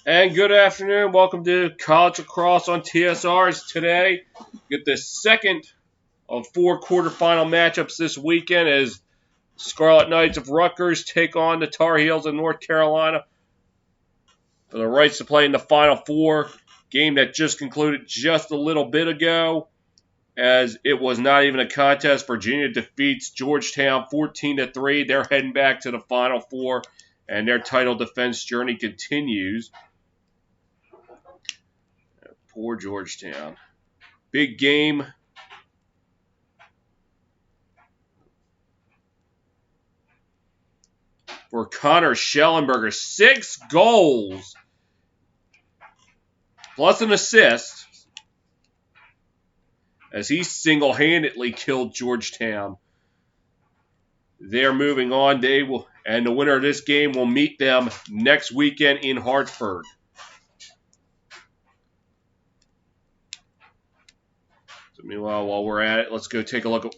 And good afternoon. Welcome to College Lacrosse on TSRs. Today, get the second of 4 quarterfinal matchups this weekend as Scarlet Knights of Rutgers take on the Tar Heels of North Carolina for the rights to play in the Final Four. Game that just concluded just a little bit ago, as it was not even a contest. Virginia defeats Georgetown 14-3. They're heading back to the Final Four, and their title defense journey continues. Poor Georgetown. Big game. For Connor Schellenberger. 6 goals. Plus an assist. As he single-handedly killed Georgetown. They're moving on. And the winner of this game will meet them next weekend in Hartford. So meanwhile, while we're at it, let's go take a look at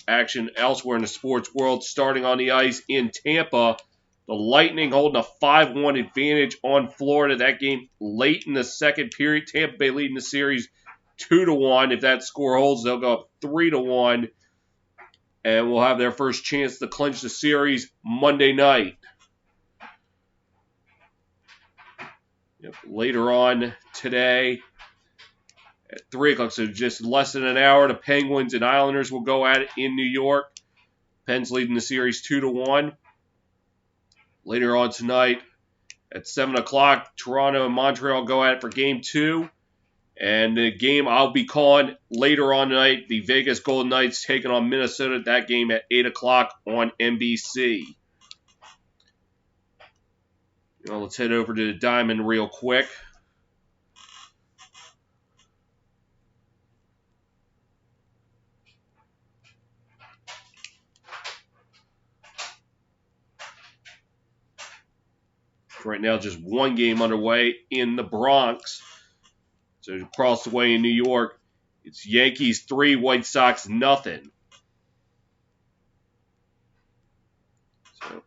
action elsewhere in the sports world. Starting on the ice in Tampa, the Lightning holding a 5-1 advantage on Florida. That game late in the second period. Tampa Bay leading the series 2-1. If that score holds, they'll go up 3-1. And we'll have their first chance to clinch the series Monday night. Later on today at 3 o'clock, so just less than an hour, the Penguins and Islanders will go at it in New York. Pens leading the series 2-1. Later on tonight at 7 o'clock, Toronto and Montreal go at it for Game 2. And the game I'll be calling later on tonight, the Vegas Golden Knights taking on Minnesota. That game at 8 o'clock on NBC. Let's head over to the Diamond real quick. Right now, just one game underway in the Bronx. So across the way in New York, it's Yankees 3, White Sox nothing. So,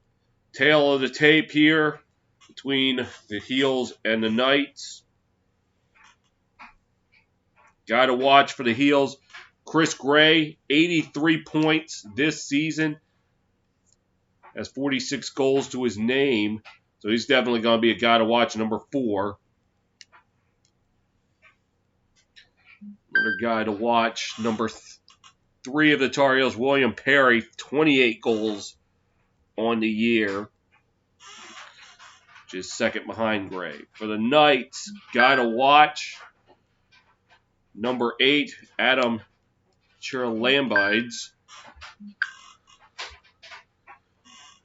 tail of the tape here between the Heels and the Knights. Guy to watch for the Heels, Chris Gray, 83 points this season. Has 46 goals to his name. So he's definitely going to be a guy to watch, number 4. Another guy to watch, number 3 of the Tar Heels, William Perry, 28 goals on the year, which is second behind Gray. For the Knights, guy to watch, number 8, Adam Chiralambides.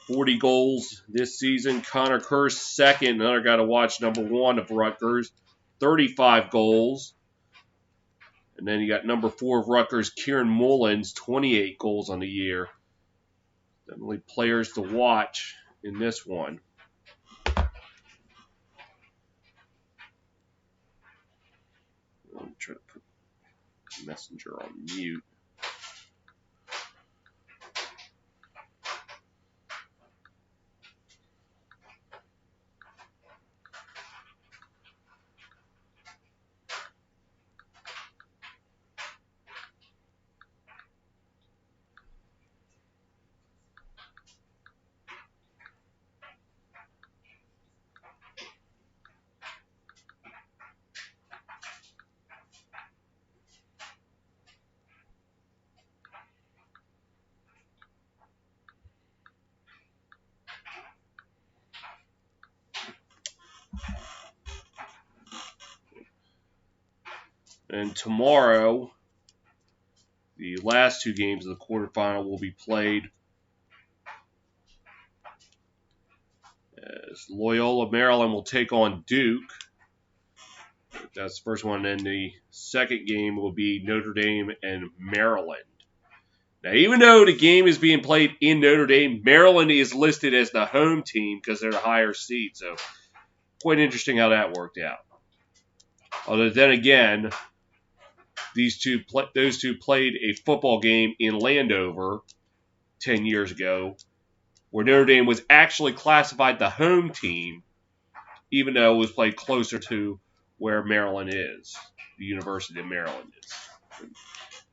40 goals this season. Connor Kerr, second. Another guy to watch, number 1 of Rutgers. 35 goals. And then you got number 4 of Rutgers, Kieran Mullins, 28 goals on the year. Definitely players to watch in this one. I'm trying to put Messenger on mute. And tomorrow, the last 2 games of the quarterfinal will be played as Loyola Maryland will take on Duke. That's the first one. And the second game will be Notre Dame and Maryland. Now, even though the game is being played in Notre Dame, Maryland is listed as the home team because they're the higher seed. So, quite interesting how that worked out. Although then again, those two played a football game in Landover 10 years ago, where Notre Dame was actually classified the home team, even though it was played closer to where Maryland is, the University of Maryland is.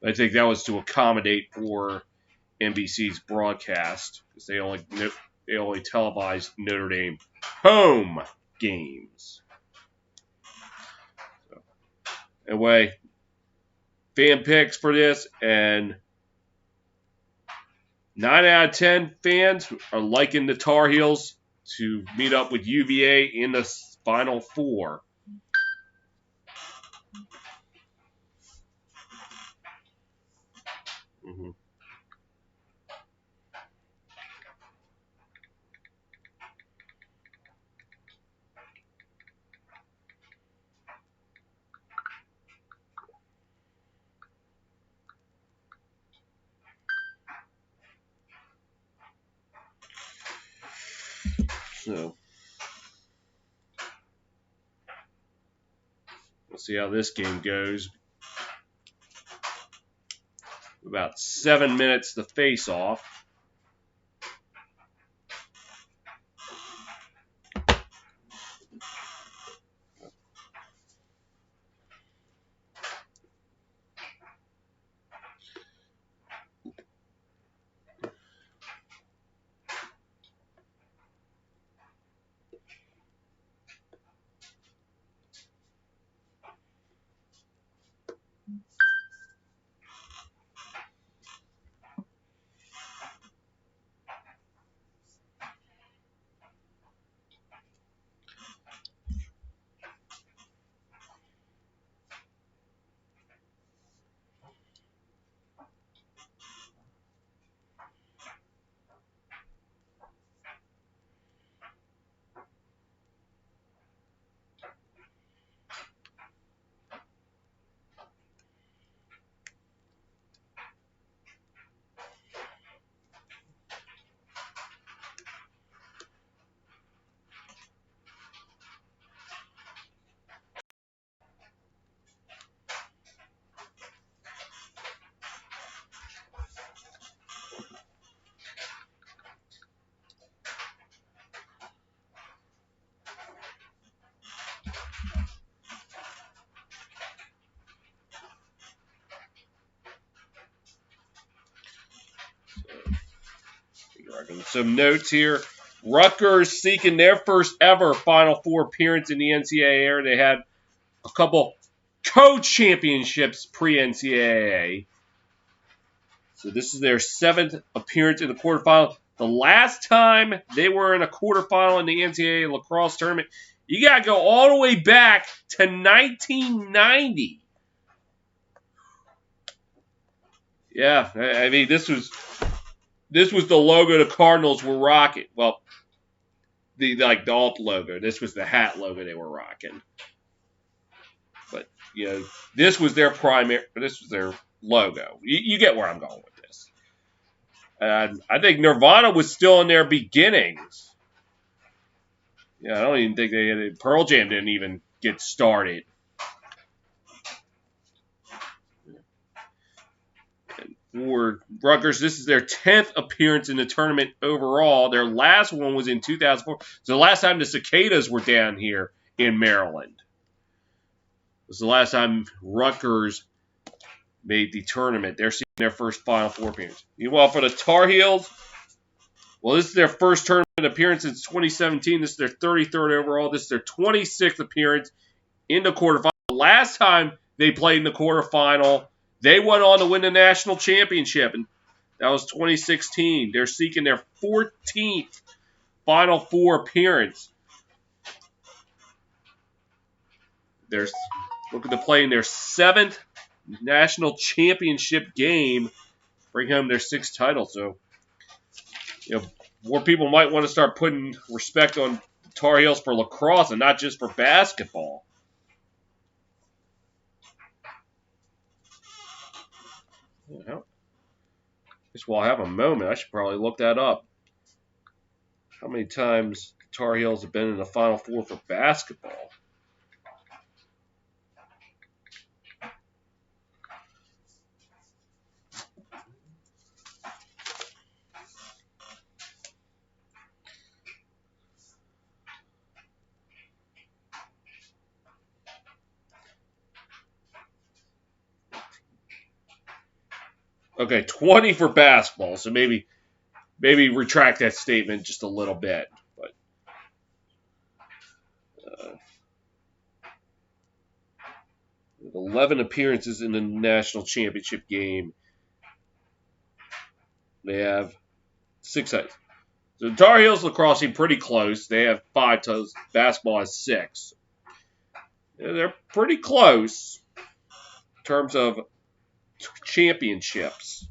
I think that was to accommodate for NBC's broadcast, because they only televised Notre Dame home games. So, anyway, fan picks for this, and 9 out of 10 fans are liking the Tar Heels to meet up with UVA in the Final Four. Mm-hmm. So, we'll see how this game goes. About 7 minutes to face off. Some notes here. Rutgers seeking their first ever Final Four appearance in the NCAA. They had a couple co-championships pre-NCAA. So this is their 7th appearance in the quarterfinal. The last time they were in a quarterfinal in the NCAA lacrosse tournament, you got to go all the way back to 1990. Yeah, I mean, this was the logo the Cardinals were rocking. Well, the alt logo. This was the hat logo they were rocking. But this was their logo. You get where I'm going with this. And I think Nirvana was still in their beginnings. Yeah, I don't even think Pearl Jam didn't even get started. For Rutgers, this is their 10th appearance in the tournament overall. Their last one was in 2004. So the last time the Cicadas were down here in Maryland. It was the last time Rutgers made the tournament. They're seeing their first Final Four appearance. Meanwhile, for the Tar Heels, well, this is their first tournament appearance since 2017. This is their 33rd overall. This is their 26th appearance in the quarterfinal. Last time they played in the quarterfinal, they went on to win the national championship, and that was 2016. They're seeking their 14th Final Four appearance. They're looking to play in their 7th national championship game, bring home their 6th title. So, more people might want to start putting respect on the Tar Heels for lacrosse and not just for basketball. Guess while I have a moment, I should probably look that up. How many times the Tar Heels have been in the Final Four for basketball? Okay, 20 for basketball. So maybe retract that statement just a little bit. But 11 appearances in the national championship game. They have 6 titles. So the Tar Heels lacrosse seem pretty close. They have 5 titles. Basketball has 6. Yeah, they're pretty close in terms of championships.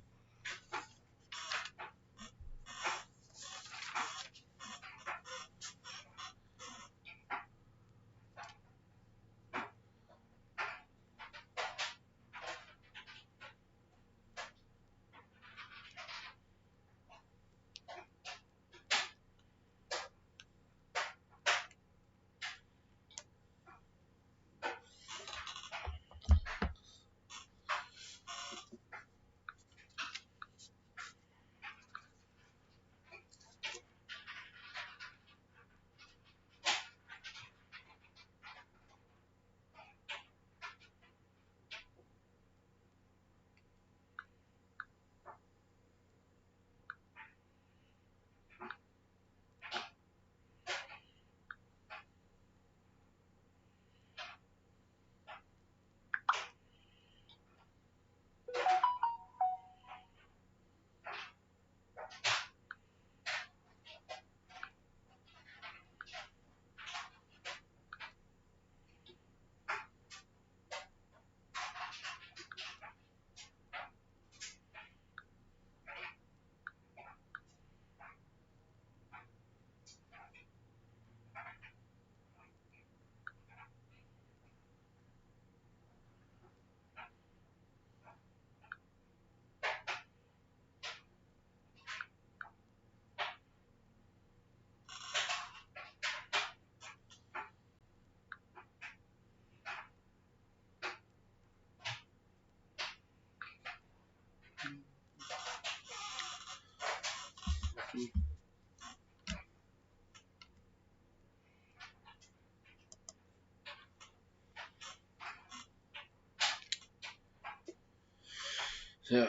Yeah.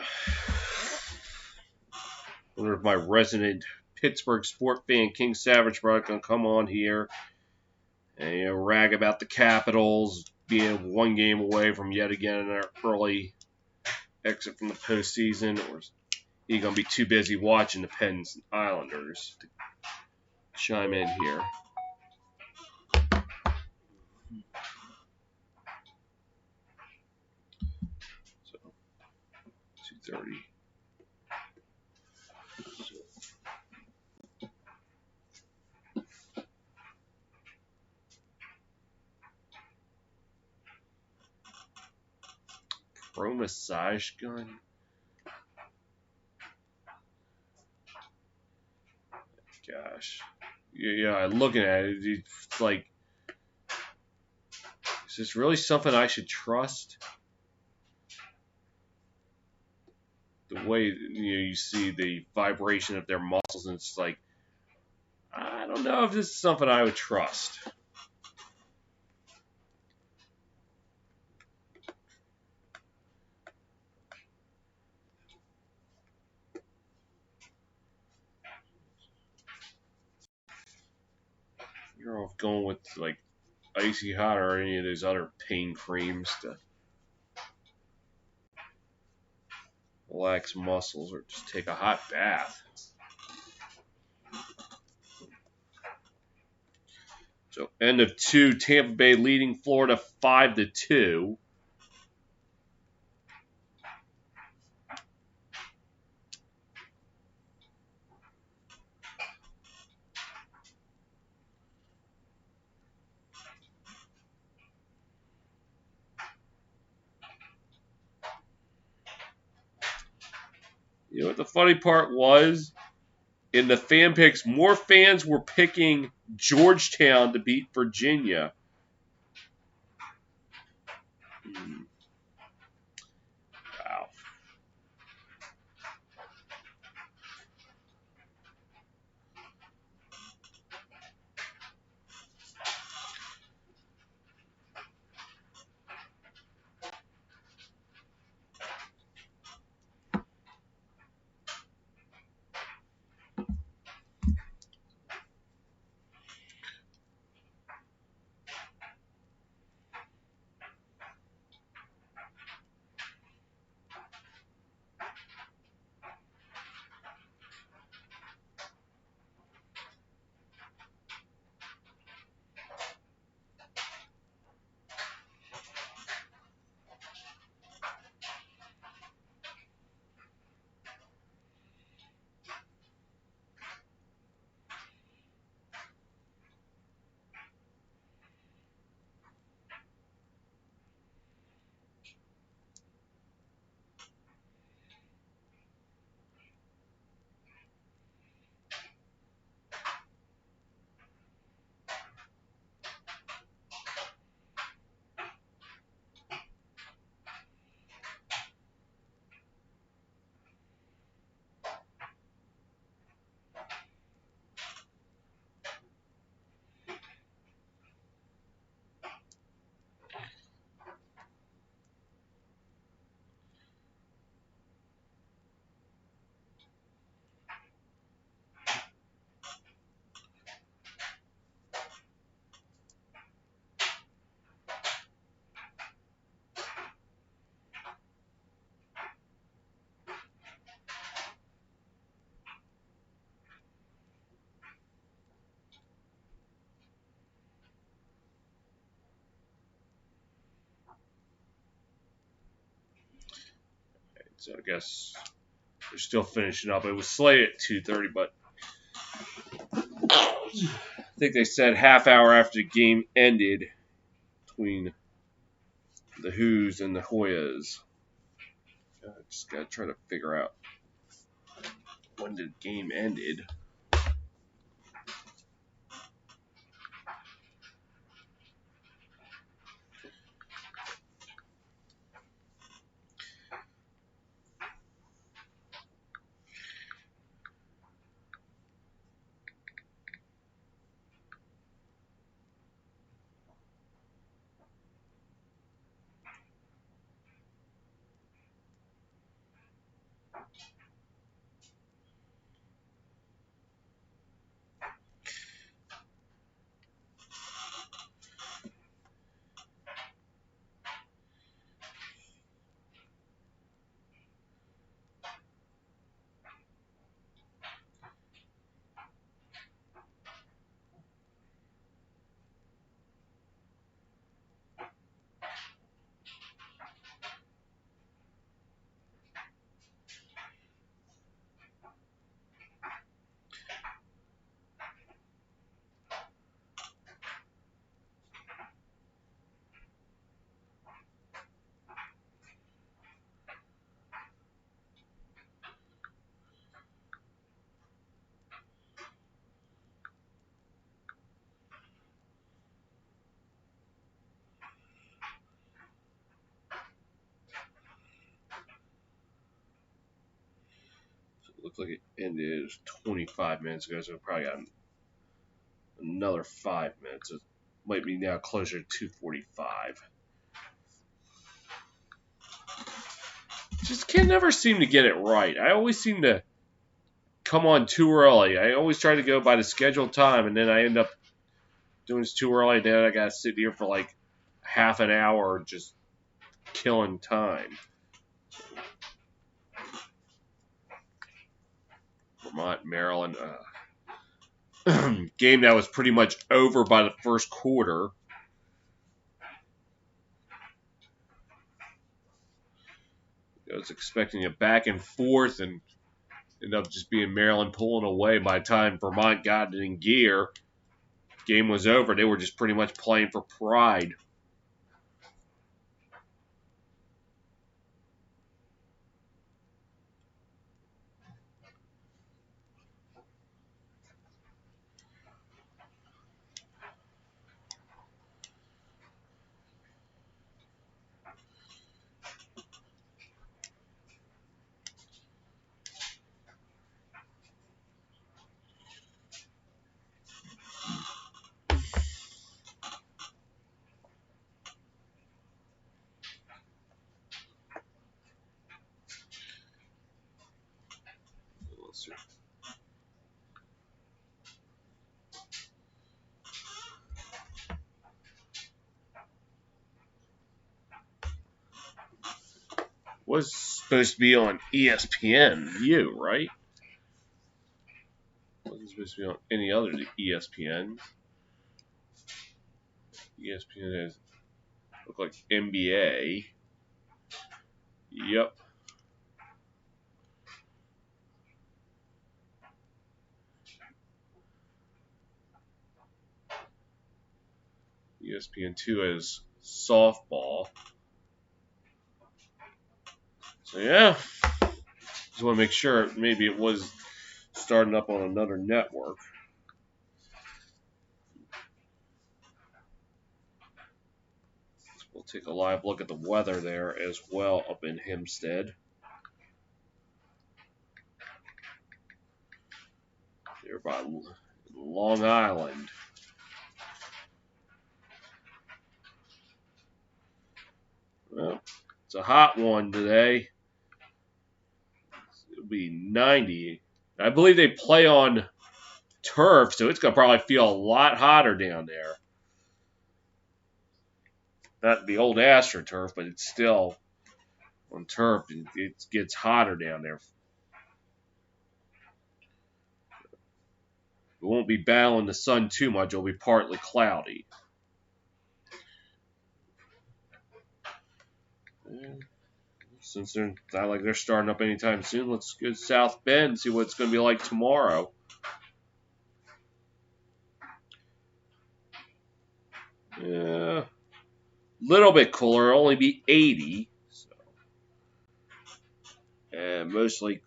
I wonder if my resident Pittsburgh sport fan, King Savage, probably going to come on here and rag about the Capitals being 1 game away from yet again an early exit from the postseason, or is he going to be too busy watching the Pens and Islanders to chime in here? So, 2:30. Pro massage gun? Gosh. Yeah, looking at it, it's like, is this really something I should trust? The way you see the vibration of their muscles, and it's like, I don't know if this is something I would trust. You're off going with like icy hot or any of those other pain creams to relax muscles, or just take a hot bath. So end of 2, Tampa Bay leading Florida 5-2. You know what the funny part was? In the fan picks, more fans were picking Georgetown to beat Virginia. Wow. So I guess they're still finishing up. It was slated at 2:30, but I think they said half hour after the game ended between the Who's and the Hoyas. I just got to try to figure out when the game ended. So it looks like it ended 25 minutes ago, so we probably got another 5 minutes. It might be now closer to 2:45. Just can never seem to get it right. I always seem to come on too early. I always try to go by the scheduled time, and then I end up doing this too early. Then I gotta sit here for like half an hour just killing time. Vermont, Maryland. Game that was pretty much over by the first quarter. I was expecting a back and forth and ended up just being Maryland pulling away. By the time Vermont got it in gear, game was over. They were just pretty much playing for pride. Was supposed to be on ESPN View, right? Wasn't supposed to be on any other ESPN. ESPN has look like NBA. Yep. ESPN2 has softball. So yeah, just want to make sure maybe it was starting up on another network. We'll take a live look at the weather there as well up in Hempstead. There by Long Island. Well, it's a hot one today. It'll be 90. I believe they play on turf, so it's going to probably feel a lot hotter down there. Not the old AstroTurf, but it's still on turf. It gets hotter down there. It won't be battling the sun too much. It'll be partly cloudy. Since they're not like they're starting up anytime soon, let's go to South Bend and see what it's going to be like tomorrow. Yeah, little bit cooler. It'll only be 80. So. And mostly,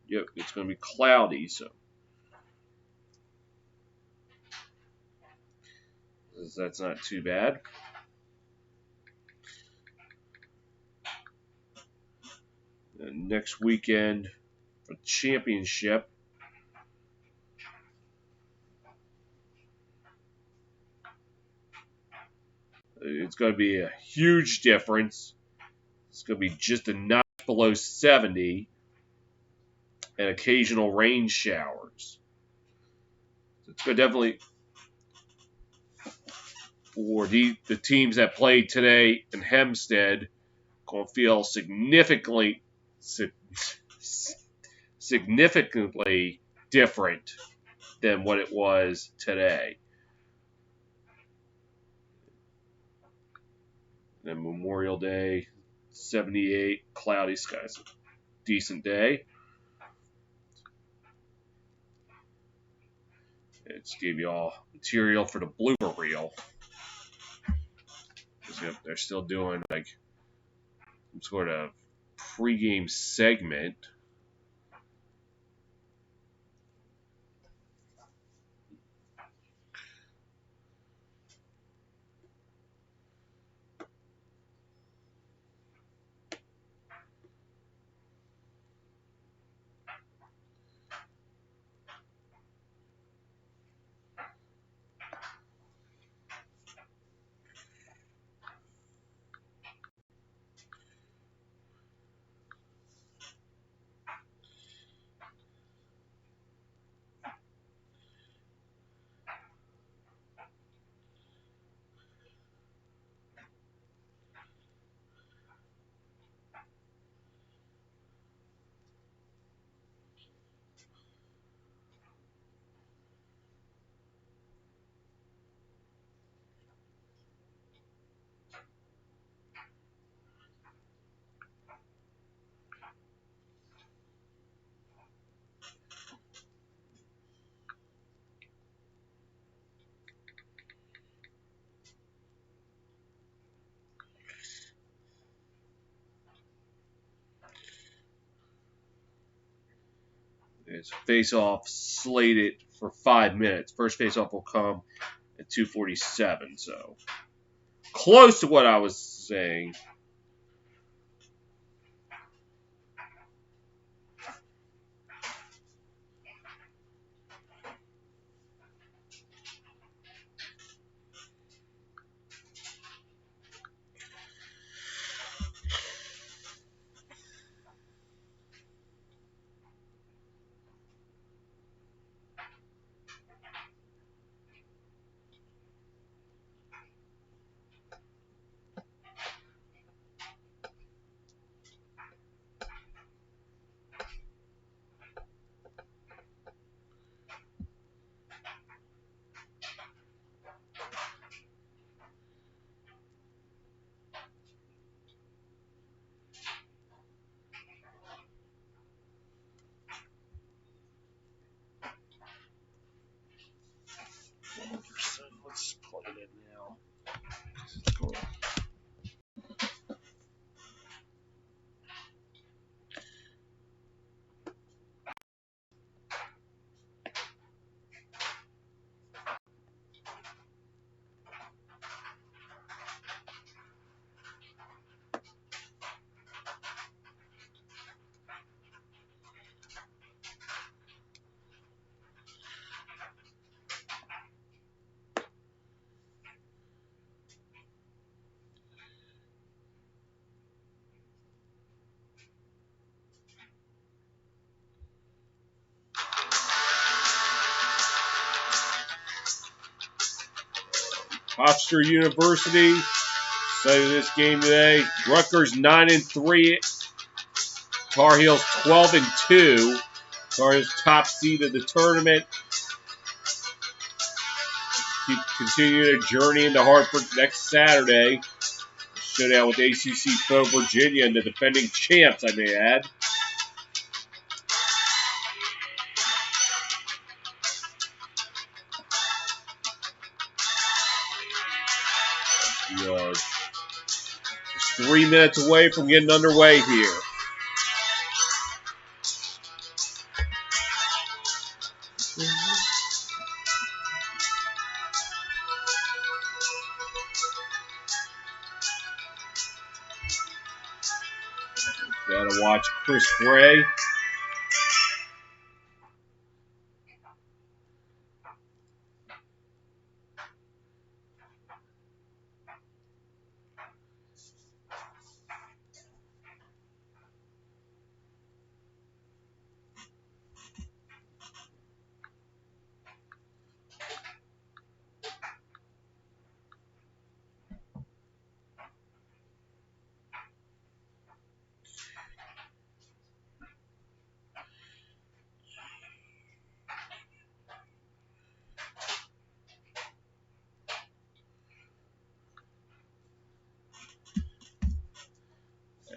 yep, it's going to be cloudy. So that's not too bad. And next weekend for the championship. It's going to be a huge difference. It's going to be just a notch below 70 and occasional rain showers. So it's going to definitely, for the teams that played today in Hempstead, going to feel significantly different than what it was today. And Memorial Day, 78, cloudy skies. Decent day. It's gave you all material for the blooper reel. They're still doing like some sort of pregame segment. It's face-off slated for 5 minutes. First face-off will come at 2:47. So close to what I was saying. Hofstra University. Excited this game today. Rutgers 9-3. Tar Heels 12-2. Tar Heels top seed of the tournament. Keep continuing their journey into Hartford next Saturday. Showdown with ACC foe Virginia and the defending champs, I may add. We are just 3 minutes away from getting underway here. Gotta watch Chris Gray.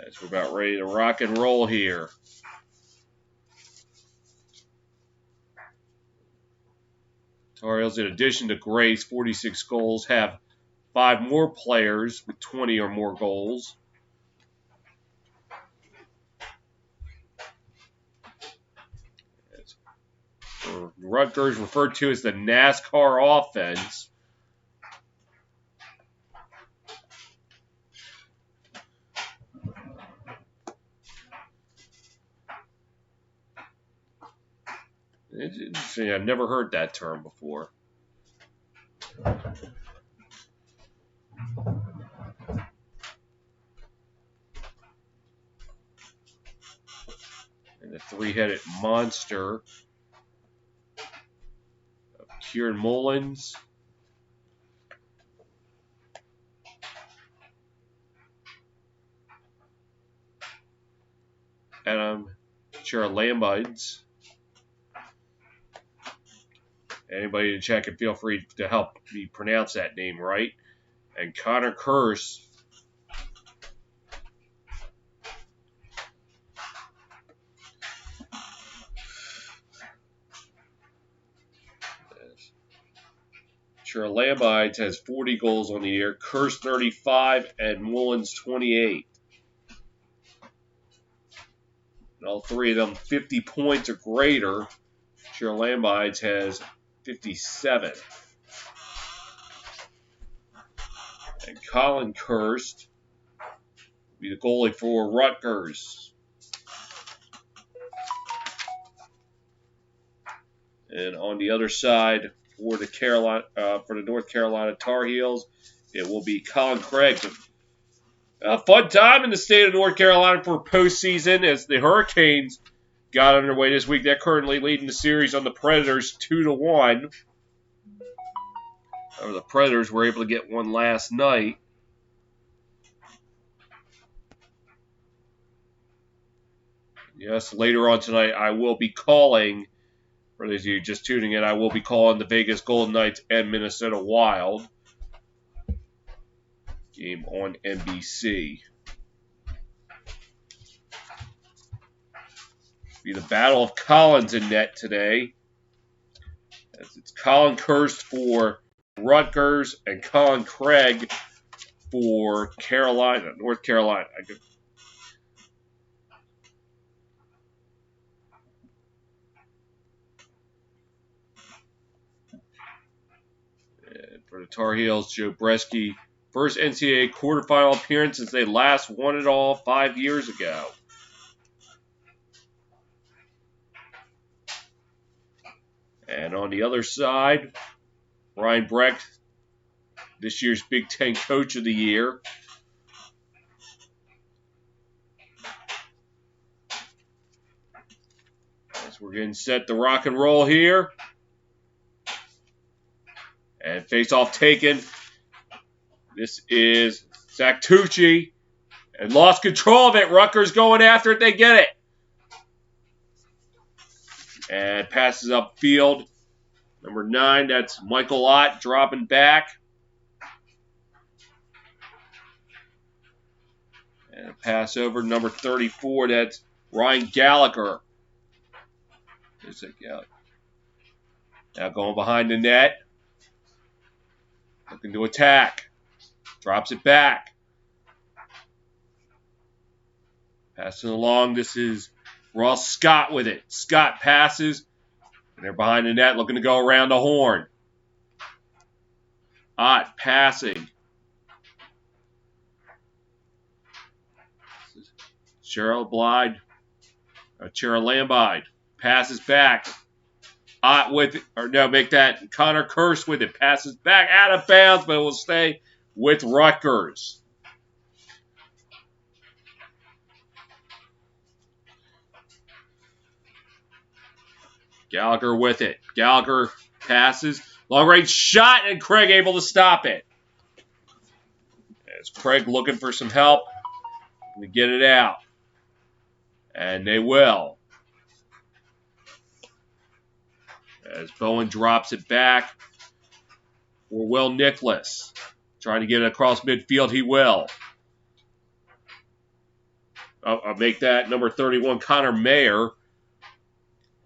As we're about ready to rock and roll here. Tar Heels, in addition to Gray's 46 goals, have 5 more players with 20 or more goals. Rutgers, referred to as the NASCAR offense. It's interesting, I've never heard that term before. And the three-headed monster of Kieran Mullins. And Lambides. Anybody in chat can feel free to help me pronounce that name right. And Connor Curse. Lambides has 40 goals on the year, Curse 35, and Mullins 28. And all three of them 50 points or greater. Lambides has 57. And Colin Kirst will be the goalie for Rutgers. And on the other side, for the North Carolina Tar Heels, it will be Colin Craig. A fun time in the state of North Carolina for postseason as the Hurricanes got underway this week. They're currently leading the series on the Predators 2-1. The Predators were able to get one last night. Yes, later on tonight I will be calling. For those of you just tuning in, I will be calling the Vegas Golden Knights and Minnesota Wild game on NBC. Be the Battle of Collins in net today. As it's Colin Kirst for Rutgers and Colin Craig for North Carolina. For the Tar Heels, Joe Bresky, first NCAA quarterfinal appearance since they last won it all 5 years ago. And on the other side, Ryan Brecht, this year's Big Ten Coach of the Year. As we're getting set to rock and roll here. And face-off taken. This is Tucci. And lost control of it. Rutgers going after it. They get it. And passes upfield. Number 9, that's Michael Ott dropping back. And a pass over number 34, that's Ryan Gallagher. There's that Gallagher. Now going behind the net. Looking to attack. Drops it back. Passing along, this is Ross Scott with it. Scott passes. And they're behind the net, looking to go around the horn. Ott passing. Cheryl Lambide passes back. Ott with it, or no, make that Connor Kirst with it. Passes back out of bounds, but it will stay with Rutgers. Gallagher with it. Gallagher passes. Long range shot, and Craig able to stop it. As Craig looking for some help to get it out. And they will. As Bowen drops it back for Will Nicholas. Trying to get it across midfield, he will. I'll make that number 31, Connor Mayer.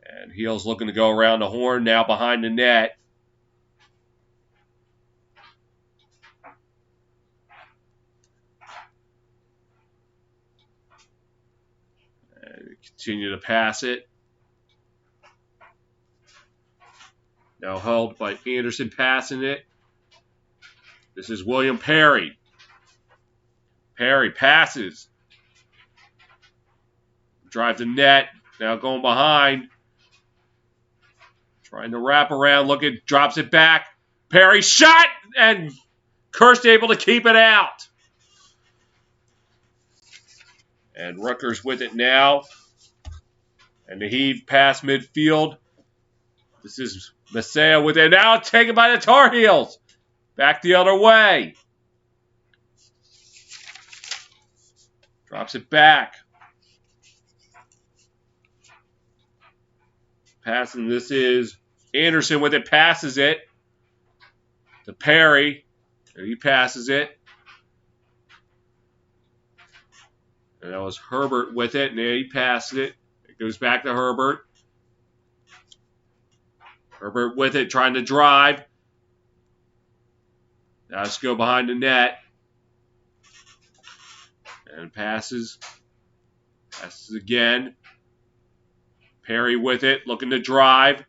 And Heels looking to go around the horn, now behind the net. And continue to pass it. Now held by Anderson passing it. This is William Perry. Perry passes. Drive the net. Now going behind. Trying to wrap around. Looking. Drops it back. Perry shot. And Kirst able to keep it out. And Rutgers with it now. And the heave past midfield. This is Messiah with it. Now taken by the Tar Heels. Back the other way. Drops it back. Passing, this is Anderson with it. Passes it to Perry. And he passes it. And that was Herbert with it. And he passes it. It goes back to Herbert. Herbert with it, trying to drive. Now let's go behind the net. And passes. Passes again. Perry with it, looking to drive.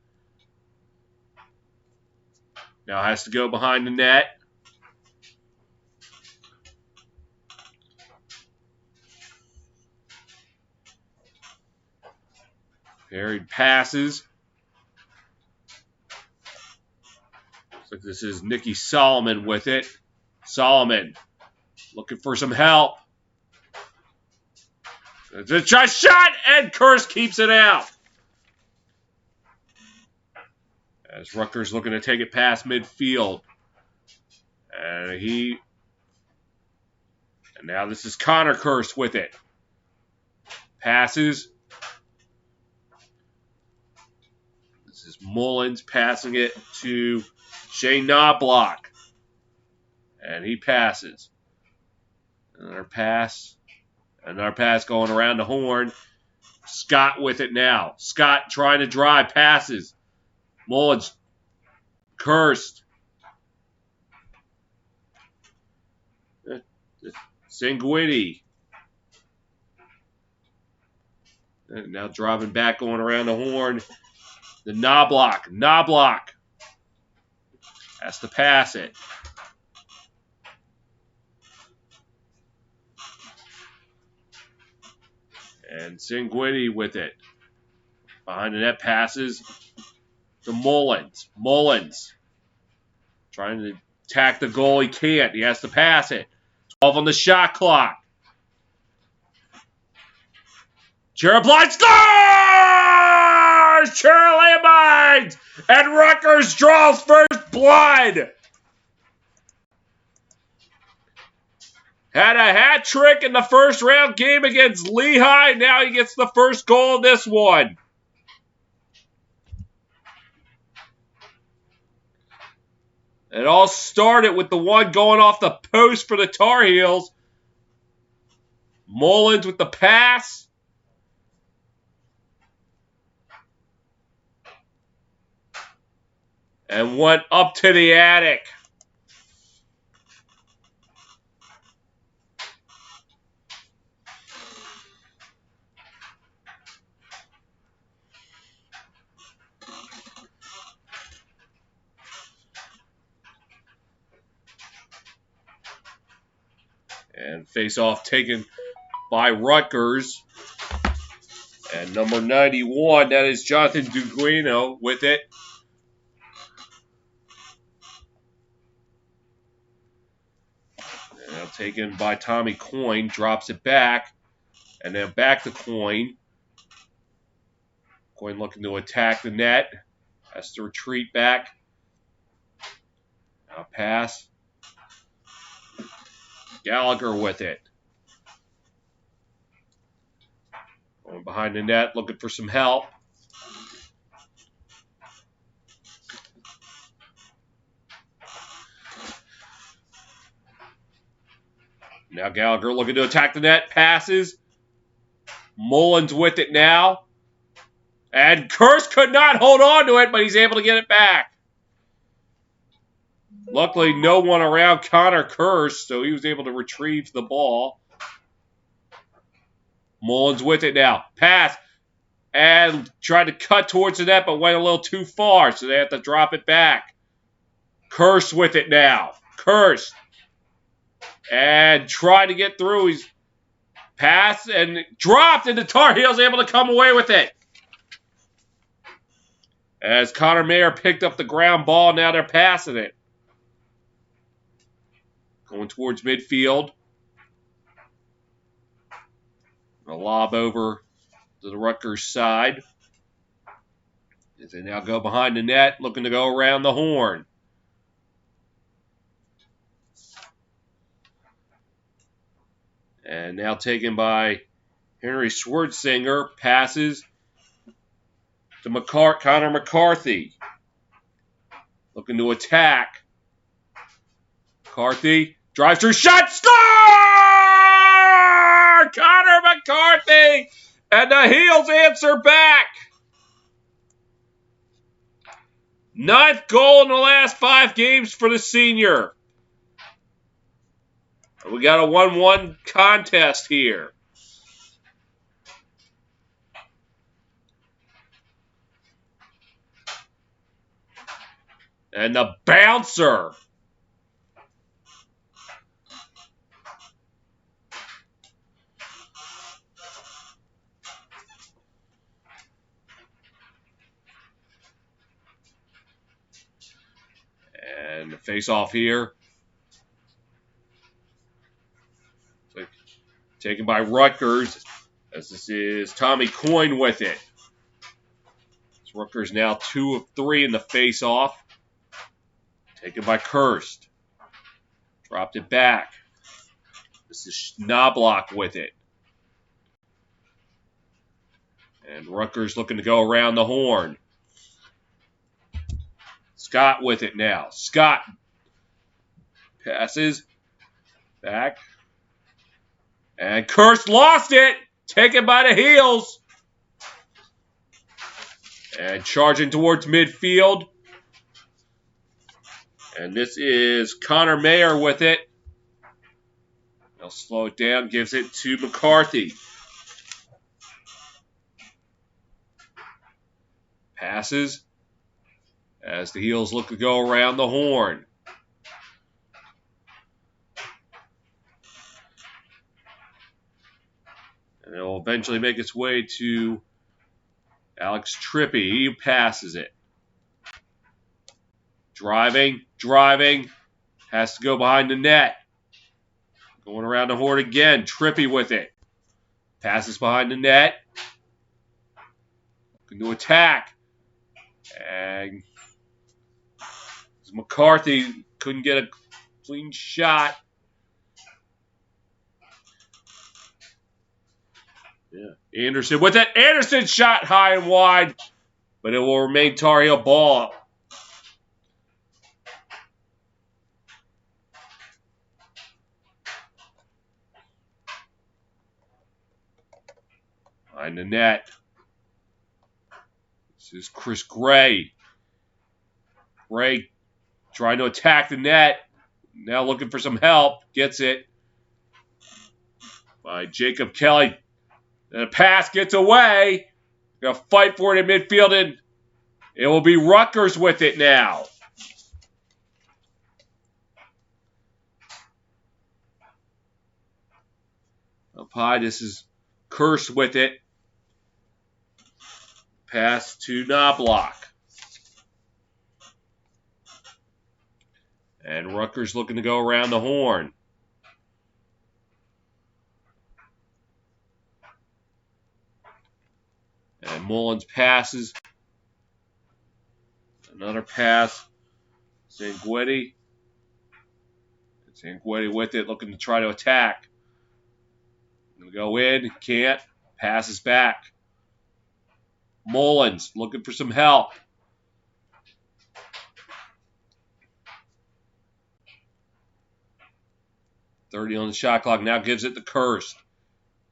Now has to go behind the net. Perry passes. Looks like this is Nikki Solomon with it. Solomon looking for some help. It's a shot, and Kirst keeps it out. As Rutgers looking to take it past midfield. And now this is Connor Kirst with it. Passes. This is Mullins passing it to Shane Knobloch. And he passes. Another pass. Another pass going around the horn. Scott with it now. Scott trying to drive. Passes. Mullins. Kirst. Sanguini. And now driving back, going around the horn. The Knobloch. Knobloch has to pass it. And Sanguini with it. Behind the net passes to Mullins. Mullins trying to attack the goal. He can't. He has to pass it. 12 on the shot clock. Cherubline scores! Cherry Lambides! And Rutgers draws first blood! Had a hat trick in the first round game against Lehigh. Now he gets the first goal of this one. It all started with the one going off the post for the Tar Heels. Mullins with the pass. And went up to the attic. And face-off taken by Rutgers. And number 91, that is Jonathan Duguino with it. And now taken by Tommy Coyne, drops it back. And then back to Coyne. Coyne looking to attack the net. Has to retreat back. Now pass. Gallagher with it. Going behind the net, looking for some help. Now Gallagher looking to attack the net. Passes. Mullins with it now. And Kurse could not hold on to it, but he's able to get it back. Luckily, no one around Connor Kurse, so he was able to retrieve the ball. Mullins with it now. Pass. And tried to cut towards the net, but went a little too far, so they have to drop it back. Kurse with it now. Kurse. And tried to get through. He's passed and dropped, and the Tar Heels able to come away with it. As Connor Mayer picked up the ground ball, now they're passing it. Going towards midfield. A lob over to the Rutgers side. As they now go behind the net, looking to go around the horn. And now taken by Henry Schwartzinger. Passes to Connor McCarthy. Looking to attack. McCarthy drives through, shot, score! Connor McCarthy! And the Heels answer back. 9th goal in the last 5 games for the senior. We got a 1-1 contest here. And the bouncer. And the face-off here. Taken by Rutgers, as this is Tommy Coyne with it. Rutgers now 2 of 3 in the face-off. Taken by Kurst. Dropped it back. This is Knobloch with it. And Rutgers looking to go around the horn. Scott with it now. Scott passes back. And Kurst lost it. Taken by the Heels. And charging towards midfield. And this is Connor Mayer with it. They'll slow it down. Gives it to McCarthy. Passes. As the Heels look to go around the horn. And it will eventually make its way to Alex Trippi. He passes it. Driving. Has to go behind the net. Going around the horn again. Trippi with it. Passes behind the net. Looking to attack. And McCarthy couldn't get a clean shot. Yeah. Anderson with it. Anderson shot high and wide, but it will remain Tar Heel ball. Behind the net. This is Chris Gray. Gray trying to attack the net. Now looking for some help. Gets it by Jacob Kelly. And a pass gets away. Gonna fight for it in midfield, and it will be Rutgers with it now. Up high, this is Curse with it. Pass to Knobloch. And Rutgers looking to go around the horn. And Mullins passes. Another pass. Sanguetti. Sanguetti with it, looking to try to attack. Gonna go in, can't. Passes back. Mullins looking for some help. .30 on the shot clock. Now gives it to Kirst.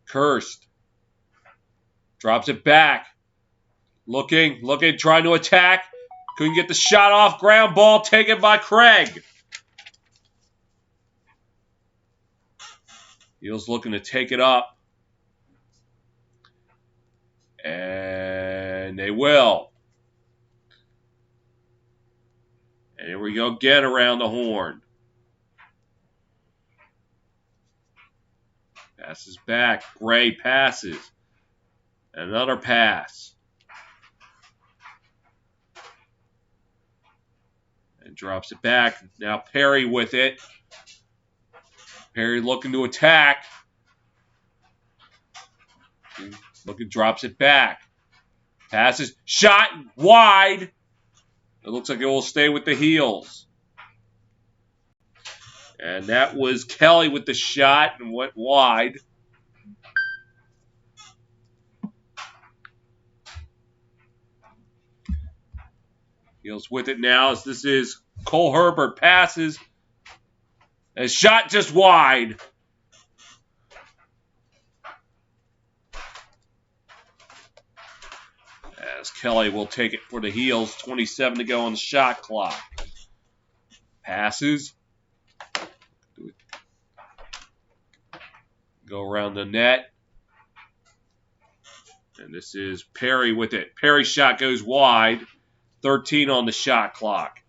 Kirst drops it back. Looking, trying to attack. Couldn't get the shot off. Ground ball taken by Craig. Heels looking to take it up. And they will. And here we go again around the horn. Passes back. Gray passes. Another pass. And drops it back. Now Perry with it. Perry looking to attack. Looking, drops it back. Passes. Shot wide. It looks like it will stay with the heels. And that was Kelly with the shot and went wide. Heels with it now as this is Cole Herbert passes. A shot just wide. As Kelly will take it for the heels. 27 to go on the shot clock. Passes. Go around the net. And this is Perry with it. Perry's shot goes wide. 13 on the shot clock.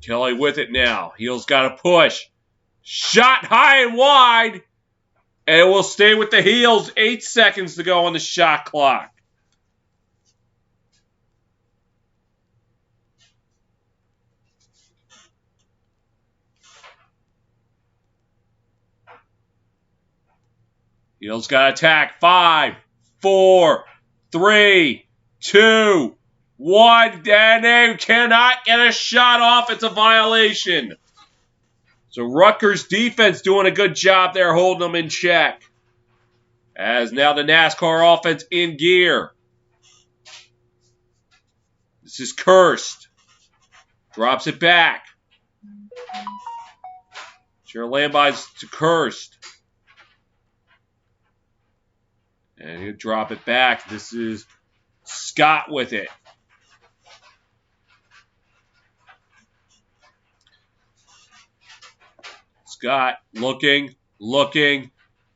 Kelly with it now. Heels got to push. Shot high and wide. And it will stay with the heels. 8 seconds to go on the shot clock. Heels got to attack. 5, 4, 3, 2, 1. And they cannot get a shot off. It's a violation. So Rutgers defense doing a good job there holding them in check. As now the NASCAR offense in gear. This is Kirst. Drops it back. Landby's to Kirst. And he'll drop it back. This is Scott with it. Scott looking,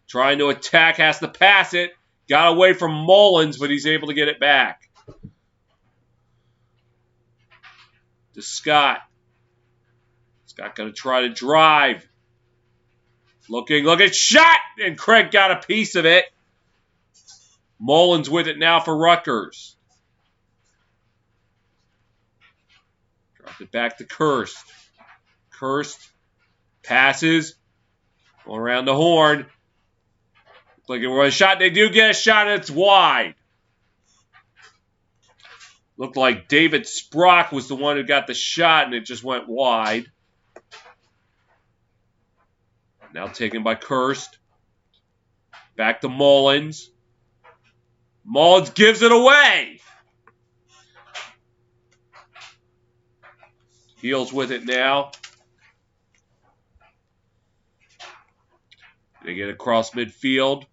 trying to attack, has to pass it. Got away from Mullins, but he's able to get it back. To Scott. Scott going to try to drive. Looking, shot! And Craig got a piece of it. Mullins with it now for Rutgers. Dropped it back to Kirst. Kirst passes. Going around the horn. Looks like it was a shot. They do get a shot, and it's wide. Looked like David Sprock was the one who got the shot, and it just went wide. Now taken by Kirst. Back to Mullins. Mullins gives it away. Heels with it now. They get across midfield.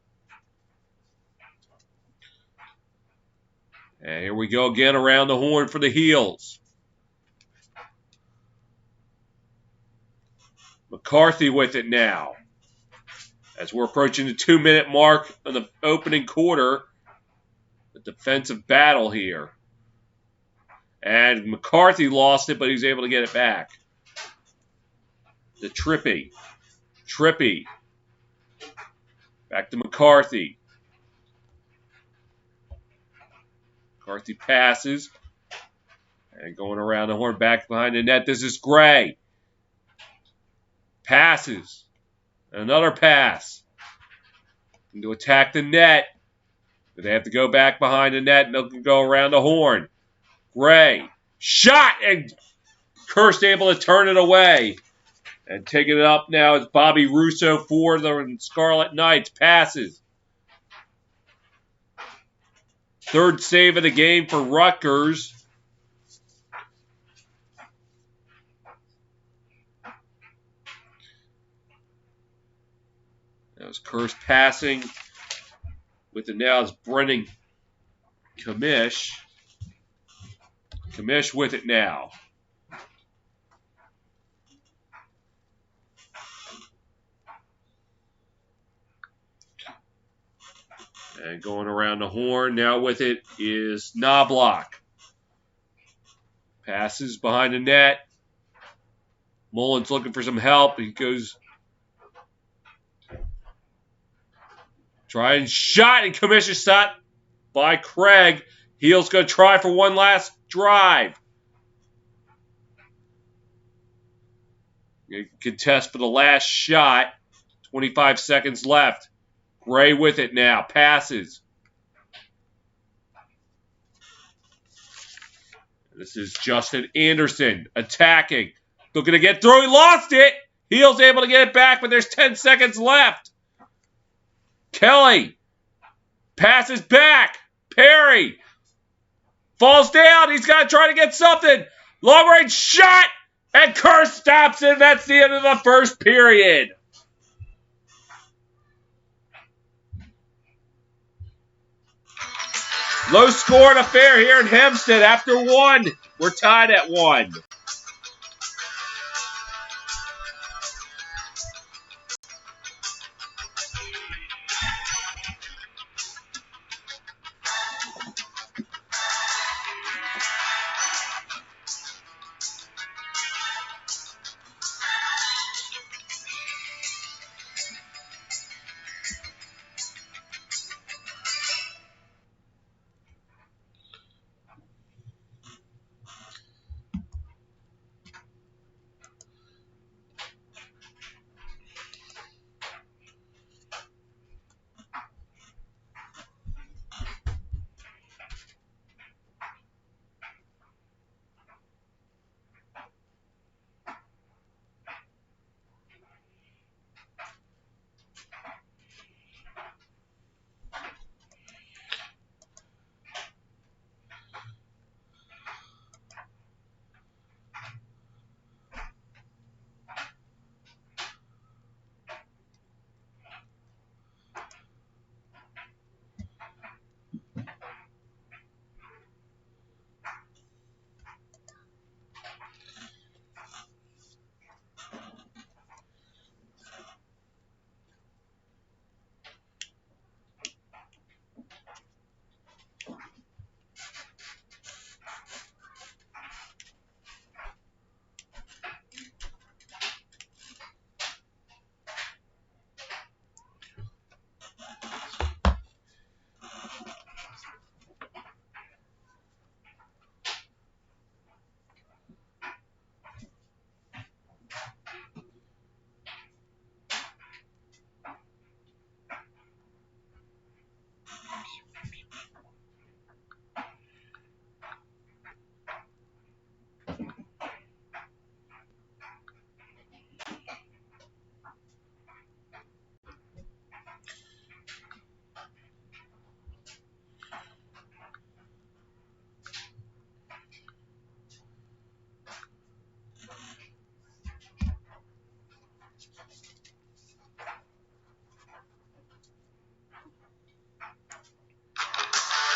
And here we go again around the horn for the Heels. McCarthy with it now. As we're approaching the 2-minute mark of the opening quarter. The defensive battle here. And McCarthy lost it, but he's able to get it back. To Trippy. Trippy. Back to McCarthy. McCarthy passes. And going around the horn back behind the net. This is Gray. Passes. Another pass. To attack the net. But they have to go back behind the net and they'll go around the horn. Gray. Shot! And Kirst able to turn it away. And taking it up now is Bobby Russo for the Scarlet Knights. Passes. Third save of the game for Rutgers. That was Kirst passing. With it now is Brennan Kamish. Kamish with it now. And going around the horn. Now with it is Knobloch. Passes behind the net. Mullins looking for some help. He goes. Try and shot. And Kamish is shot by Craig. Heel's going to try for one last drive. Contest for the last shot. 25 seconds left. Gray with it now. Passes. This is Justin Anderson attacking. Looking to get through. He lost it. Heel's able to get it back, but there's 10 seconds left. Kelly passes back. Perry falls down. He's got to try to get something. Long range shot. And Kirst stops it. That's the end of the first period. Low scoring affair here in Hempstead. After one, we're tied at 1.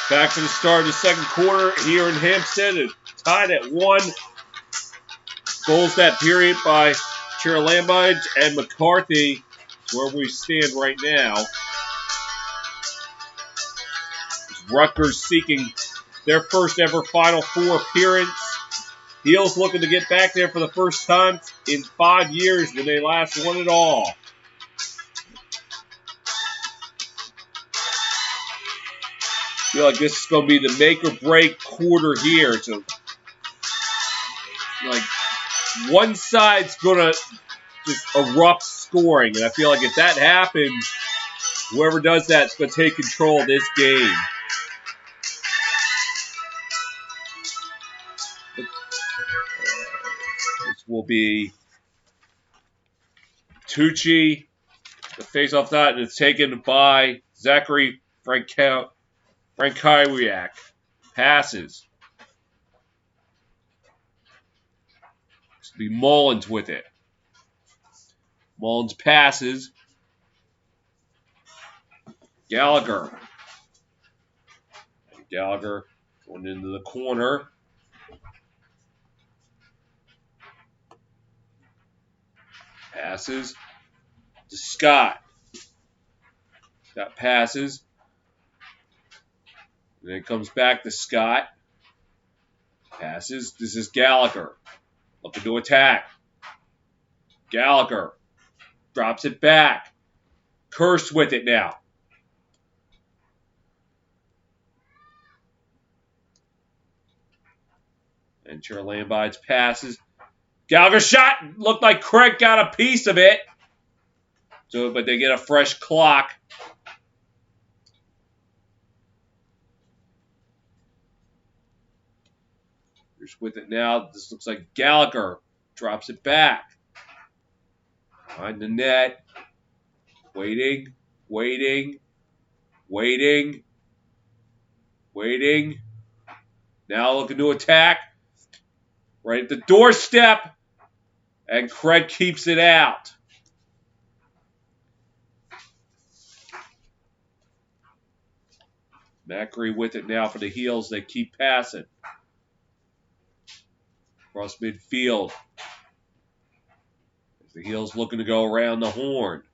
Back to the start of the second quarter here in Hempstead. It's tied at 1. Goals that period by Chiralambage and McCarthy. Where we stand right now. Rutgers seeking their first ever Final Four appearance. Heels looking to get back there for the first time in 5 years when they last won it all. I feel like this is going to be the make or break quarter here. So, like, one side's going to just erupt scoring. And I feel like if that happens, whoever does that is going to take control of this game. This will be Tucci, the face-off dot, and it's taken by Zachary Frankiwiak. Passes. It's going to be Mullins with it. Mullins passes. Gallagher. Gallagher going into the corner. Passes to Scott. Scott passes. And then it comes back to Scott. Passes. This is Gallagher. Looking to attack. Gallagher drops it back. Curse with it now. And Chiralambage passes. Gallagher shot. Looked like Craig got a piece of it. So, but they get a fresh clock. Here's with it now. This looks like Gallagher drops it back. Behind the net. Waiting. Now looking to attack. Right at the doorstep. And Craig keeps it out. Macri with it now for the Heels. They keep passing. Across midfield. The Heels looking to go around the horn.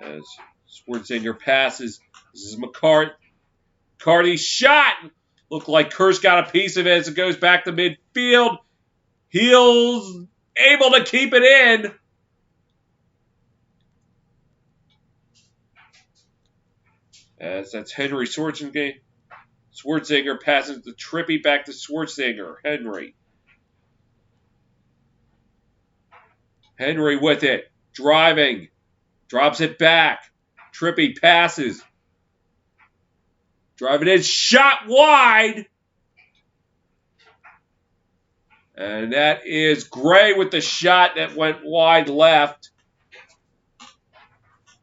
As Schwarzenegger passes, this is McCarthy. McCarthy shot! Looked like Kersh got a piece of it as it goes back to midfield. Heels able to keep it in. As that's Henry Schwarzenegger. Schwarzenegger passes the Trippy back to Schwarzenegger. Henry with it. Driving. Drops it back. Trippy passes. Driving in. Shot wide. And that is Gray with the shot that went wide left.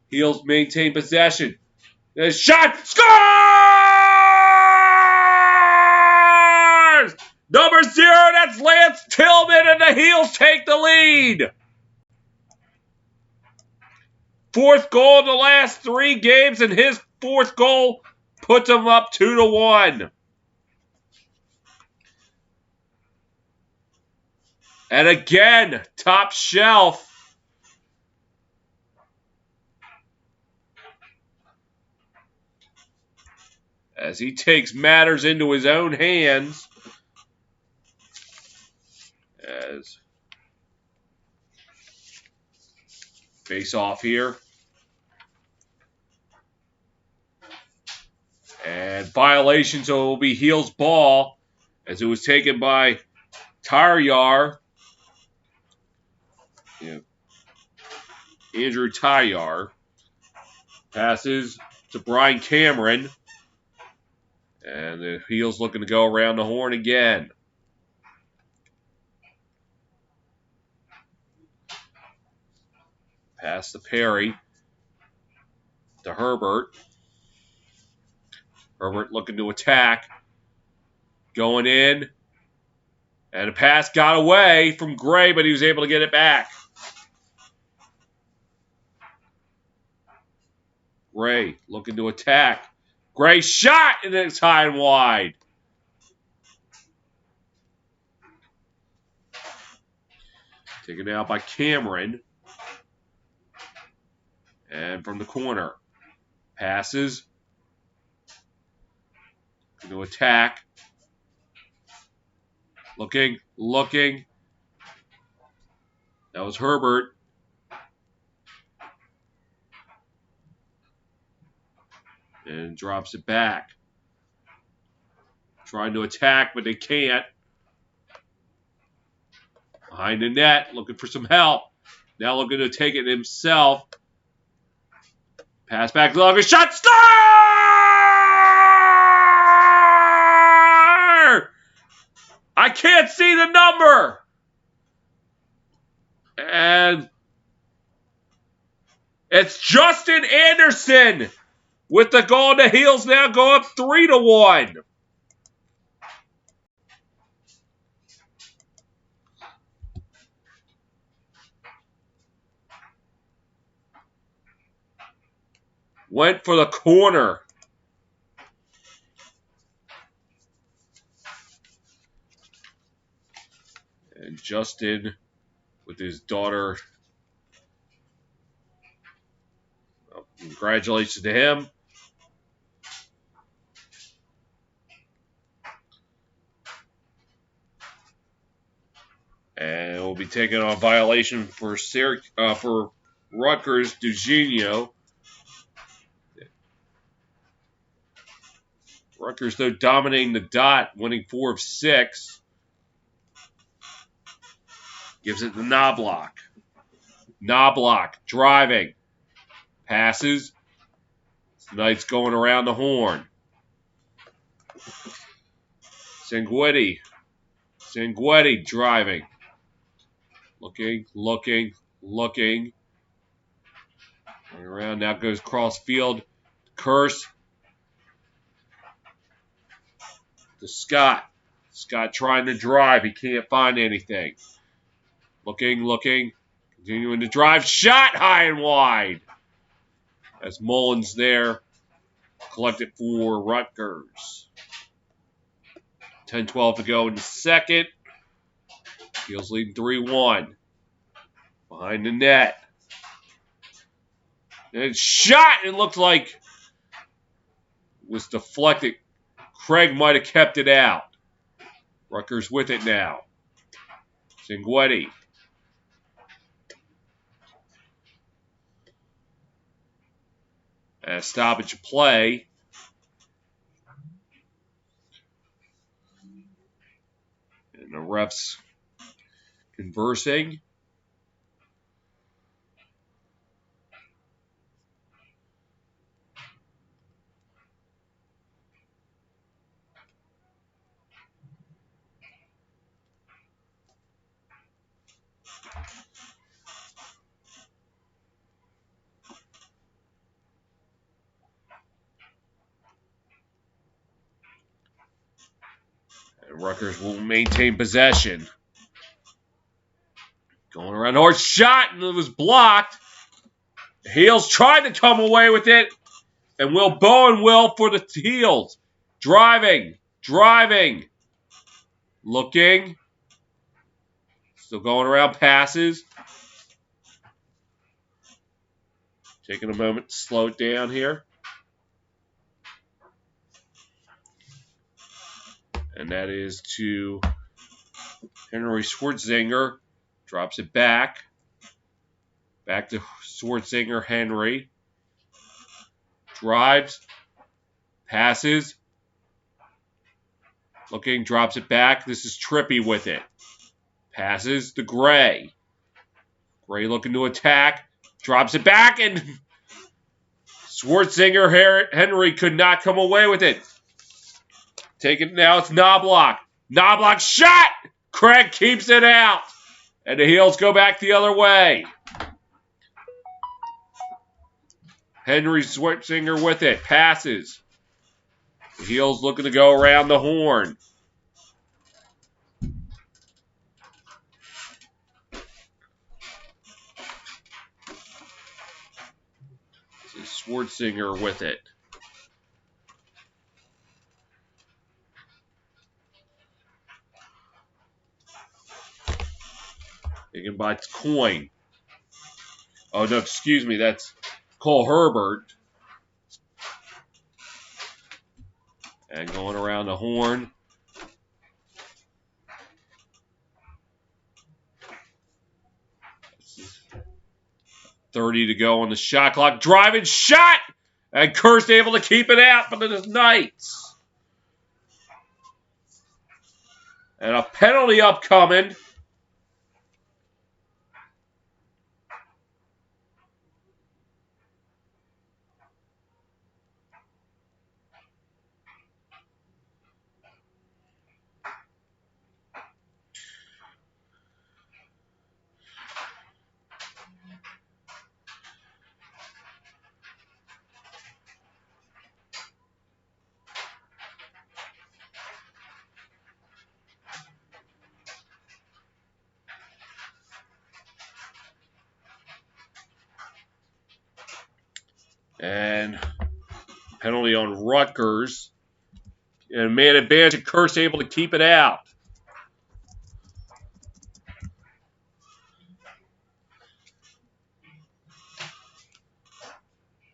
Heels maintain possession. The shot. Scores! Number 0, that's Lance Tillman, and the Heels take the lead. 4th goal in the last 3 games, and his 4th goal puts them up 2-1. And again, top shelf. As he takes matters into his own hands. As face off here. And violation, so it will be Heels ball. As it was taken by Tyar. Andrew Tyar. Passes to Brian Cameron. And the Heels looking to go around the horn again. Pass to Perry. To Herbert. Herbert looking to attack. Going in. And a pass got away from Gray, but he was able to get it back. Gray looking to attack. Gray shot, and it's high and wide. Taken out by Cameron. And from the corner. Passes. Going to attack. Looking. That was Herbert. And drops it back. Trying to attack, but they can't. Behind the net, looking for some help. Now looking to take it himself. Pass back, longer shot, star! I can't see the number. And it's Justin Anderson with the goal. The Heels now go up 3-1. Went for the corner. And Justin with his daughter. Well, congratulations to him. And we'll be taking on a violation for Rutgers, Dugenio. Rutgers, though, dominating the dot, winning 4 of 6. Gives it to Knobloch. Knobloch driving. Passes. Knight's going around the horn. Sanguetti driving. Looking. Going around. Now goes cross field. Curse. To Scott. Scott trying to drive. He can't find anything. Looking. Continuing to drive. Shot high and wide. As Mullins there. Collected for Rutgers. 10-12 to go in the second. Heels leading 3-1. Behind the net. And it's shot. It looked like it was deflected. Craig might have kept it out. Rutgers with it now. Sanguetti. And a stoppage play. And the refs conversing. And Rutgers will maintain possession. Going around the horn, shot, and it was blocked. The Heels tried to come away with it. And Will Bowen will for the Heels. Driving. Looking. Still going around, passes. Taking a moment to slow it down here. And that is to Henry Schwartzinger. Drops it back. Back to Schwartzinger, Henry. Drives. Passes. Looking, drops it back. This is Trippy with it. Passes to Gray. Gray looking to attack. Drops it back, and Schwartzinger, Henry could not come away with it. Take it now, it's Knobloch. Knobloch shot! Craig keeps it out. And the Heels go back the other way. Henry Schwartzinger with it. Passes. Heels looking to go around the horn. This is Schwartzinger with it. Taken by Coin. Oh, no, excuse me. That's Cole Herbert. And going around the horn. 30 to go on the shot clock. Driving shot! And Kurst able to keep it out, but it is Knights. And a penalty upcoming. And penalty on Rutgers. And man advantage, and Kurst able to keep it out.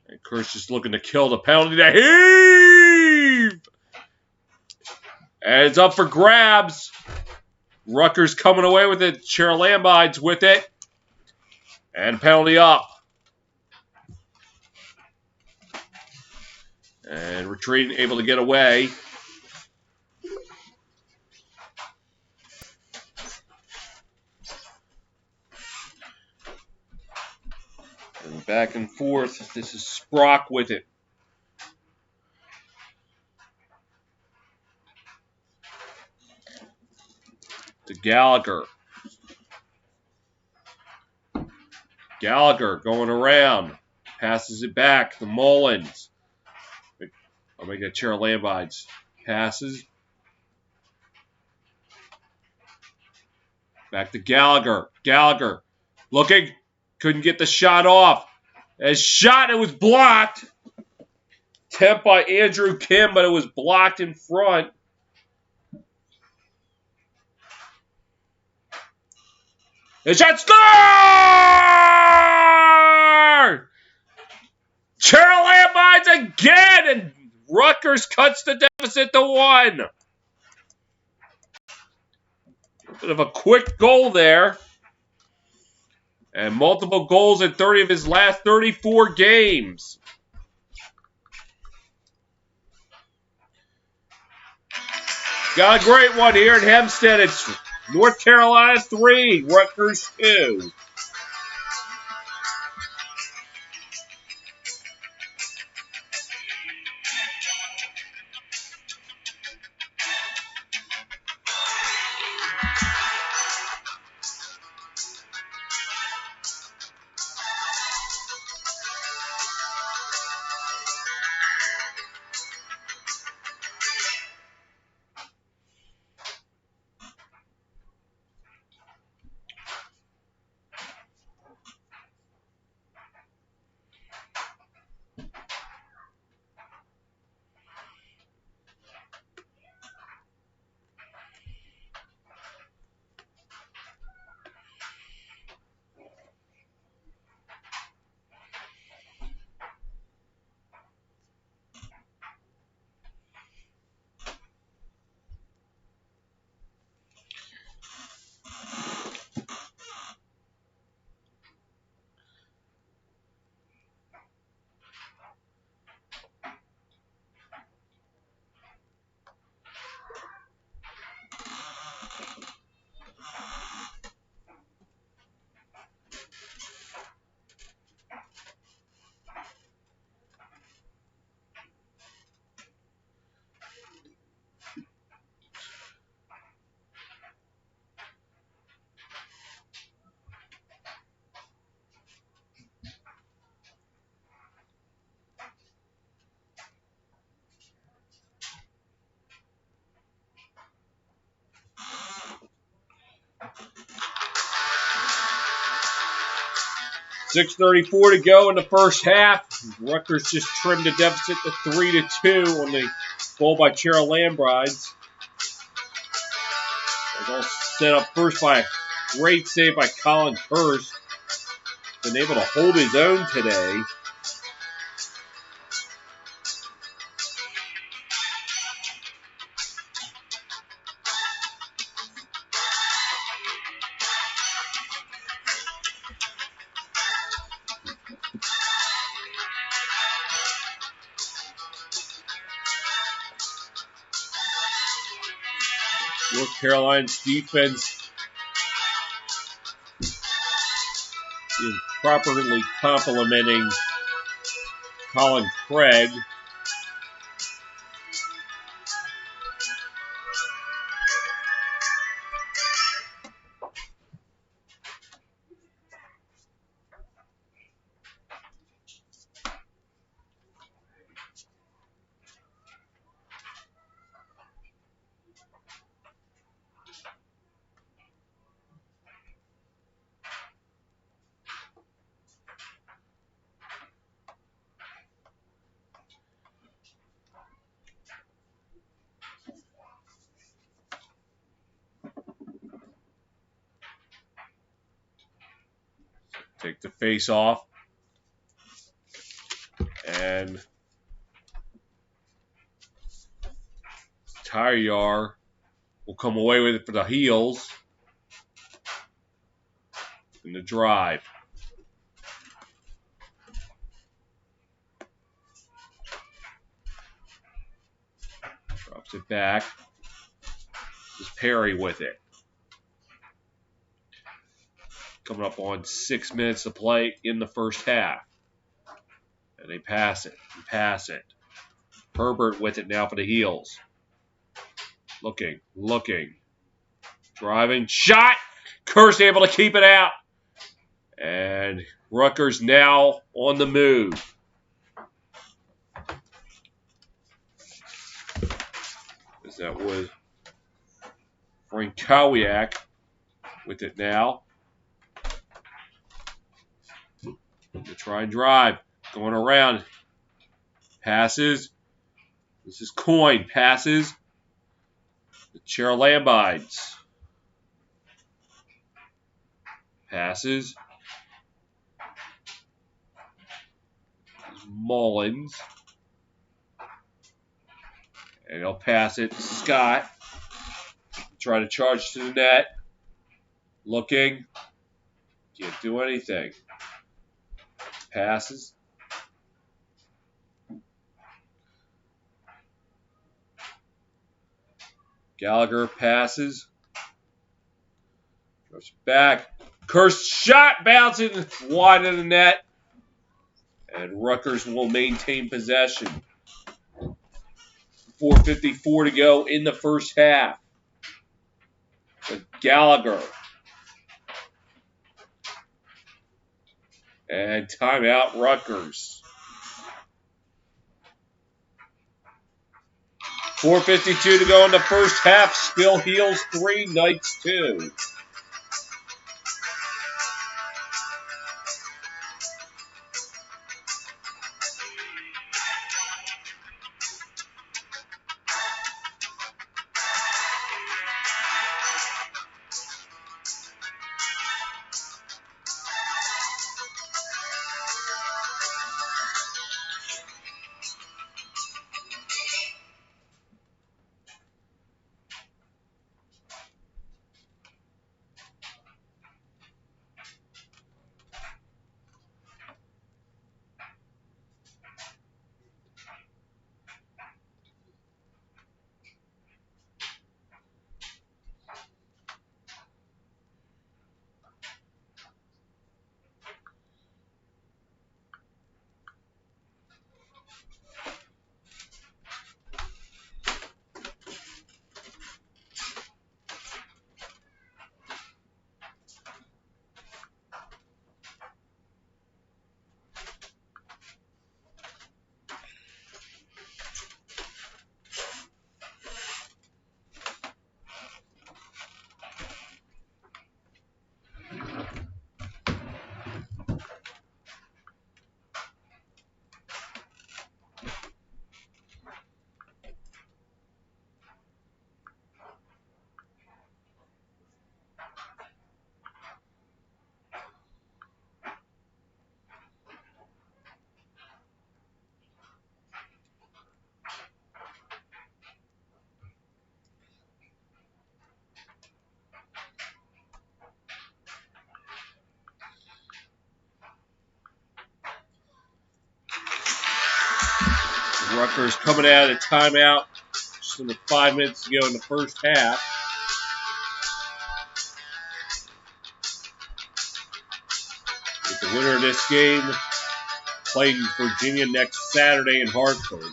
And Kurst just looking to kill the penalty to heave! And it's up for grabs. Rutgers coming away with it. Cherlambides with it. And penalty up. And retreating, able to get away. And back and forth. This is Sprock with it. To Gallagher. Gallagher going around. Passes it back to Mullins. I'll make a Cherlambides. Passes. Back to Gallagher. Gallagher looking. Couldn't get the shot off. As shot, it was blocked. Attempt by Andrew Kim, but it was blocked in front. And shot score! Cherlambides again, and Rutgers cuts the deficit to 1. A bit of a quick goal there. And multiple goals in 30 of his last 34 games. Got a great one here in Hempstead. It's North Carolina 3, Rutgers 2. 6:34 to go in the first half. Rutgers just trimmed the deficit to 3-2 on the goal by Cheryl Lambrides. It was all set up first by a great save by Colin Hurst. Been able to hold his own today. North Carolina's defense is properly complementing Colin Craig. Take the face off. And Tyar will come away with it for the heels. In the drive. Drops it back. Just Perry with it. Coming up on 6 minutes to play in the first half. And they pass it. Pass it. Herbert with it now for the heels. Looking. Driving. Shot! Kirst able to keep it out. And Rutgers now on the move. As that was Frankowiak with it now. To try and drive. Going around. Passes. This is Coyne. Passes. To Cheryl Lambides. Passes. Mullins. And he'll pass it to Scott. Try to charge to the net. Looking. Can't do anything. Passes. Gallagher passes. Goes back. Kirst shot bouncing wide of the net. And Rutgers will maintain possession. 4:54 to go in the first half. With Gallagher. And timeout Rutgers. 4:52 to go in the first half. Still Heels 3, Knights 2. Rutgers coming out of the timeout. Just under 5 minutes to go in the first half. With the winner of this game playing Virginia next Saturday in Hartford.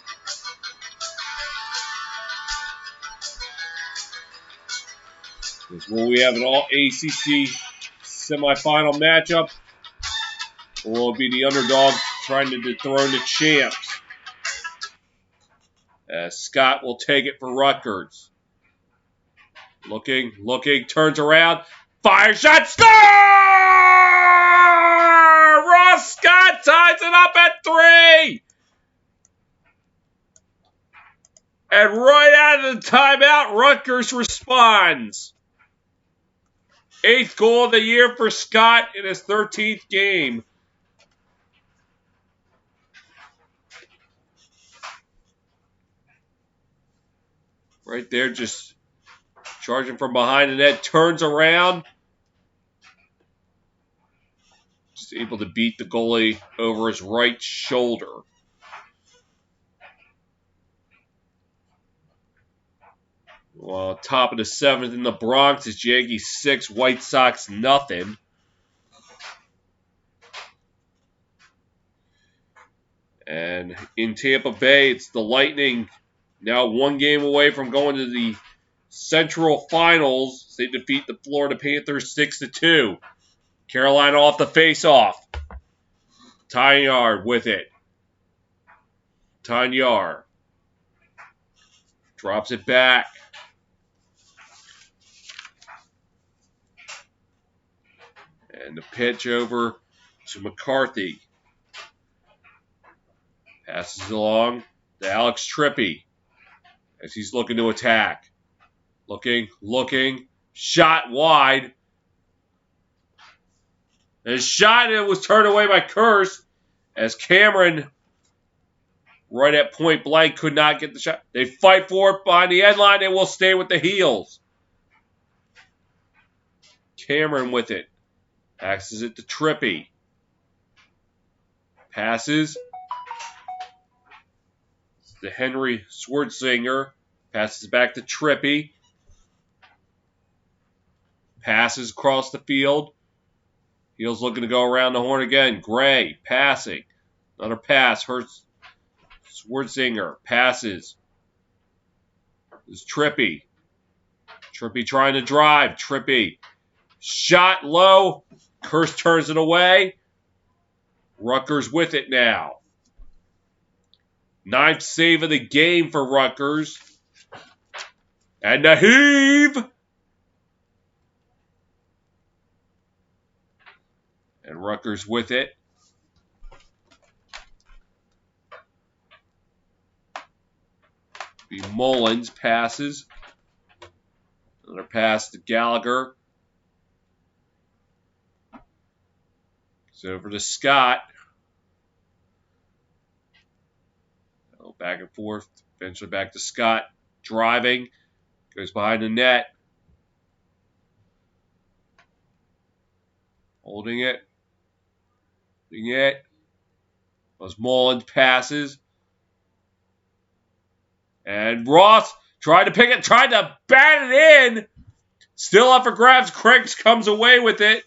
This will we have an all ACC semifinal matchup, or will it be the underdog trying to dethrone the champs? Scott will take it for Rutgers. Looking, turns around, fire shot, score! Ross Scott ties it up at 3! And right out of the timeout, Rutgers responds. 8th goal of the year for Scott in his 13th game. Right there, just charging from behind the net, turns around. Just able to beat the goalie over his right shoulder. Well, top of the 7th in the Bronx is Yankees 6, White Sox nothing. And in Tampa Bay, it's the Lightning, now 1 game away from going to the Central Finals. They defeat the Florida Panthers 6-2. Carolina off the face-off. Tanyard with it. Tanyard drops it back. And the pitch over to McCarthy. Passes along to Alex Trippy as he's looking to attack. Looking. Shot wide. And his shot was turned away by Curse as Cameron, right at point blank, could not get the shot. They fight for it behind the end line and will stay with the heels. Cameron with it. Passes it to Trippy. Passes to Henry Swartzinger. Passes back to Trippy. Passes across the field. Heels looking to go around the horn again. Gray passing. Another pass. Hurts Swartzinger. Passes. This is Trippy. Trippy trying to drive. Trippy. Shot low. Curse turns it away. Rutgers with it now. 9th save of the game for Rutgers. And the heave. And Rutgers with it. Mullins passes. Another pass to Gallagher. It's over to Scott. Back and forth. Eventually back to Scott. Driving. Goes behind the net. Holding it. As Mullins passes. And Ross tried to pick it, tried to bat it in. Still up for grabs. Craigs comes away with it.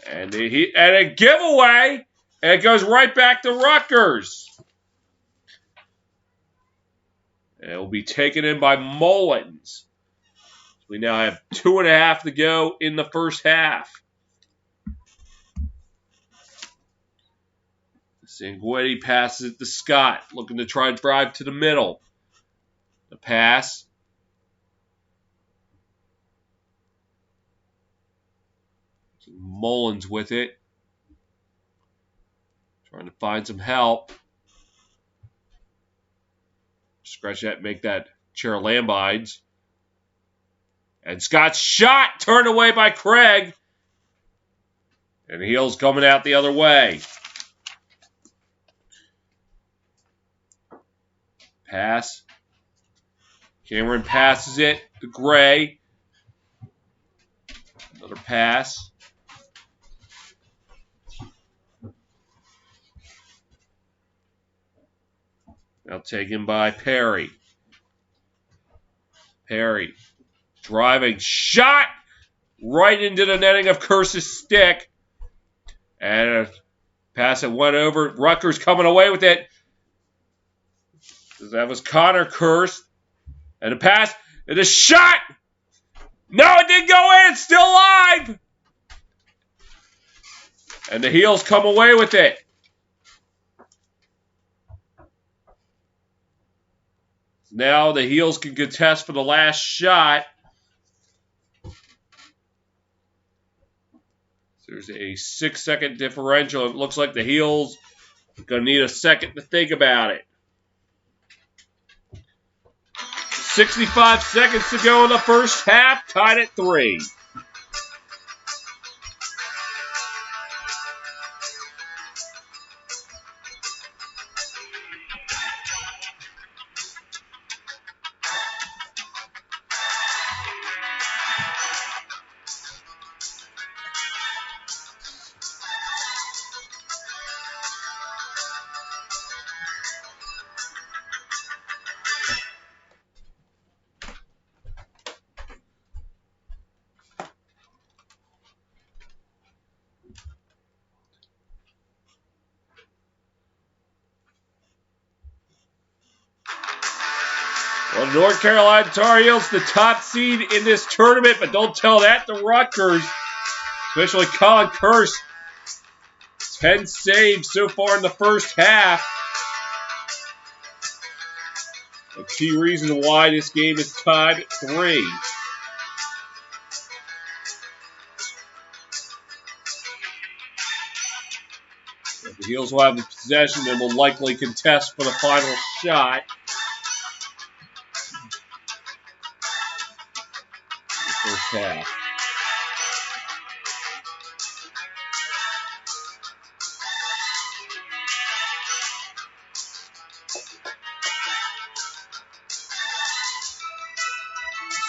And a giveaway. And it goes right back to Rutgers. And it will be taken in by Mullins. We now have 2.5 to go in the first half. Sanguetti passes it to Scott, looking to try and drive to the middle. The pass. Mullins with it. Trying to find some help. Scratch that, make that chair Lambides. And Scott's shot turned away by Craig. And Heels coming out the other way. Pass. Cameron passes it to Gray. Another pass. Now taken by Perry. Perry. Driving shot right into the netting of Curse's stick. And a pass that went over. Rutgers coming away with it. That was Connor Curse. And a pass. And a shot. No, it didn't go in. It's still alive. And the Heels come away with it. Now the Heels can contest for the last shot. There's a 6-second differential. It looks like the Heels are going to need a second to think about it. 65 seconds to go in the first half, tied at 3. Well, North Carolina Tar Heels, the top seed in this tournament, but don't tell that to Rutgers, especially Colin Curse. 10 saves so far in the first half. A key reason why this game is tied at 3. The Heels will have the possession and will likely contest for the final shot. First half.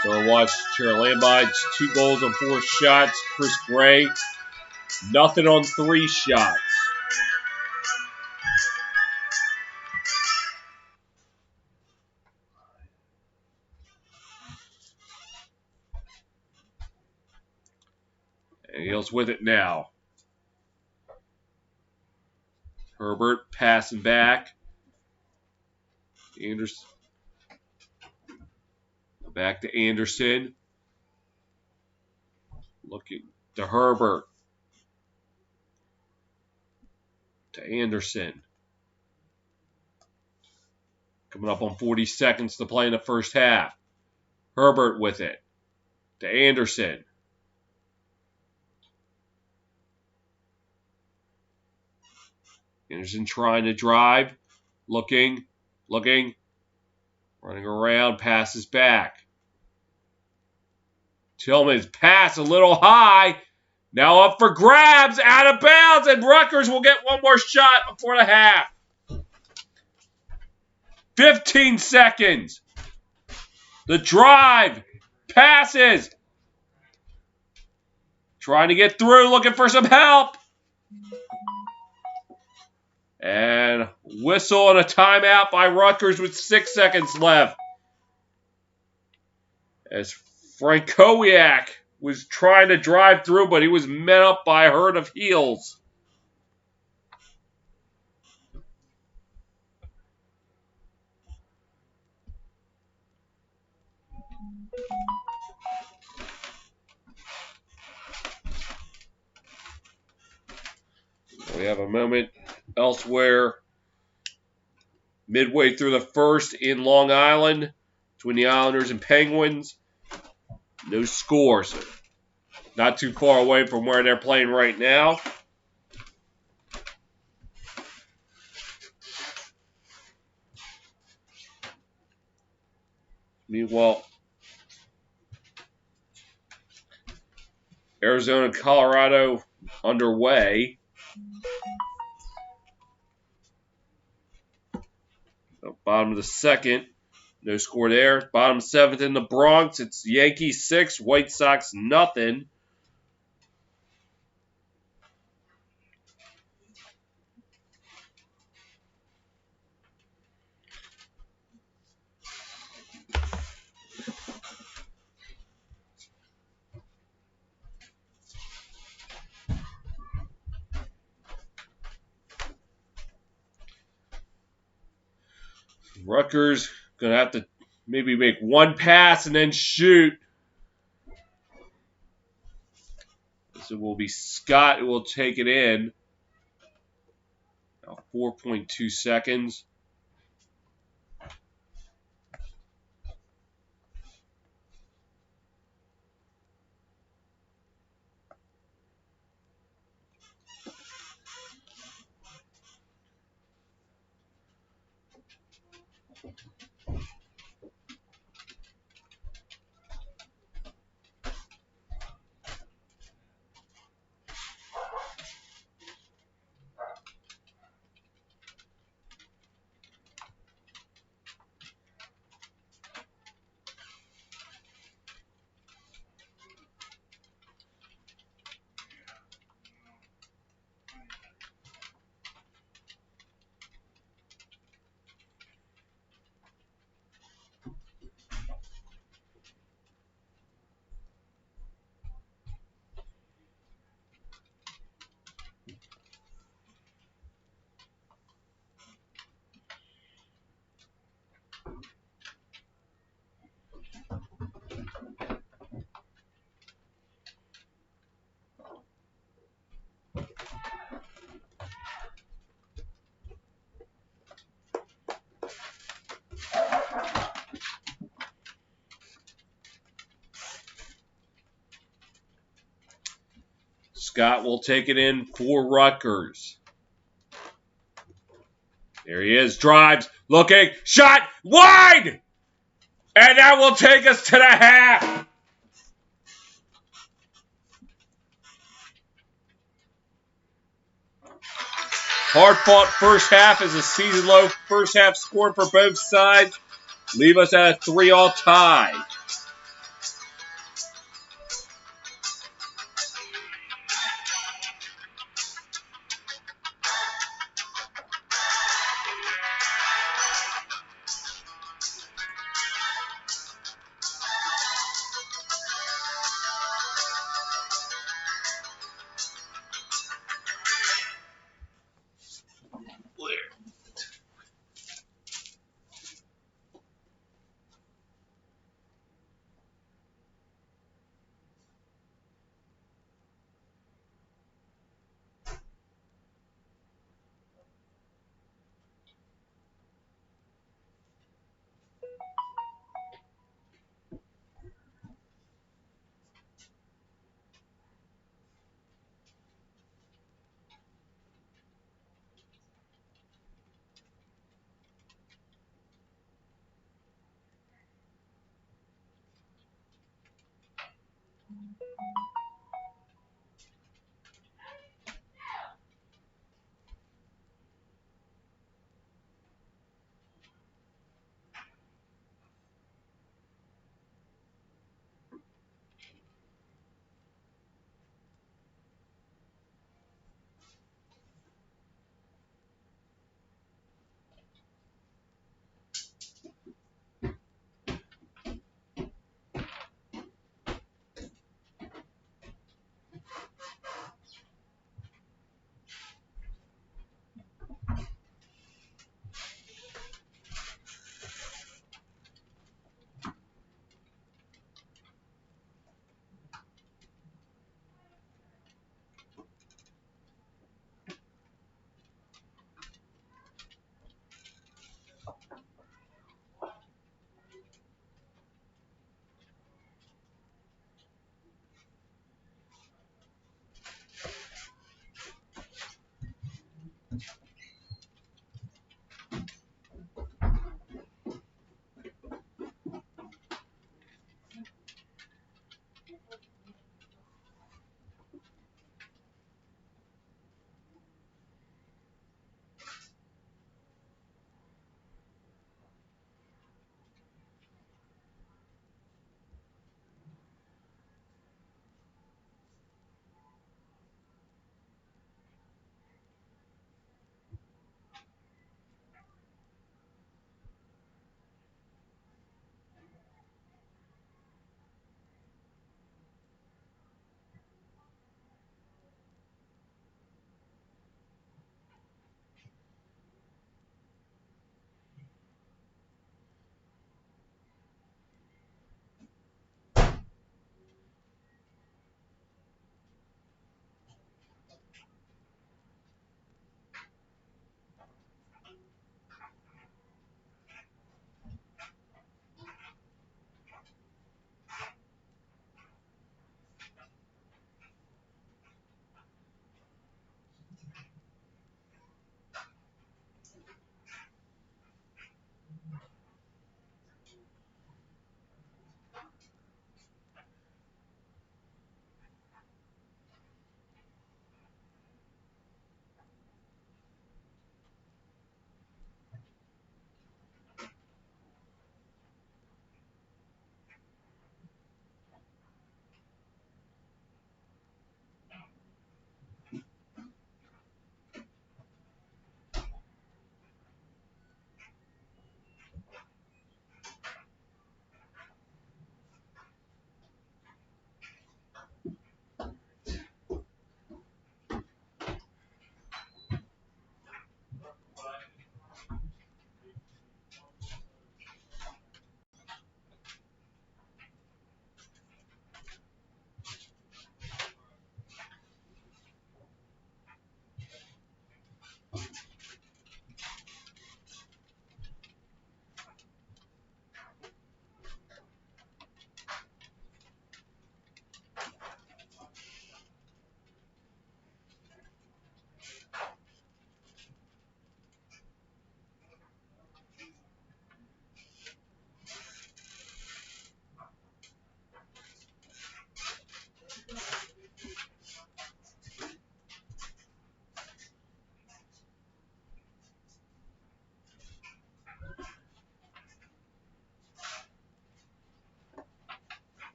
Still watch Chair 2 goals on 4 shots. Chris Gray, nothing on 3 shots. And Heels with it now. Herbert passing back. Anderson. Back to Anderson. Looking to Herbert. To Anderson. Coming up on 40 seconds to play in the first half. Herbert with it. To Anderson. Anderson trying to drive. Looking. Running around. Passes back. Tillman's pass a little high. Now up for grabs. Out of bounds. And Rutgers will get one more shot before the half. 15 seconds. The drive. Passes. Trying to get through. Looking for some help. And whistle and a timeout by Rutgers with 6 seconds left. As Frankowiak was trying to drive through, but he was met up by a herd of Heels. We have a moment elsewhere. Midway through the first in Long Island between the Islanders and Penguins. No scores. Not too far away from where they're playing right now. Meanwhile, Arizona and Colorado underway. Bottom of the second. No score there. Bottom 7th in the Bronx. It's Yankees 6, White Sox nothing. Rutgers going to have to maybe make one pass and then shoot. So it will be Scott who will take it in. Now 4.2 seconds. Scott will take it in for Rutgers. There he is, drives, looking, shot, wide! And that will take us to the half. Hard-fought first half is a season-low first half score for both sides. Leave us at a 3-all tie.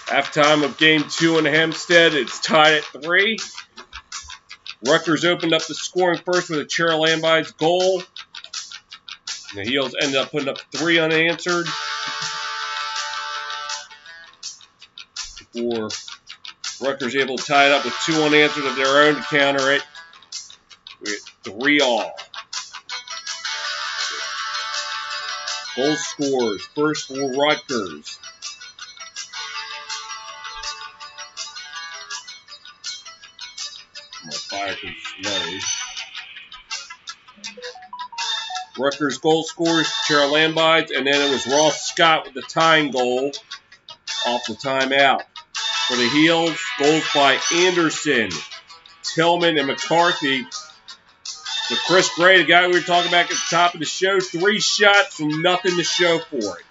Halftime of game 2 in Hempstead. It's tied at 3. Rutgers opened up the scoring first with a Cheryl Lambide's goal. And the Heels ended up putting up 3 unanswered. Before Rutgers able to tie it up with 2 unanswered of their own to counter it. We're at 3-all. Goal scores first for Rutgers. My fire can load. Rutgers goal scores, Cheryl Lambides, and then it was Ross Scott with the tying goal off the timeout. For the Heels, goals by Anderson, Tillman, and McCarthy. So Chris Gray, the guy we were talking about at the top of the show, 3 shots and nothing to show for it.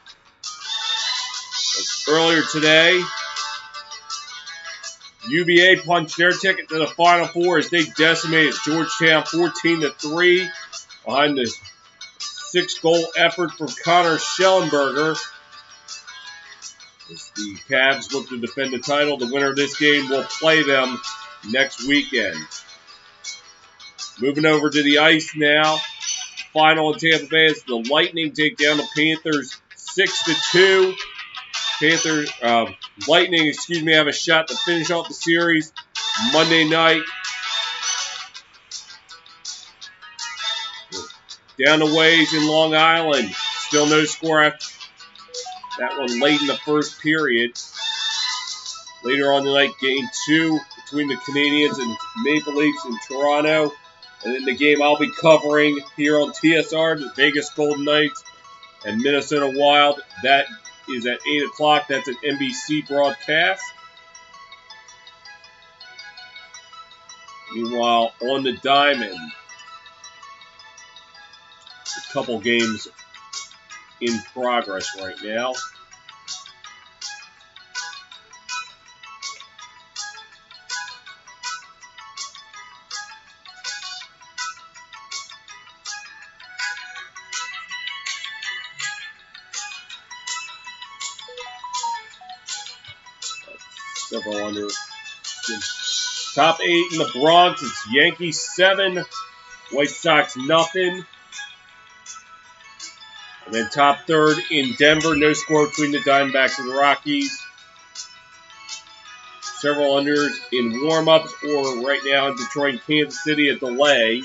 But earlier today, UVA punched their ticket to the Final Four as they decimated Georgetown 14-3 behind the 6-goal effort from Connor Schellenberger. As the Cavs look to defend the title, the winner of this game will play them next weekend. Moving over to the ice now. Final in Tampa Bay as the Lightning take down the Panthers 6-2. Lightning, have a shot to finish off the series Monday night. Down the ways in Long Island. Still no score after that one late in the first period. Later on tonight, game 2 between the Canadiens and Maple Leafs in Toronto. And then the game I'll be covering here on TSR, the Vegas Golden Knights and Minnesota Wild. That is at 8 o'clock. That's an NBC broadcast. Meanwhile, on the diamond, a couple games in progress right now. Several under. Top 8 in the Bronx. It's Yankees 7, White Sox nothing. And then top 3rd in Denver. No score between the Diamondbacks and the Rockies. Several unders in warm-ups, or right now in Detroit and Kansas City, a delay.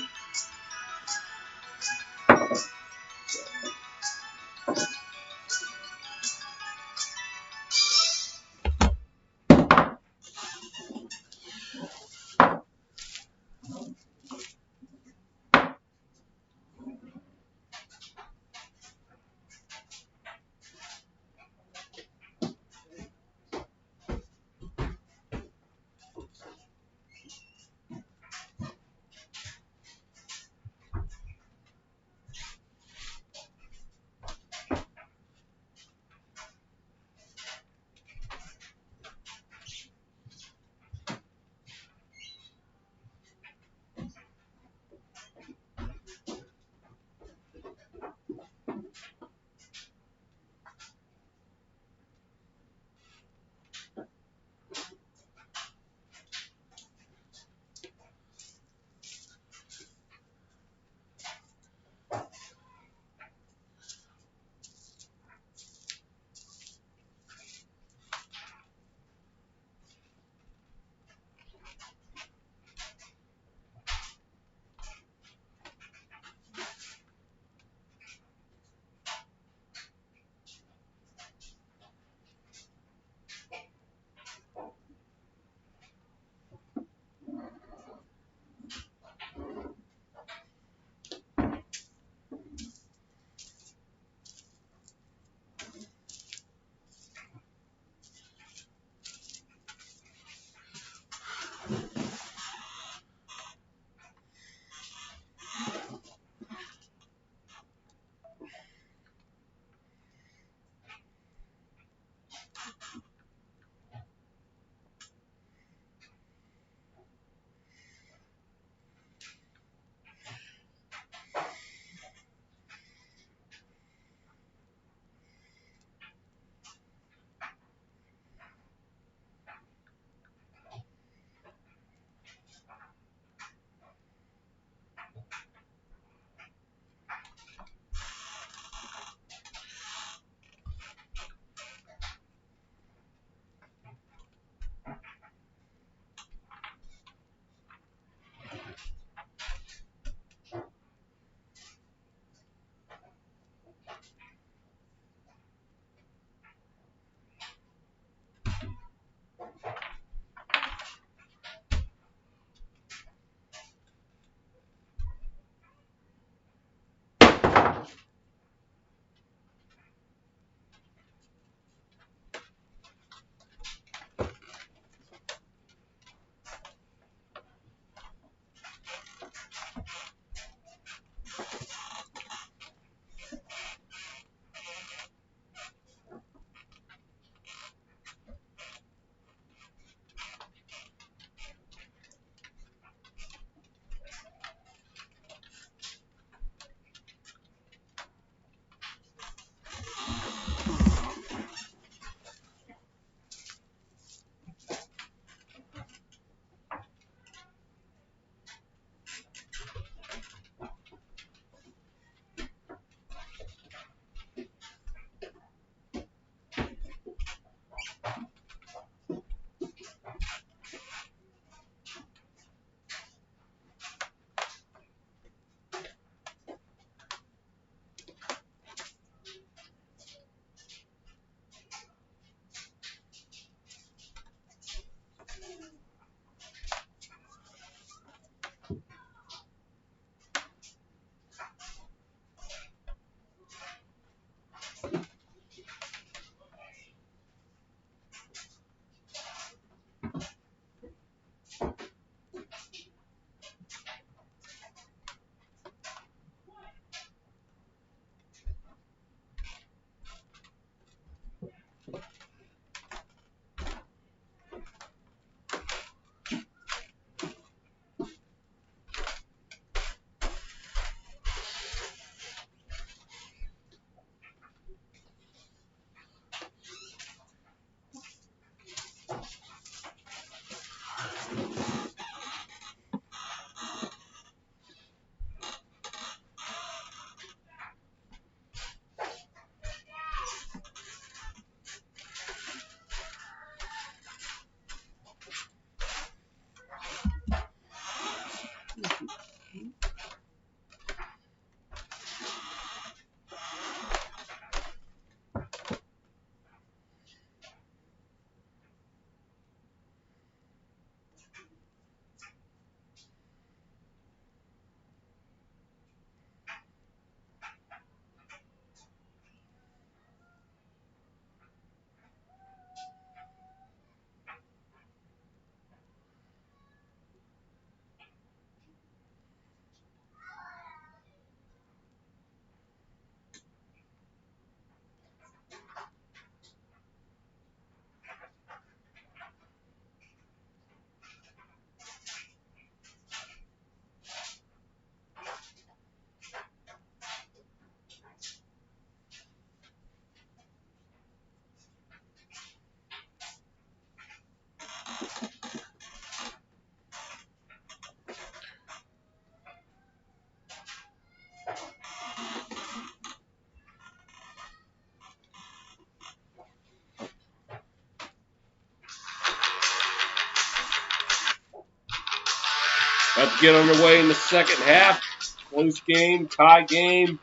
About to get underway in the second half. Close game, tie game.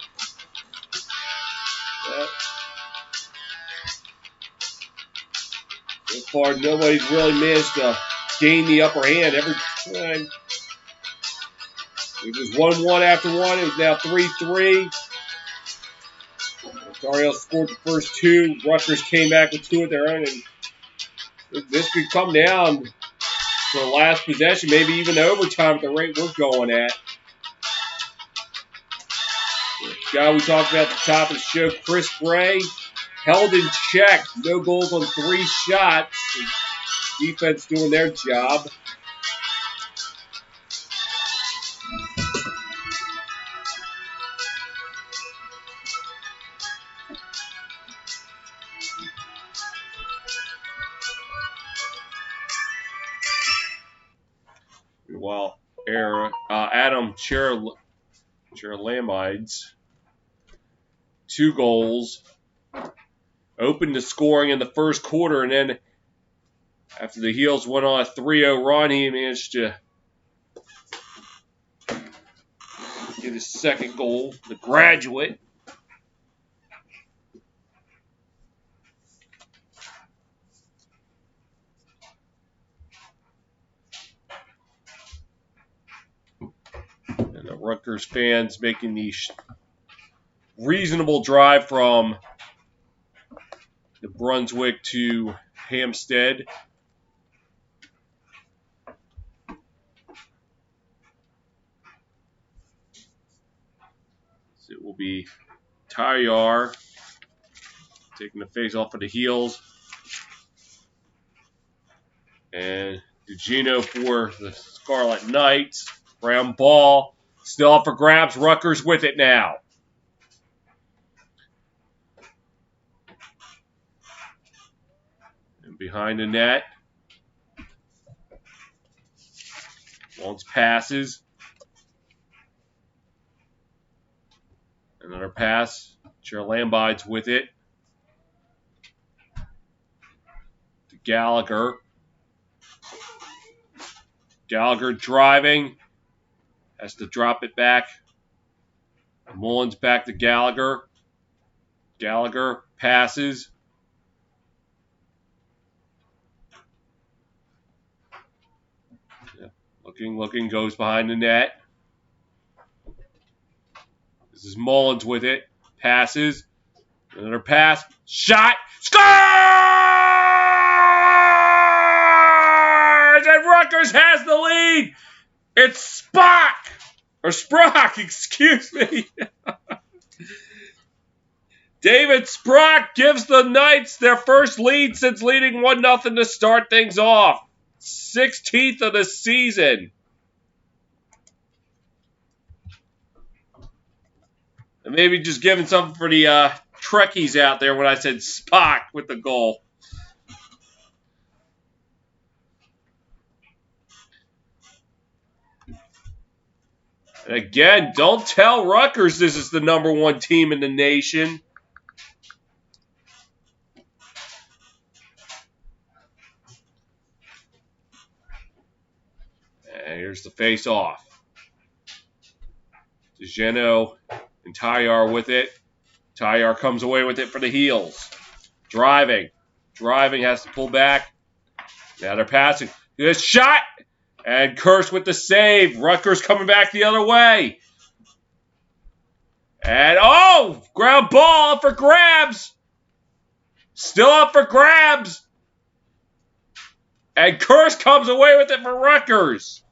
So far, nobody's really managed to gain the upper hand every time. It was 1-1 after one. It was now 3-3. Ontario scored the first two. Rutgers came back with two of their own. And this could come down to the last possession, maybe even overtime at the rate we're going at. The guy we talked about at the top of the show, Chris Bray, held in check. No goals on 3 shots. Defense doing their job. While Adam Cherlamides, 2 goals, opened the scoring in the first quarter, and then after the Heels went on a 3-0 run, he managed to get his second goal, the graduate. And the Rutgers fans making the reasonable drive from the Brunswick to Hampstead. So it will be Tyar taking the face off of the Heels. And DeGino for the Scarlet Knights. Brown ball. Still up for grabs. Rutgers with it now. And behind the net. Mullins passes. Another pass. Cherlambides with it. To Gallagher. Gallagher driving. Has to drop it back. Mullins back to Gallagher. Gallagher passes. Looking, goes behind the net. This is Mullins with it. Passes. Another pass. Shot. Scores! And Rutgers has the lead. It's Sprock, excuse me. David Sprock gives the Knights their first lead since leading 1-0 to start things off. 16th of the season. And maybe just giving something for the Trekkies out there when I said Spock with the goal. And again, don't tell Rutgers this is the #1 team in the nation. And here's the face-off. DeGeno and Tyar with it. Tyar comes away with it for the Heels. Driving, has to pull back. Now they're passing. Good shot! And Kirsch with the save. Rutgers coming back the other way. And, ground ball up for grabs. Still up for grabs. And Kirsch comes away with it for Rutgers.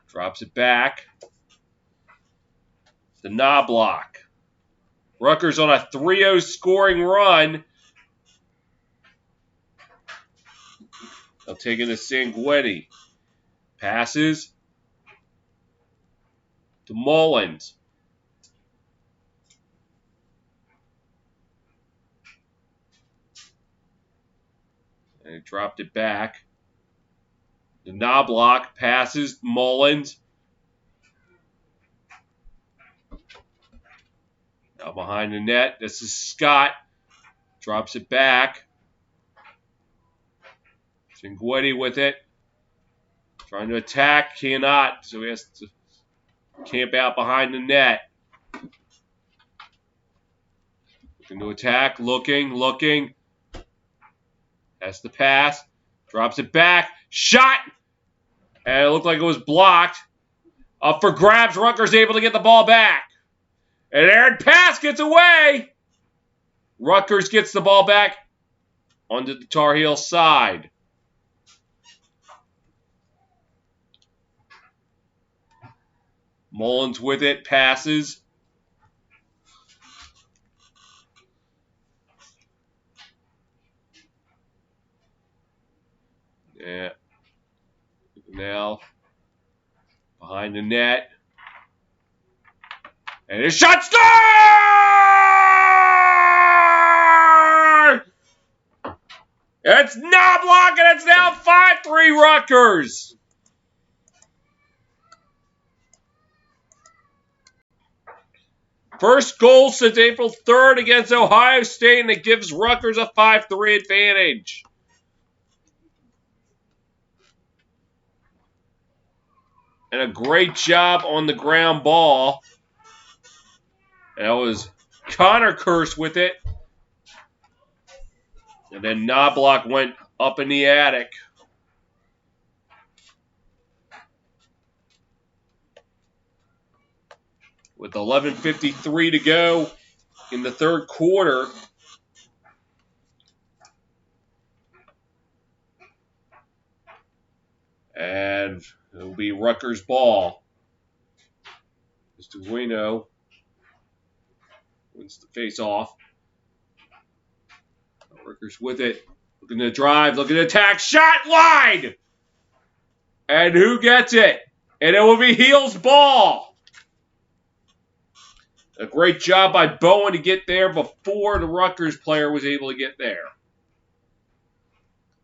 Drops it back. The Knobloch. Rutgers on a 3-0 scoring run. They'll take it to Sanguinetti. Passes to Mullins. And he dropped it back. The Knobloch passes Mullins. Now behind the net. This is Scott. Drops it back. Cinguetti with it. Trying to attack, cannot, so he has to camp out behind the net. Looking to attack, looking. Has the pass. Drops it back. Shot! And it looked like it was blocked. Up for grabs. Rutgers able to get the ball back. And Aaron pass gets away. Rutgers gets the ball back onto the Tar Heel side. Mullins with it. Passes. Yeah. Now, behind the net. And his shot score! It's Knobloch, and it's now 5-3 Rutgers. First goal since April 3rd against Ohio State, and it gives Rutgers a 5-3 advantage. And a great job on the ground ball. That was Connor Curse with it. And then Knobloch went up in the attic. With 11:53 to go in the third quarter. And it'll be Rutgers ball. Mr. Guino wins the face-off. Rutgers with it. Looking to drive, looking to attack. Shot wide! And who gets it? And it will be Heel's ball. A great job by Bowen to get there before the Rutgers player was able to get there.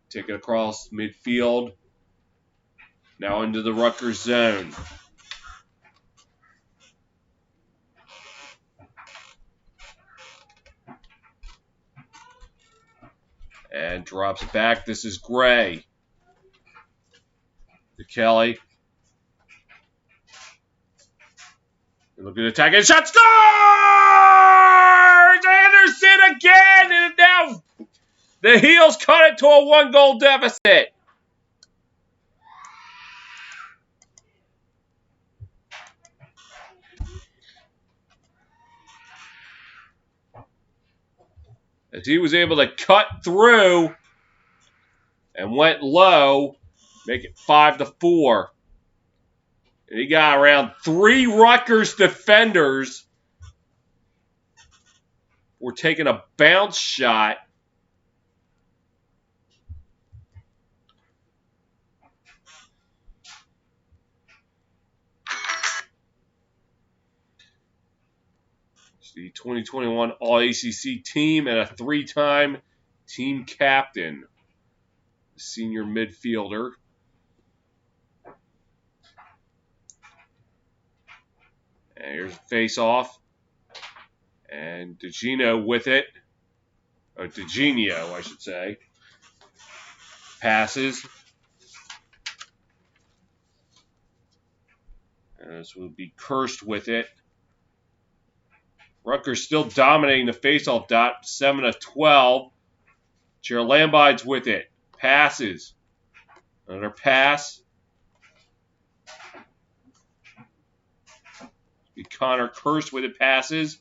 Take it across midfield. Now into the Rutgers zone. And drops back. This is Gray. To Kelly. And looking to attack and shot scores! Anderson again! And now the Heels cut it to a 1-goal deficit. As he was able to cut through and went low, make it 5-4. And he got around 3 Rutgers defenders were taking a bounce shot. It's the 2021 All-ACC team and a 3-time team captain, senior midfielder. And here's a face-off. And DeGino with it. Or DeGinio, I should say. Passes. And this will be Cursed with it. Rutgers still dominating the face-off dot, 7-12. Lambide's with it. Passes. Another pass. Connor Cursed with it. Passes.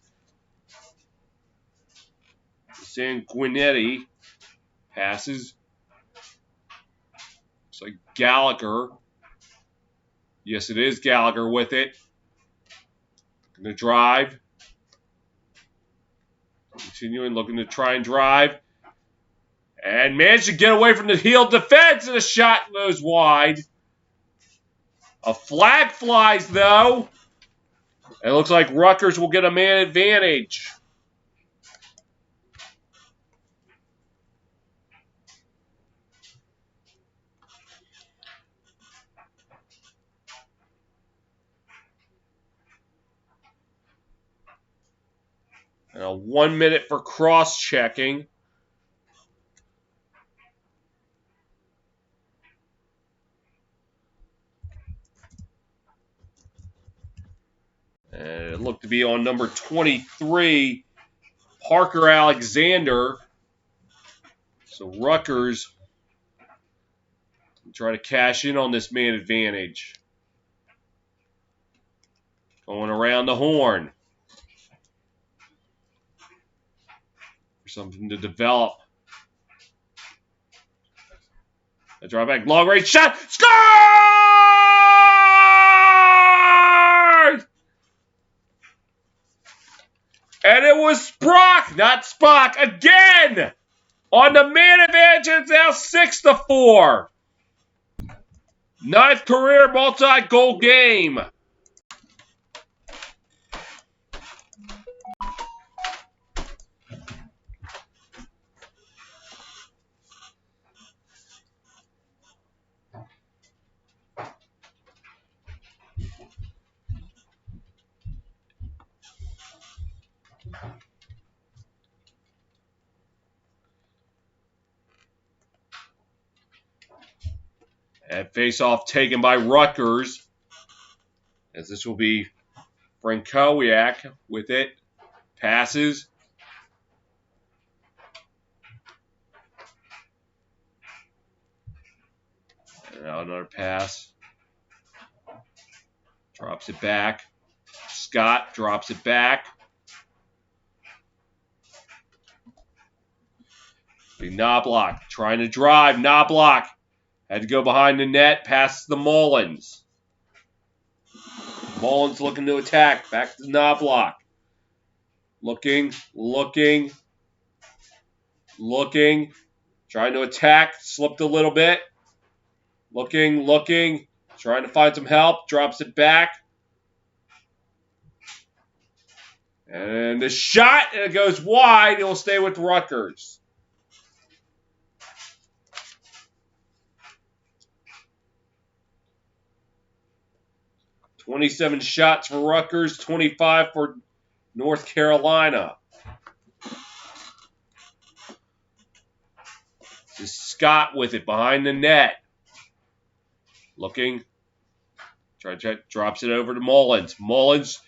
Sanguinetti passes. Looks like Gallagher. Yes, it is Gallagher with it. Looking to drive. Continuing, looking to try and drive. And managed to get away from the Heel defense, and a shot goes wide. A flag flies, though. It looks like Rutgers will get a man advantage. And 1 minute for cross-checking. And it looked to be on number 23, Parker Alexander. So Rutgers try to cash in on this man advantage. Going around the horn. For something to develop. A drive back, long range shot. Score! And it was Sprock, not Spock, again! On the man advantage, it's now 6-4. 9th career multi-goal game. And face-off taken by Rutgers. As this will be Frankowiak with it. Passes. And now another pass. Drops it back. Scott drops it back. Big Knobloch trying to drive. Knobloch had to go behind the net. Passes the Mullins. Mullins looking to attack. Back to Knobloch. Looking. Trying to attack. Slipped a little bit. Looking. Trying to find some help. Drops it back. And the shot, and it goes wide. It will stay with Rutgers. "27 shots for Rutgers, 25 for North Carolina." This is Scott with it behind the net. Looking. Drops it over to Mullins. Mullins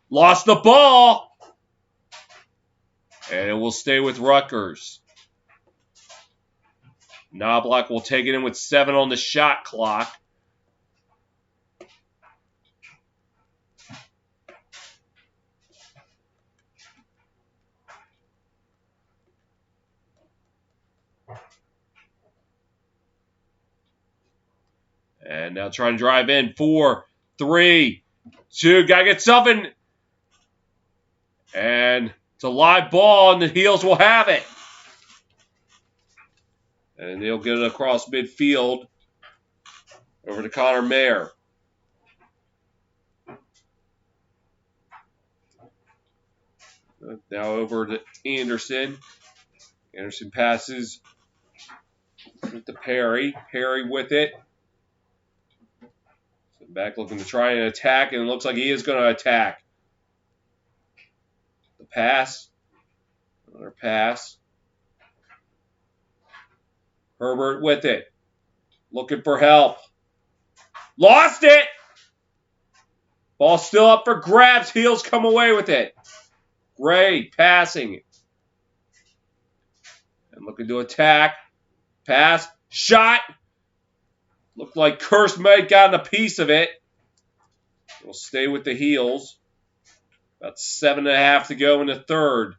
lost the ball. And it will stay with Rutgers. Knobloch will take it in with 7 on the shot clock. And now trying to drive in. 4, 3, 2. Gotta get something. And it's a live ball, and the Heels will have it. And they'll get it across midfield over to Connor Mayer. Now over to Anderson. Anderson passes to Perry. Perry with it. So back looking to try and attack, and it looks like he is going to attack. The pass. Another pass. Herbert with it. Looking for help. Lost it! Ball still up for grabs. Heels come away with it. Gray passing. And looking to attack. Pass. Shot. Looked like Curse may have gotten a piece of it. We'll stay with the Heels. About 7.5 to go in the third.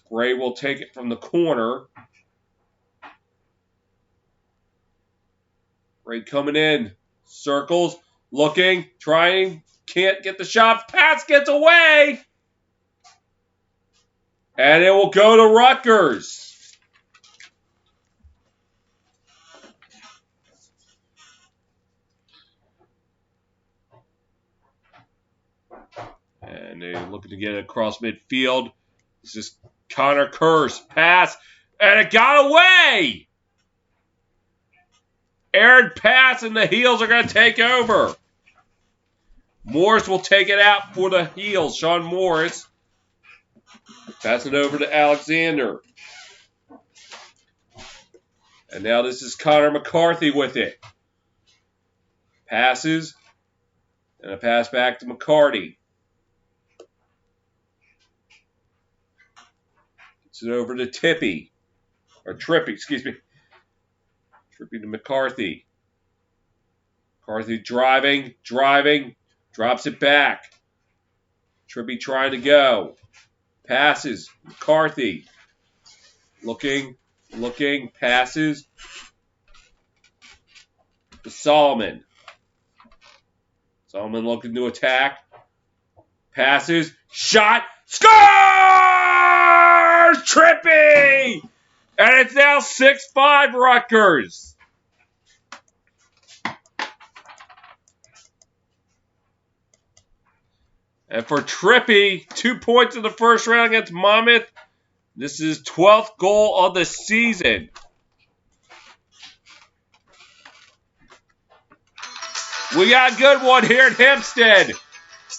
Gray will take it from the corner. Gray coming in. Circles. Looking. Trying. Can't get the shot. Pass gets away. And it will go to Rutgers. And they're looking to get it across midfield. This is Connor Curse. Pass. And it got away. Aaron pass, and the Heels are going to take over. Morris will take it out for the Heels. Sean Morris. Pass it over to Alexander. And now this is Connor McCarthy with it. Passes. And a pass back to McCarty. Gets it over to Trippy, excuse me. Trippy to McCarthy. McCarthy driving, drops it back. Trippy trying to go. Passes. McCarthy. Looking, passes. To Solomon. Solomon looking to attack. Passes. Shot. Scores! Trippy! And it's now 6-5 Rutgers. And for Trippy, 2 points in the first round against Monmouth. This is his 12th goal of the season. We got a good one here at Hempstead.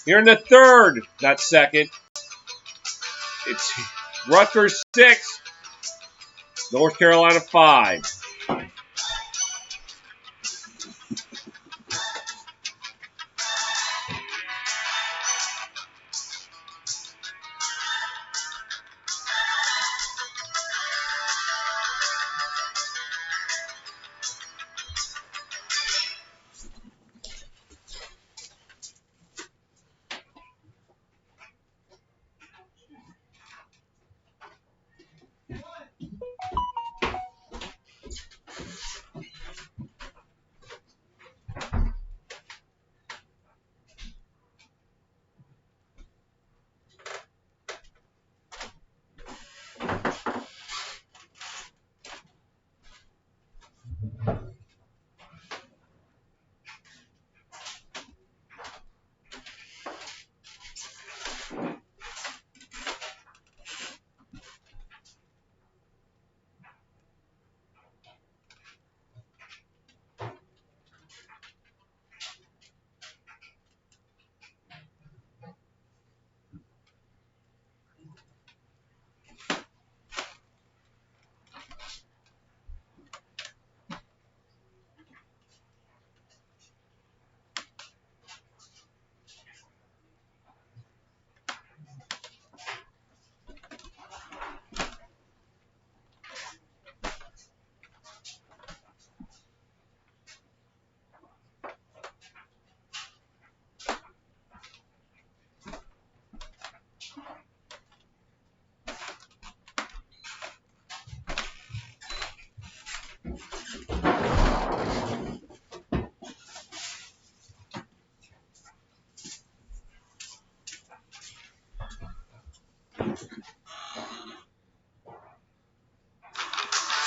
Here in the third, not second. It's Rutgers 6, North Carolina 5.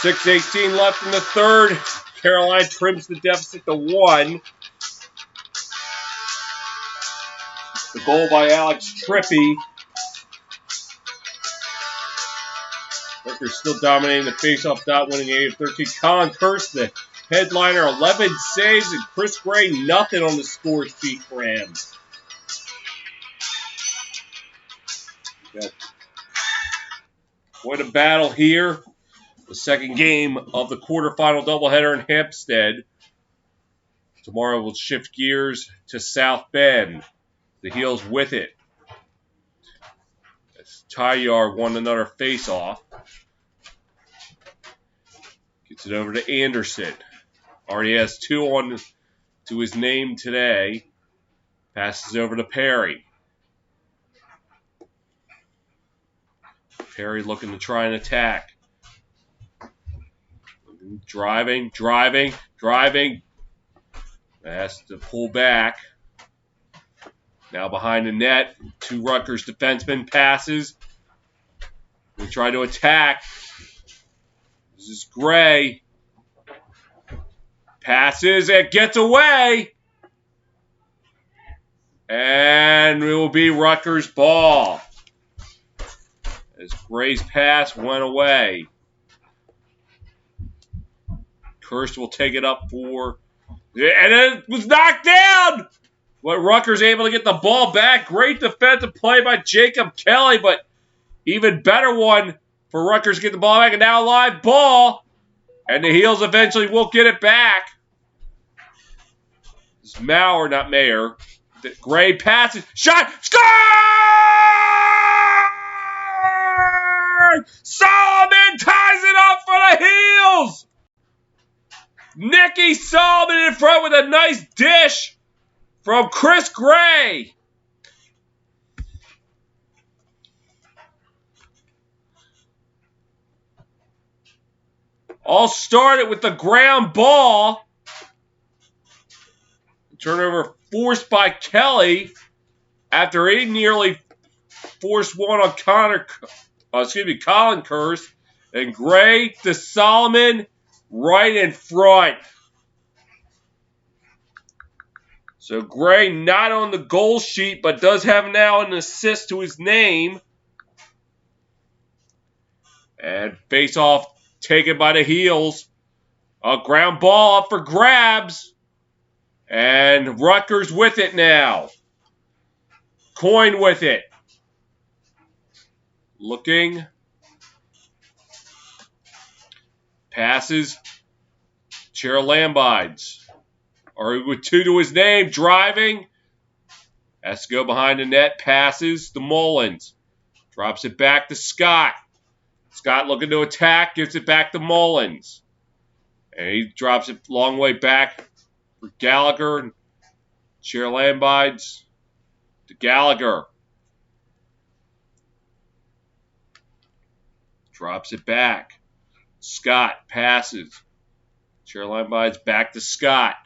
6:18 left in the third. Carolina trims the deficit to 1. The goal by Alex Trippy. Rutgers still dominating the faceoff dot, winning 8-13. Colin Kirst, the headliner, 11 saves, and Chris Gray, nothing on the score sheet for him. Quite a battle here. The second game of the quarterfinal doubleheader in Hempstead. Tomorrow we'll shift gears to South Bend. The Heels with it. As Tyar won another face-off. Gets it over to Anderson. Already has 2 on to his name today. Passes over to Perry. Perry looking to try and attack. Driving. Has to pull back. Now behind the net, 2 Rutgers defensemen passes. We try to attack. This is Gray. Passes, it gets away. And it will be Rutgers' ball. As Gray's pass went away. Kirst will take it up for... And it was knocked down! But Rutgers able to get the ball back. Great defensive play by Jacob Kelly, but even better one for Rutgers to get the ball back. And now a live ball. And the Heels eventually will get it back. It's Maurer, not Mayer. Gray passes. Shot. Score! Solomon ties it up for the Heels. Nicky Solomon in front with a nice dish from Chris Gray. All started with the ground ball. Turnover forced by Kelly after he nearly forced one on Colin Kurse. And Gray to Solomon right in front. So Gray not on the goal sheet, but does have now an assist to his name. And face-off taken by the Heels. A ground ball up for grabs. And Rutgers with it now. Coin with it. Looking. Passes. Chair Lambides. Or with 2 to his name. Driving. Has to go behind the net. Passes to Mullins. Drops it back to Scott. Scott looking to attack. Gives it back to Mullins. And he drops it a long way back for Gallagher. Chair Lambides to Gallagher. Drops it back. Scott passes. Chair Lambides back to Scott.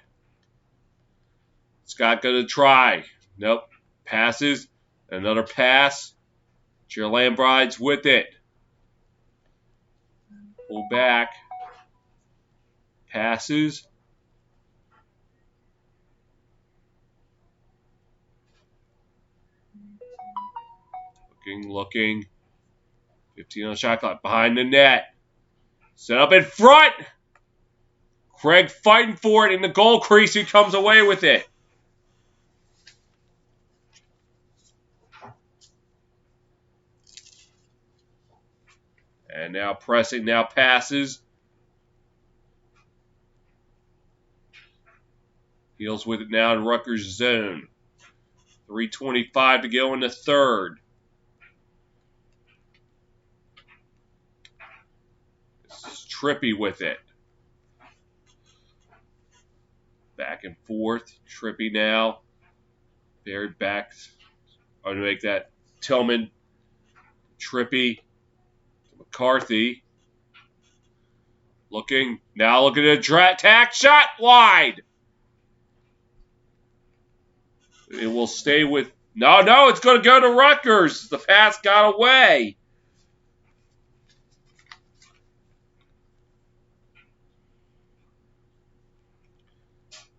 Scott going to try. Nope. Passes. Another pass. Chair Lambides with it. Pull back. Passes. Looking. 15 on the shot clock. Behind the net. Set up in front. Craig fighting for it in the goal crease. He comes away with it. And now pressing. Now passes. Heels with it now in Rutgers zone. 3:25 to go in the third. This is Trippy with it. Back and forth. Trippy now. Very back. I'm going to make that Tillman. Trippy. McCarthy. Looking. Now looking at a attack. Shot wide. It will stay with... No, it's going to go to Rutgers. The pass got away.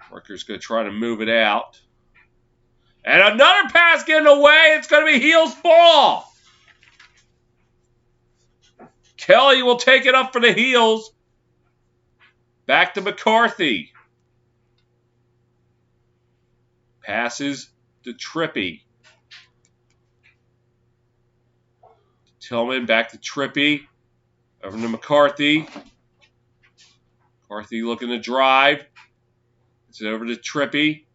Rutgers going to try to move it out. And another pass getting away. It's going to be Heels ball. Kelly will take it up for the Heels. Back to McCarthy. Passes to Trippy. Tillman back to Trippy. Over to McCarthy. McCarthy looking to drive. It's over to Trippy.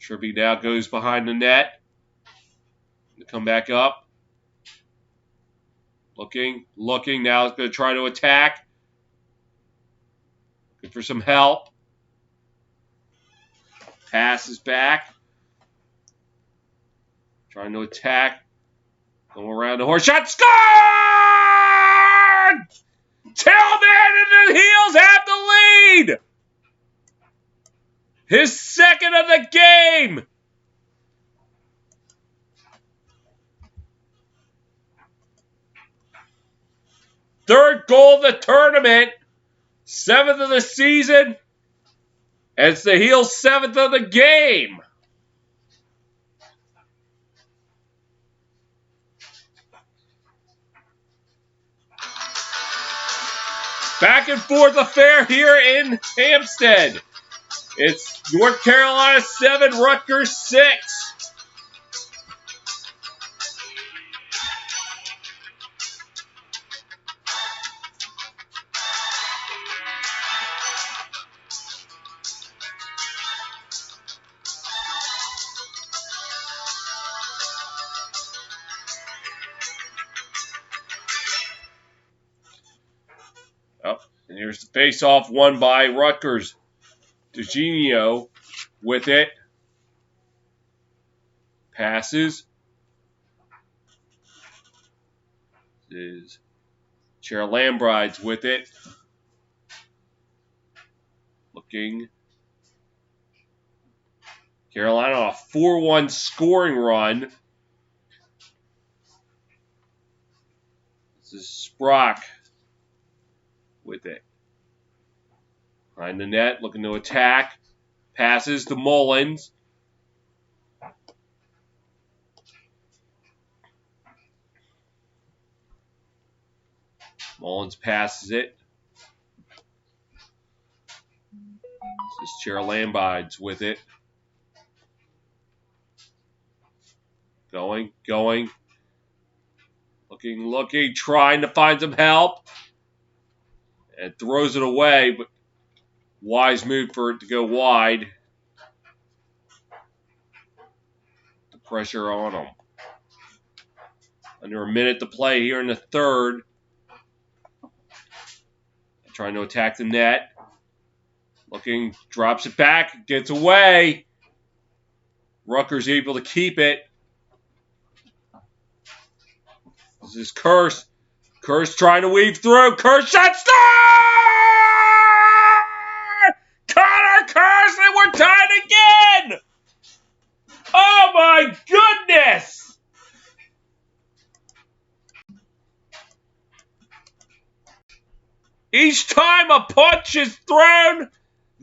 Trippy now goes behind the net. To come back up. Looking. Now it's going to try to attack. Looking for some help. Passes back. Trying to attack. Going around the horse. Shot. Scored! Tillman and the Heels have the lead. His second of the game. Third goal of the tournament. 7th of the season. And it's the Heels' 7th of the game. Back and forth affair here in Hampstead. It's North Carolina 7, Rutgers 6. And here's the face-off won by Rutgers. DeGenio with it. Passes. This is Chair Lambrides with it. Looking. Carolina on a 4-1 scoring run. This is Sprock with it. Behind the net, looking to attack. Passes to Mullins. Mullins passes it. This is Chair Lambrides with it. Going. Looking, trying to find some help. And throws it away, but wise move for it to go wide. The pressure on them. Under a minute to play here in the third. Trying to attack the net. Looking, drops it back, gets away. Rutgers able to keep it. This is Curse. Curse trying to weave through. Curse shot, star! Connor Curse, and we're tied again! Oh my goodness! Each time a punch is thrown,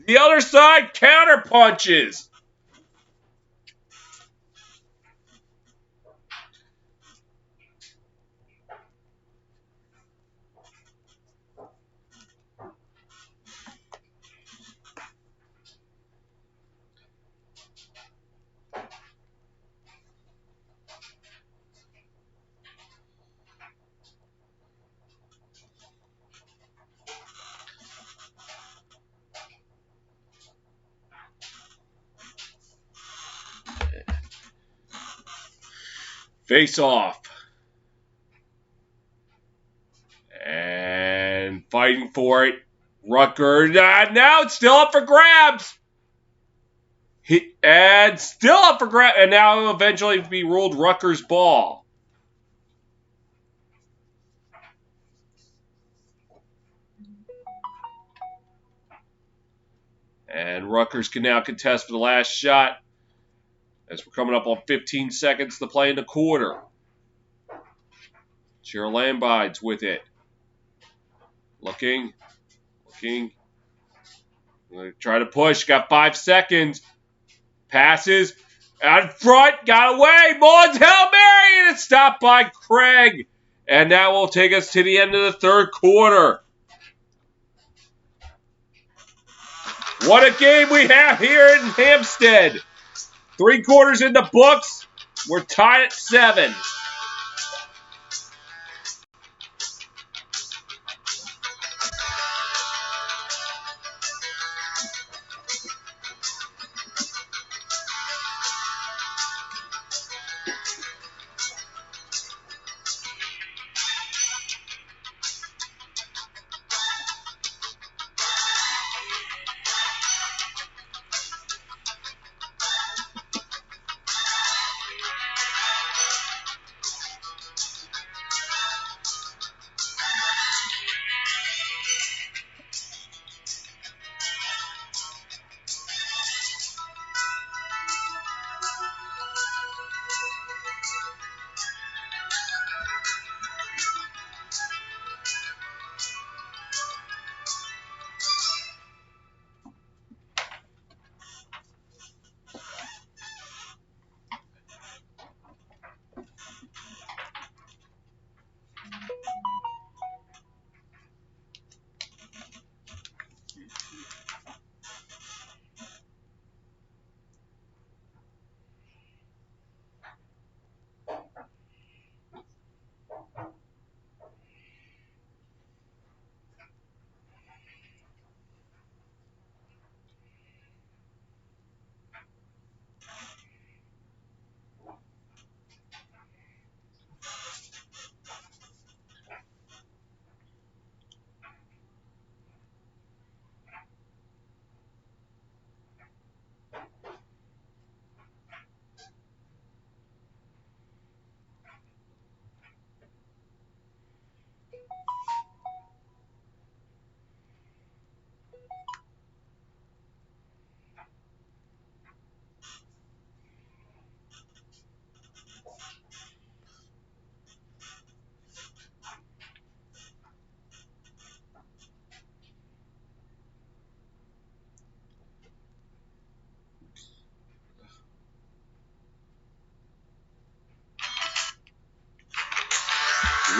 the other side counter punches. Face off. And fighting for it. Rutgers. Now it's still up for grabs. And still up for grabs. And now it'll eventually be ruled Rutgers ball. And Rutgers can now contest for the last shot. As we're coming up on 15 seconds to play in the quarter. Chair Lambrides with it. Looking. Try to push. Got 5 seconds. Passes. Out in front. Got away. Mullins Hail Mary. And it's stopped by Craig. And that will take us to the end of the third quarter. What a game we have here in Hampstead. 3 quarters in the books. We're tied at 7.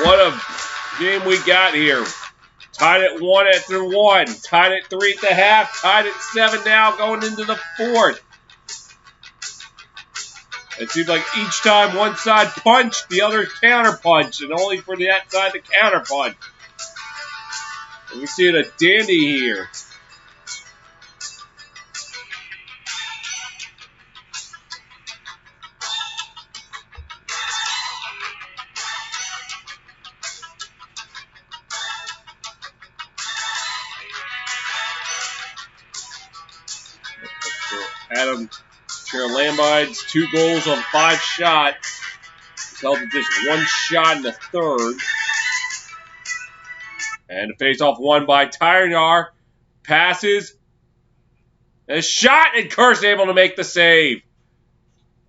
What a game we got here. Tied at 1 after 1. Tied at 3 at the half. Tied at 7 now going into the 4th. It seems like each time one side punched, the other counter-punched, and only for that side to counter-punch. And we see it a dandy here. Adam Lambide's 2 goals on 5 shots. He's held to just 1 shot in the 3rd. And a face-off won by Tyrenar. Passes. A shot, and Kurst able to make the save.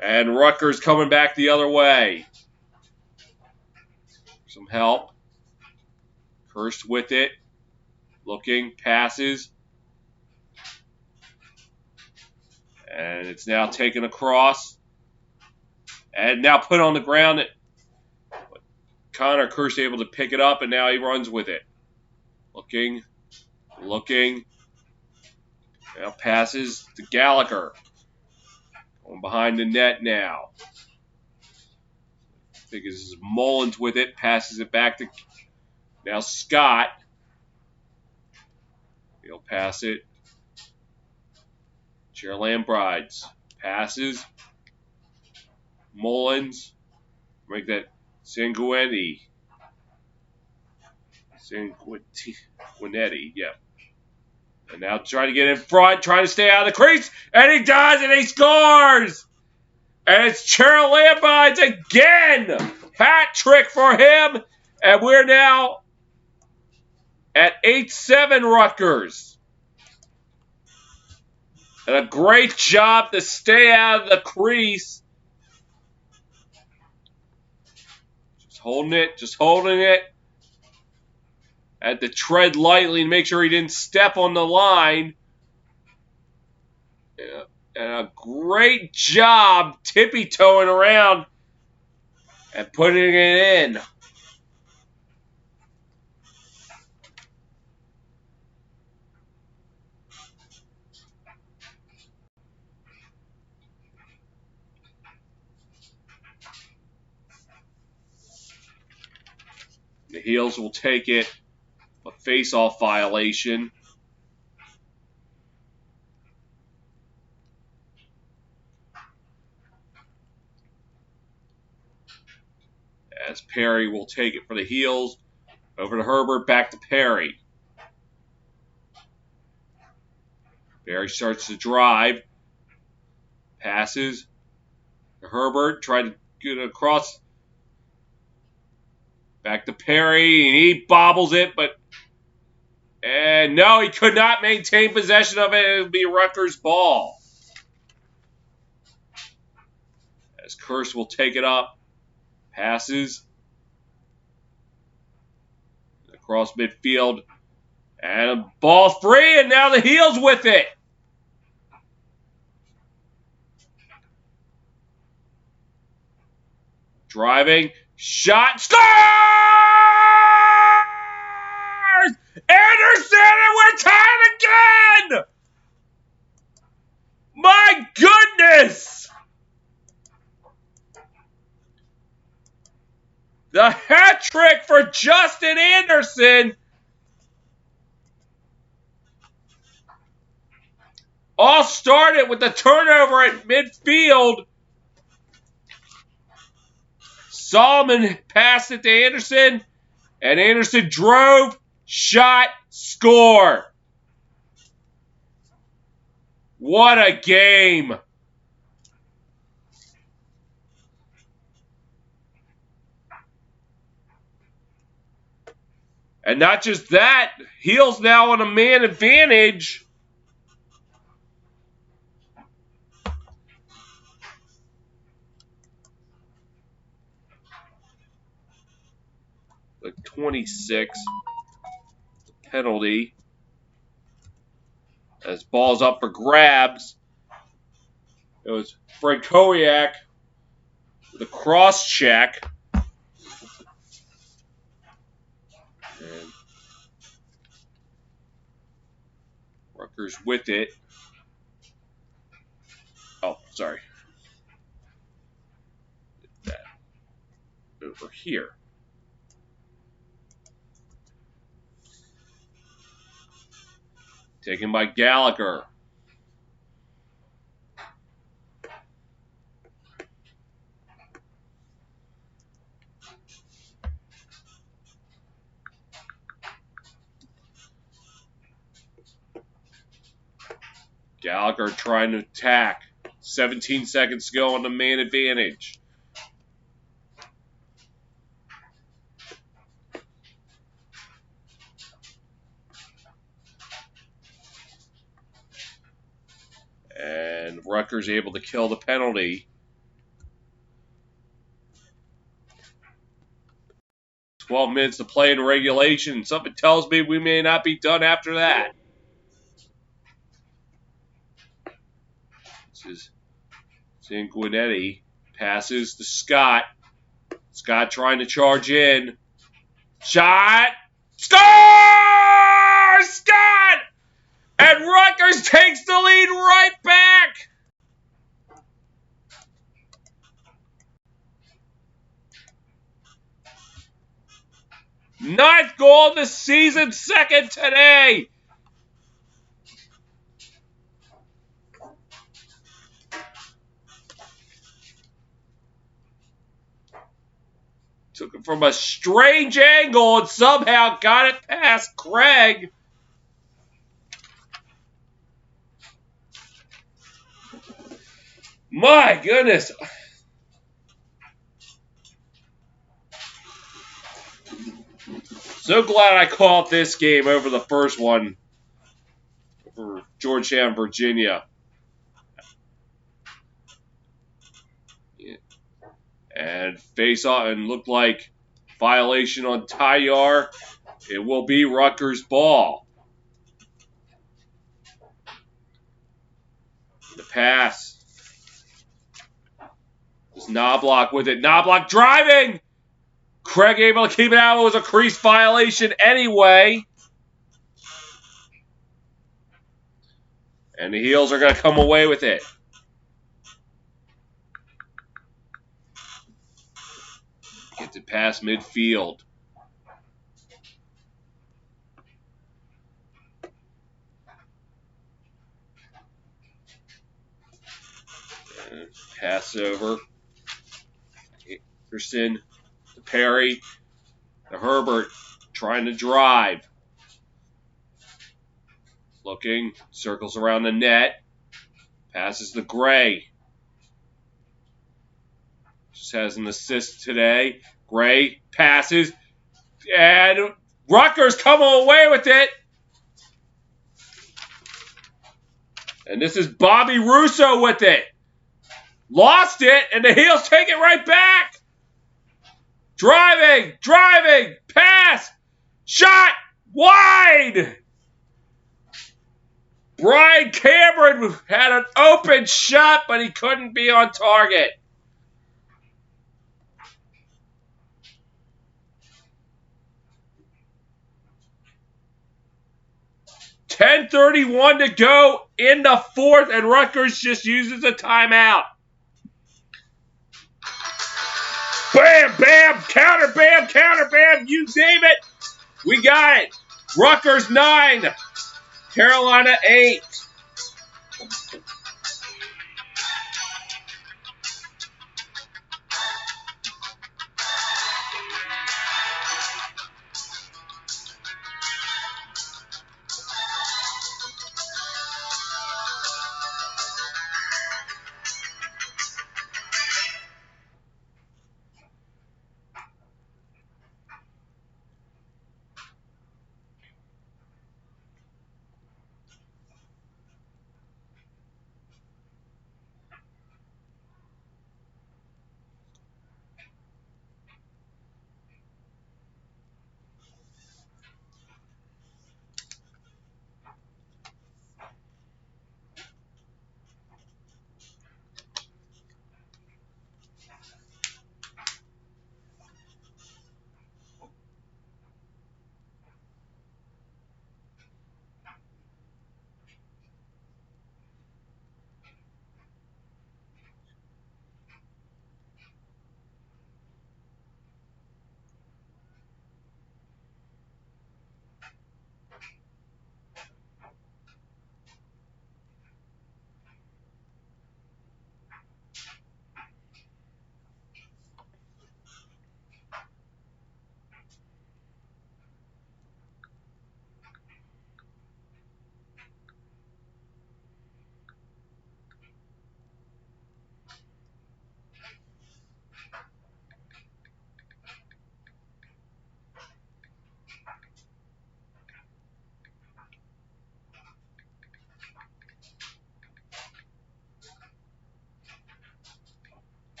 And Rutgers coming back the other way. Some help. Kurst with it. Looking, passes. And it's now taken across. And now put on the ground. Connor Kurst able to pick it up, and now he runs with it. Looking. Now passes to Gallagher. Going behind the net now. I think this is Mullins with it. Passes it back to now Scott. He'll pass it. Lambrides passes. Mullins. Make that Sanguinetti. Yeah. And now trying to get in front, trying to stay out of the crease. And he does, and he scores! And it's Lambrides again! Hat trick for him. And we're now at 8-7 Rutgers. And a great job to stay out of the crease. Just holding it. Had to tread lightly and make sure he didn't step on the line. Yeah. And a great job tippy-toeing around and putting it in. The Heels will take it. A face-off violation. As Perry will take it for the Heels. Over to Herbert, back to Perry. Perry starts to drive. Passes to Herbert. Tried to get it across. Back to Perry, and he bobbles it, and no, he could not maintain possession of it. It would be Rutgers' ball. As Kurst will take it up. Passes. Across midfield. And a ball free, and now the Heels with it. Driving. Shot. Scores! Anderson, and we're tied again! My goodness! The hat trick for Justin Anderson. All started with the turnover at midfield. Solomon passed it to Anderson, and Anderson drove, shot, score. What a game. And not just that, Heels now on a man advantage. The 26 penalty. As ball's up for grabs. It was Frankowiak with a cross check. And Rutgers with it. Oh, sorry. That over here. Taken by Gallagher. Gallagher trying to attack. 17 seconds to go on the man advantage. And Rutgers able to kill the penalty. 12 minutes to play in regulation. Something tells me we may not be done after that. This is Sanguinetti. Passes to Scott. Scott trying to charge in. Shot! Score! Scott! And Rutgers takes the lead right back! Ninth goal of the season, second today. Took it from a strange angle and somehow got it past Craig. My goodness. So glad I called this game over the first one for Georgetown, Virginia. Yeah. And face off and looked like violation on Tyar. It will be Rutgers ball. The pass. It's Knobloch with it. Knobloch driving! Craig able to keep it out. It was a crease violation anyway. And the Heels are going to come away with it. Gets it past midfield. And pass over. Anderson to Perry. To Herbert. Trying to drive. Looking. Circles around the net. Passes to Gray. Just has an assist today. Gray passes. And Rutgers coming away with it. And this is Bobby Russo with it. Lost it, and the Heels take it right back. Driving, pass, shot, wide. Brian Cameron had an open shot, but he couldn't be on target. .10:31 to go in the fourth, and Rutgers just uses a timeout. Bam, bam, counter, bam, you name it. We got it. Rutgers 9, Carolina 8.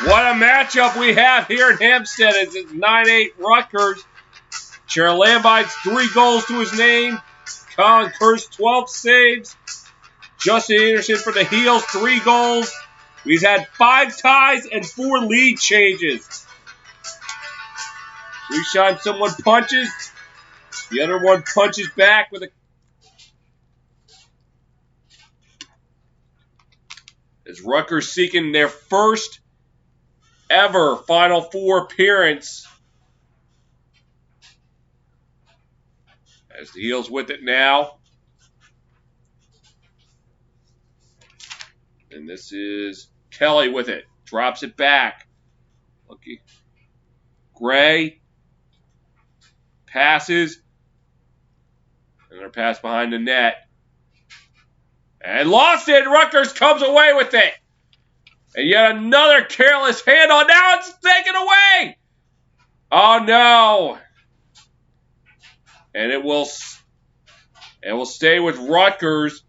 What a matchup we have here in Hempstead. It's 9-8 Rutgers. Cheryl Lambites, 3 goals to his name. Colin Kurst, 12 saves. Justin Anderson for the Heels, 3 goals. We've had 5 ties and 4 lead changes. Each time someone punches, the other one punches back with a... As Rutgers seeking their first ever Final Four appearance. As the Heels with it now. And this is Kelly with it. Drops it back. Lucky. Gray. Passes. And they're passed behind the net. And lost it. Rutgers comes away with it. And yet another careless handoff. Now it's taken away. Oh no. And it will stay with Rutgers.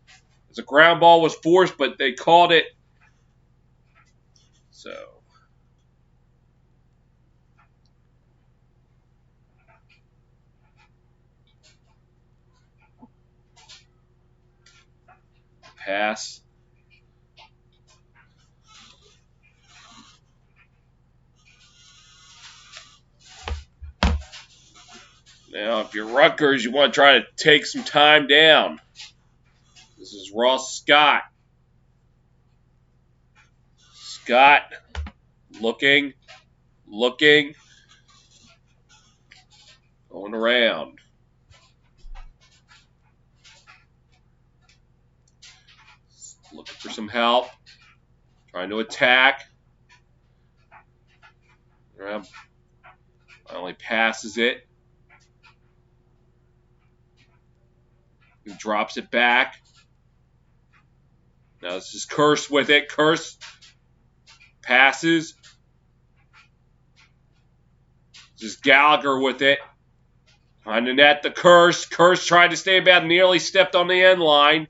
As a ground ball was forced, but they called it. So. Pass. Now, if you're Rutgers, you want to try to take some time down. This is Ross Scott. Scott looking, going around. Looking for some help. Trying to attack. Finally passes it. He drops it back. Now this is Kurst with it. Kurst passes. This is Gallagher with it. Behind the net, the Kurst. Kurst tried to stay back, nearly stepped on the end line.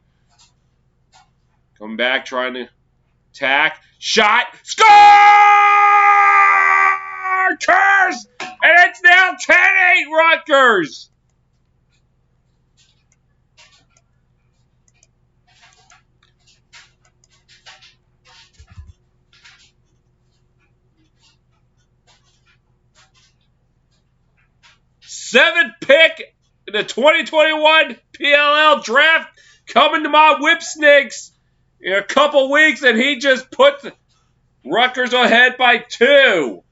Come back, trying to attack. Shot. Score! Kurst! And it's now 10-8 Rutgers. Seventh pick in the 2021 PLL draft coming to my Whip Snakes in a couple weeks, and he just put Rutgers ahead by 2.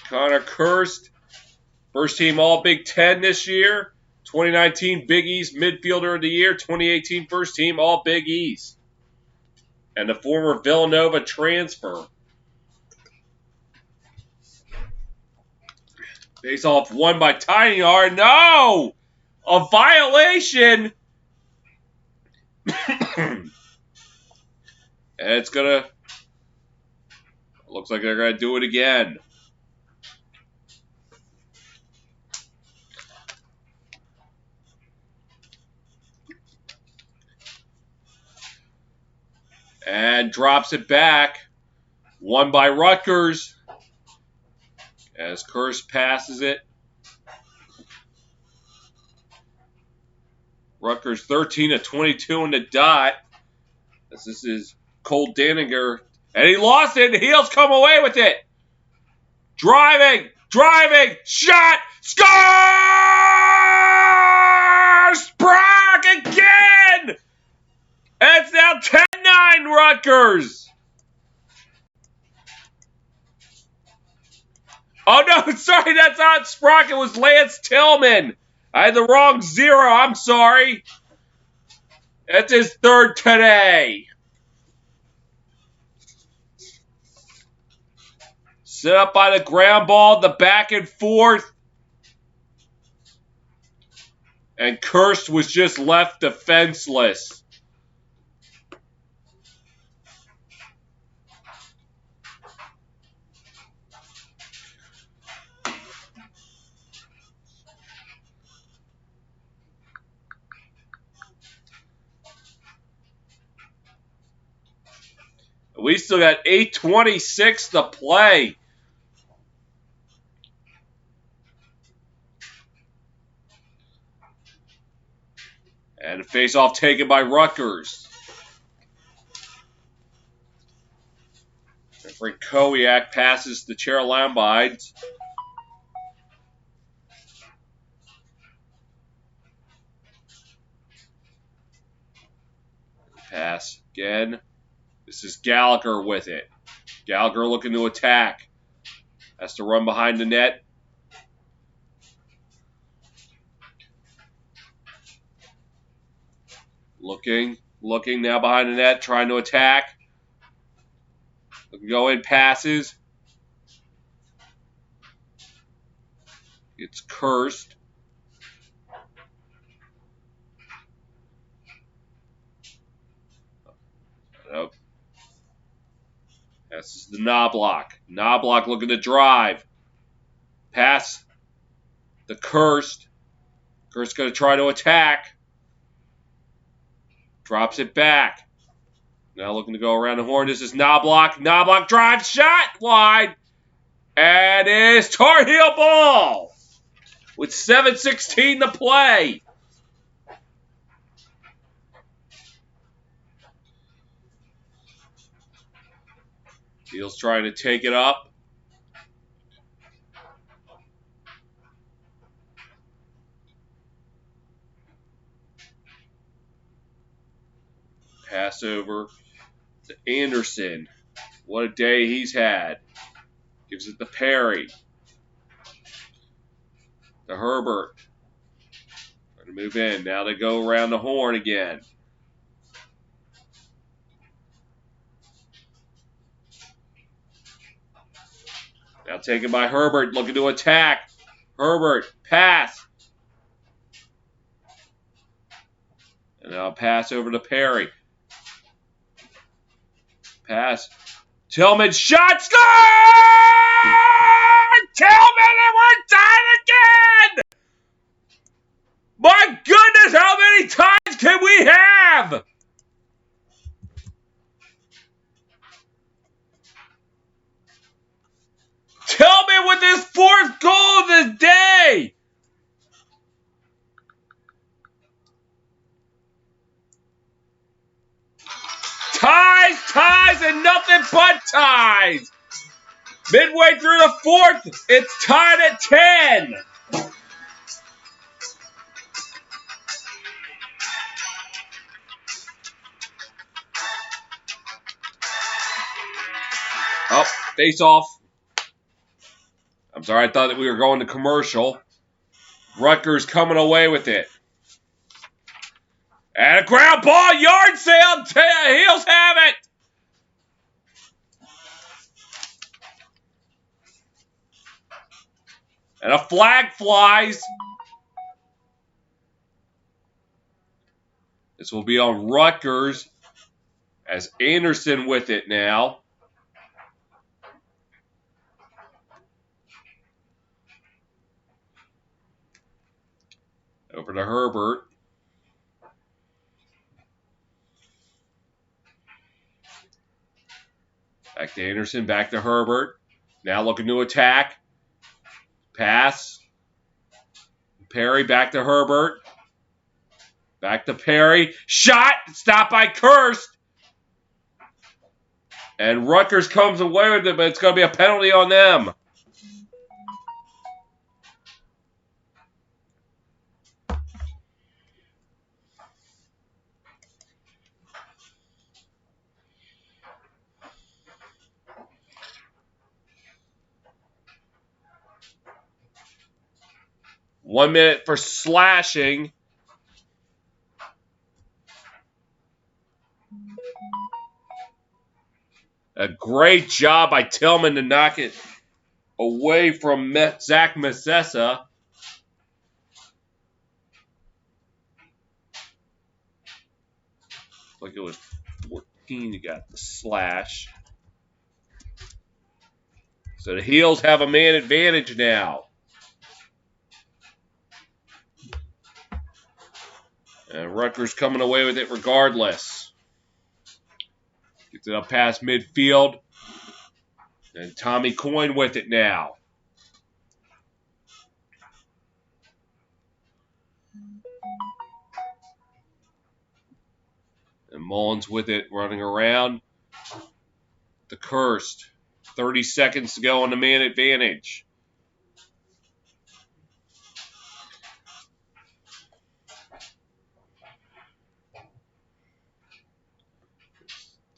Connor Kurst, first team All Big Ten this year. 2019 Big East Midfielder of the Year. 2018 first team All Big East. And the former Villanova transfer. Face off won by Tiny R. No! A violation! And it's gonna... Looks like they're gonna do it again. And drops it back. Won by Rutgers. As Kurst passes it. Rutgers 13 of 22 in the dot. As this is Cole Daninger. And he lost it. The Heels come away with it. Driving. Shot. Score! Sprague again! And it's now 10-9 Rutgers. Oh, no, sorry, that's not Sprock. It was Lance Tillman. I had the wrong 0. I'm sorry. That's his 3rd today. Set up by the ground ball, the back and forth. And Kurst was just left defenseless. We still got 8:26 to play. And the face-off taken by Rutgers. Referee Kowiak passes to Cherylambide. Pass again. This is Gallagher with it. Gallagher looking to attack. Has to run behind the net. Looking now behind the net, trying to attack. Go in, passes. It's cursed. Nope. This is the Knobloch. Knobloch looking to drive. Pass. The Cursed. Cursed going to try to attack. Drops it back. Now looking to go around the horn. This is Knobloch. Knobloch drives, shot wide. And it's Tar Heel ball with 7:16 to play. Heels trying to take it up. Pass over to Anderson. What a day he's had. Gives it to Perry. To Herbert. Trying to move in. Now they go around the horn again. Now taken by Herbert, looking to attack. Herbert, pass. And now pass over to Perry. Pass. Tillman, shot, score! Tillman, and we're tied again! My goodness, how many times can we have? Tillman with his 4th goal of the day! Ties, and nothing but ties. Midway through the 4th, it's tied at 10. Oh, face off. I'm sorry, I thought that we were going to commercial. Rutgers coming away with it. And a ground ball, yard sale. Heels have it. And a flag flies. This will be on Rutgers as Anderson with it now. Over to Herbert. Back to Anderson, back to Herbert. Now looking to attack. Pass. Perry, back to Herbert. Back to Perry. Shot! Stopped by Kirst. And Rutgers comes away with it, but it's going to be a penalty on them. One minute for slashing. A great job by Tillman to knock it away from Zach Massessa. Like it was 14, you got the slash. So the Heels have a man advantage now. And Rutgers coming away with it regardless. Gets it up past midfield. And Tommy Coyne with it now. And Mullins with it running around. The Cursed. 30 seconds to go on the man advantage.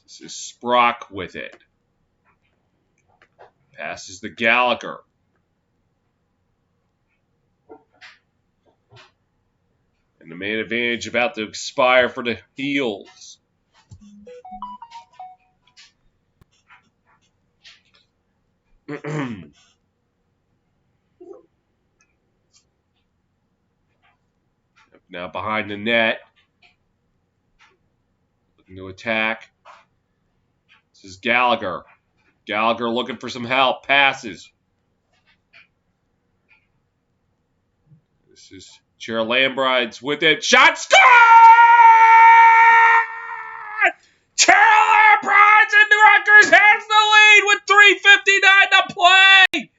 This is Sprock with it. Passes to Gallagher. And the man advantage about to expire for the Heels. Now behind the net. Looking to attack. This is Gallagher. Gallagher looking for some help. Passes. This is Chair Lambrides with it. Shot score! Chair Lambrides and Rutgers has the lead with 3:59 to play.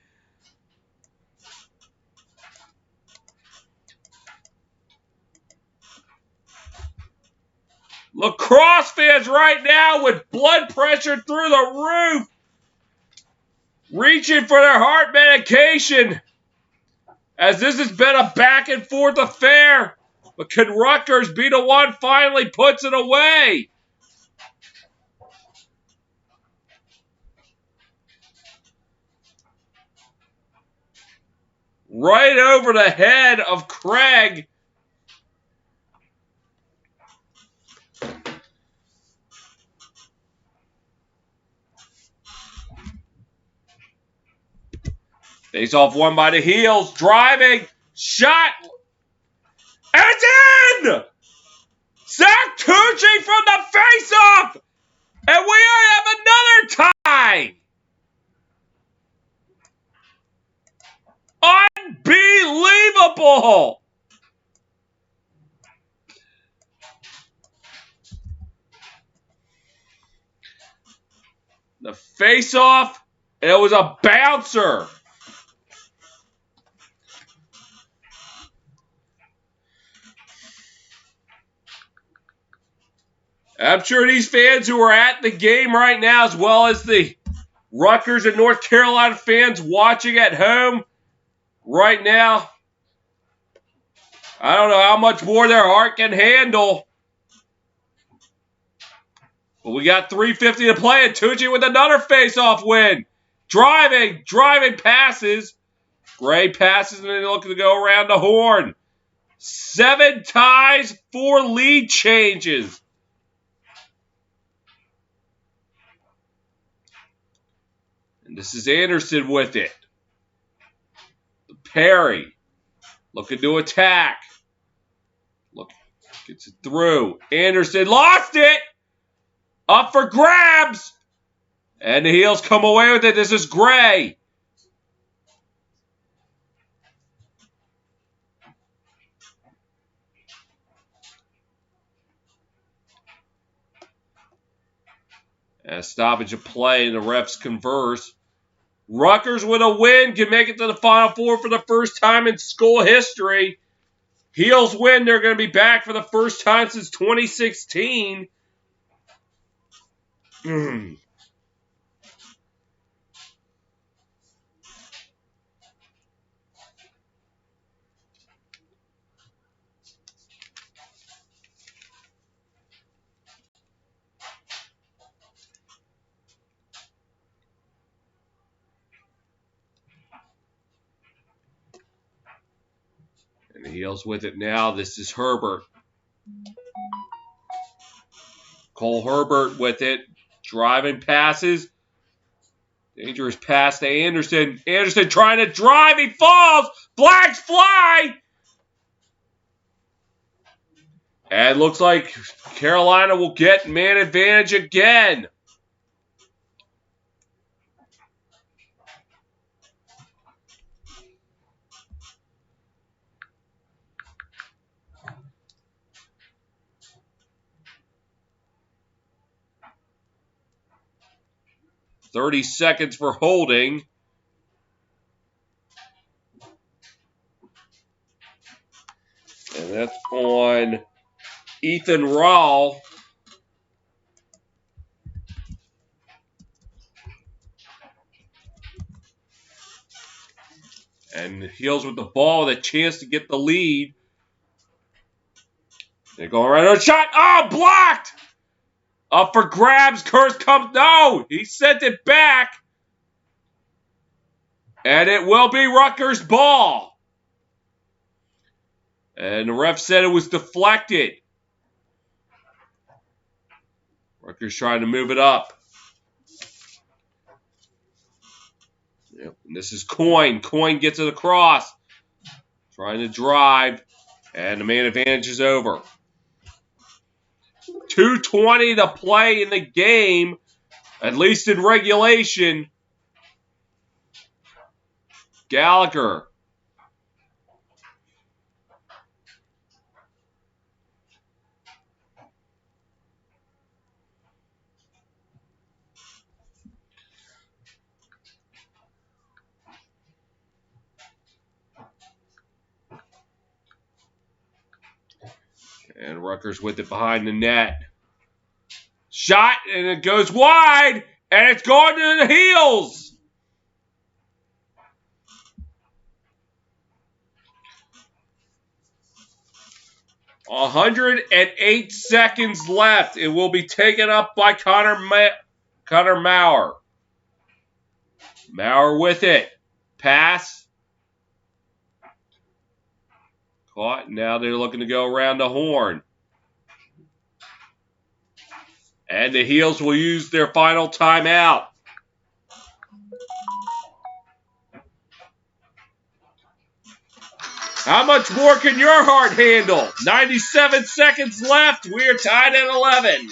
Lacrosse fans right now with blood pressure through the roof, reaching for their heart medication, as this has been a back and forth affair. But can Rutgers be the one finally puts it away? Right over the head of Craig. Face off one by the Heels. Driving. Shot. And it's in! Zach Tucci from the face-off! And we have another tie! Unbelievable! The face-off, it was a bouncer. I'm sure these fans who are at the game right now, as well as the Rutgers and North Carolina fans watching at home right now, I don't know how much more their heart can handle. But we got 3:50 to play, and Tucci with another face-off win. Driving passes. Gray passes, and then looking to go around the horn. 7 ties, 4 lead changes. And this is Anderson with it. Perry looking to attack. Look, gets it through. Anderson lost it. Up for grabs. And the Heels come away with it. This is Gray. And a stoppage of play, and the refs converse. Rutgers with a win can make it to the Final Four for the first time in school history. Heels win. They're going to be back for the first time since 2016. And the Heels with it now. This is Herbert. Cole Herbert with it. Driving passes. Dangerous pass to Anderson. Anderson trying to drive. He falls. Flags fly. And looks like Carolina will get man advantage again. 30 seconds for holding. And that's on Ethan Rawl. And Heels with the ball with a chance to get the lead. They're going right on shot. Oh, blocked! Up for grabs. Kurz comes. No! He sent it back. And it will be Rutgers' ball. And the ref said it was deflected. Rutgers trying to move it up. Yep. And this is Coyne. Coyne gets it across. Trying to drive. And the man advantage is over. 2:20 to play in the game, at least in regulation. Gallagher. And Rutgers with it behind the net. Shot, and it goes wide, and it's going to the Heels. – 108 seconds left. It will be taken up by Connor Maurer. Maurer with it. Pass. Caught. Now they're looking to go around the horn. And the Heels will use their final timeout. How much more can your heart handle? 97 seconds left. We are tied at 11.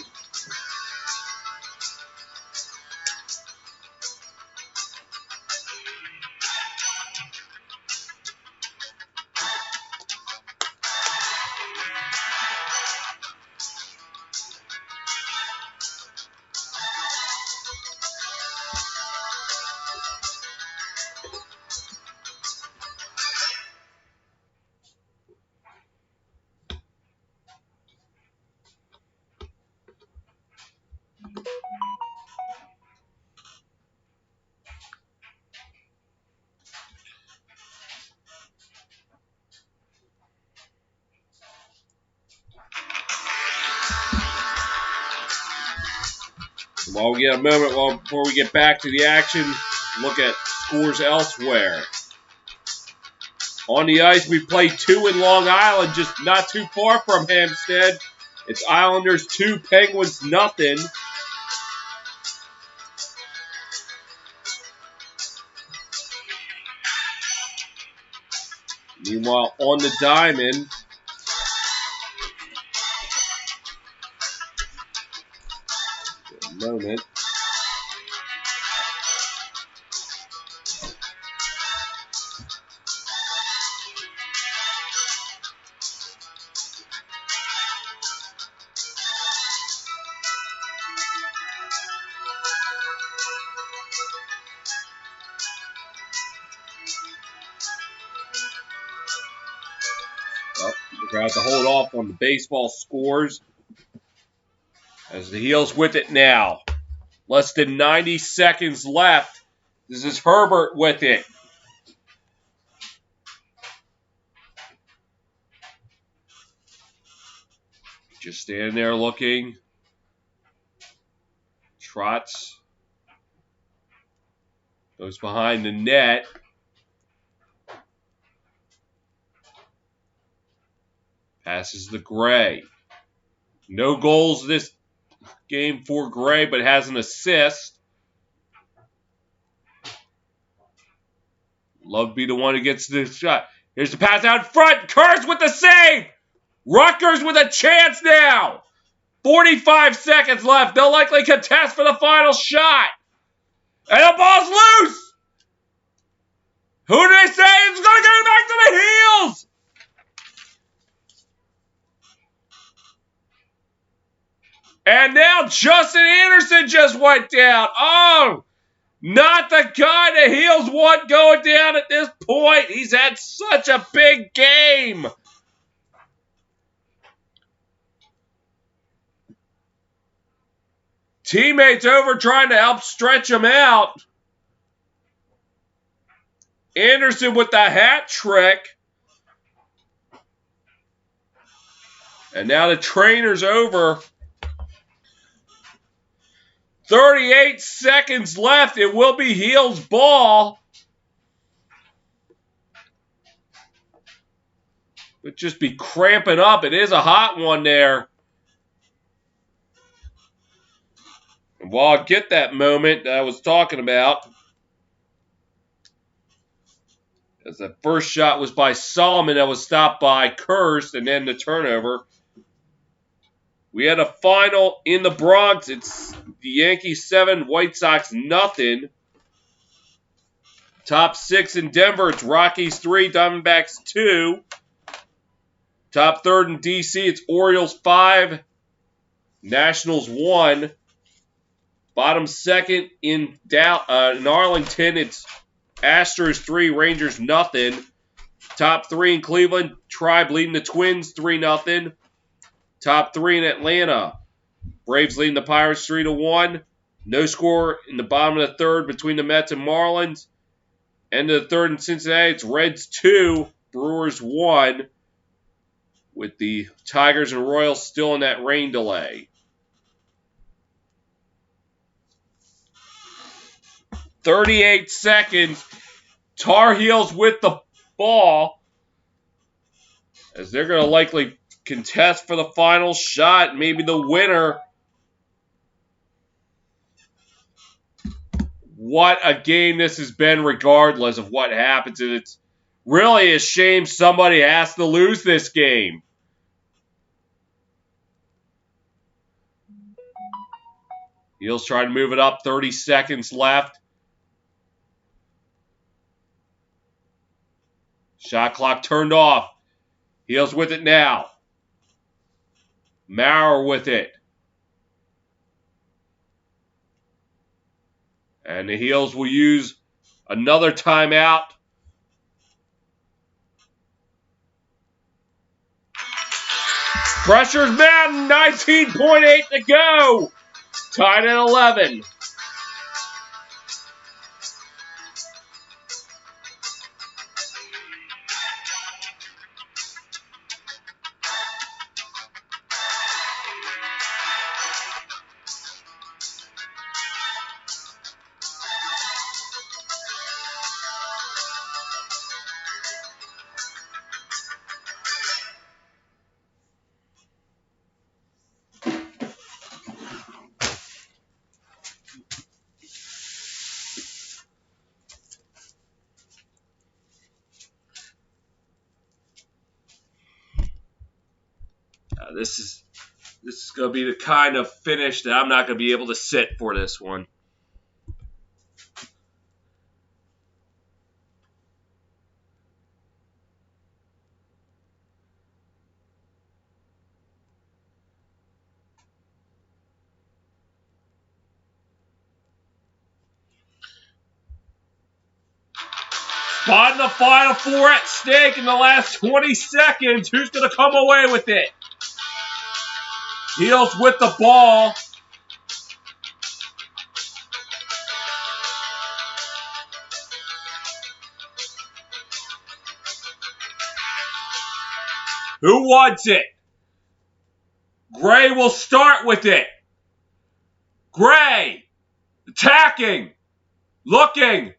While we get a moment before we get back to the action, look at scores elsewhere. On the ice, we play 2 in Long Island, just not too far from Hampstead. It's Islanders 2, Penguins nothing. Meanwhile, on the diamond, moment. Well, we're going to have to hold off on the baseball scores as the Heels with it now. Less than 90 seconds left. This is Herbert with it. Just standing there looking. Trots. Goes behind the net. Passes to Gray. No goals this game for Gray, but has an assist. Love to be the one who gets the shot. Here's the pass out front. Kurz with the save. Rutgers with a chance now. 45 seconds left. They'll likely contest for the final shot. And the ball's loose. Who do they say is going to go back to the Heels? And now Justin Anderson just went down. Oh, Not the guy that Heels want going down at this point. He's had such a big game. Teammates over trying to help stretch him out. Anderson with the hat trick. And now the trainer's over. 38 seconds left. It will be Heels' ball. Would just be cramping up. It is a hot one there. And while I get that moment that I was talking about, as the first shot was by Solomon that was stopped by Kirst, and then the turnover. We had a final in the Bronx. It's the Yankees 7, White Sox nothing. Top 6 in Denver. It's Rockies 3, Diamondbacks 2. Top 3rd in D.C. It's Orioles 5, Nationals 1. Bottom 2nd in Arlington. It's Astros 3, Rangers nothing. Top 3 in Cleveland. Tribe leading the Twins 3-0. Top 3 in Atlanta. Braves leading the Pirates 3-1. No score in the bottom of the 3rd between the Mets and Marlins. End of the 3rd in Cincinnati. It's Reds 2, Brewers 1. With the Tigers and Royals still in that rain delay. 38 seconds. Tar Heels with the ball. As they're going to likely contest for the final shot. Maybe the winner. What a game this has been regardless of what happens. And it's really a shame somebody has to lose this game. Heels trying to move it up. 30 seconds left. Shot clock turned off. Heels with it now. Maurer with it. And the Heels will use another timeout. Pressure's mounting. 19.8 to go. Tied at 11. This is going to be the kind of finish that I'm not going to be able to sit for this one. Spot in the final 4 at stake in the last 20 seconds. Who's going to come away with it? Heels with the ball. Who wants it? Gray will start with it. Gray. Attacking. Looking.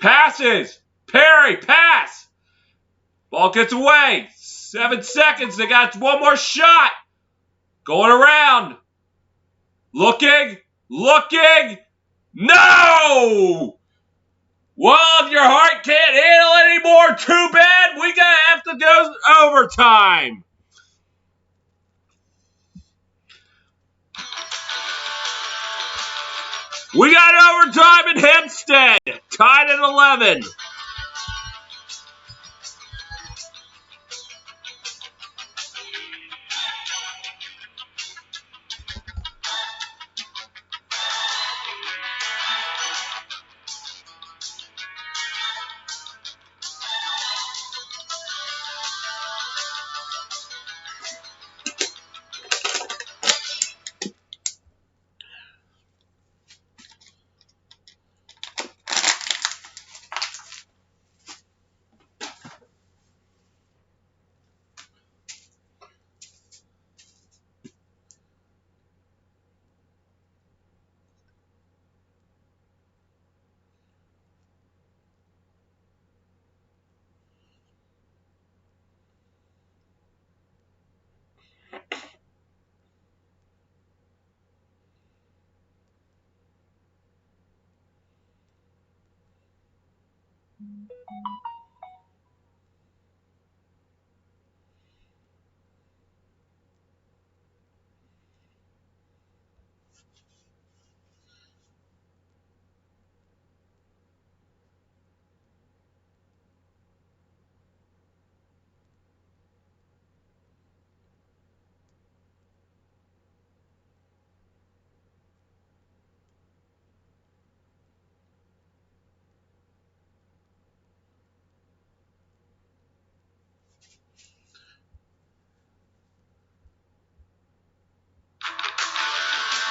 Passes. Perry. Pass. Ball gets away. 7 seconds. They got one more shot. Going around. Looking. No! Well, if your heart can't handle it anymore, too bad. We're going to have to go overtime. We got overtime in Hempstead. Tied at 11.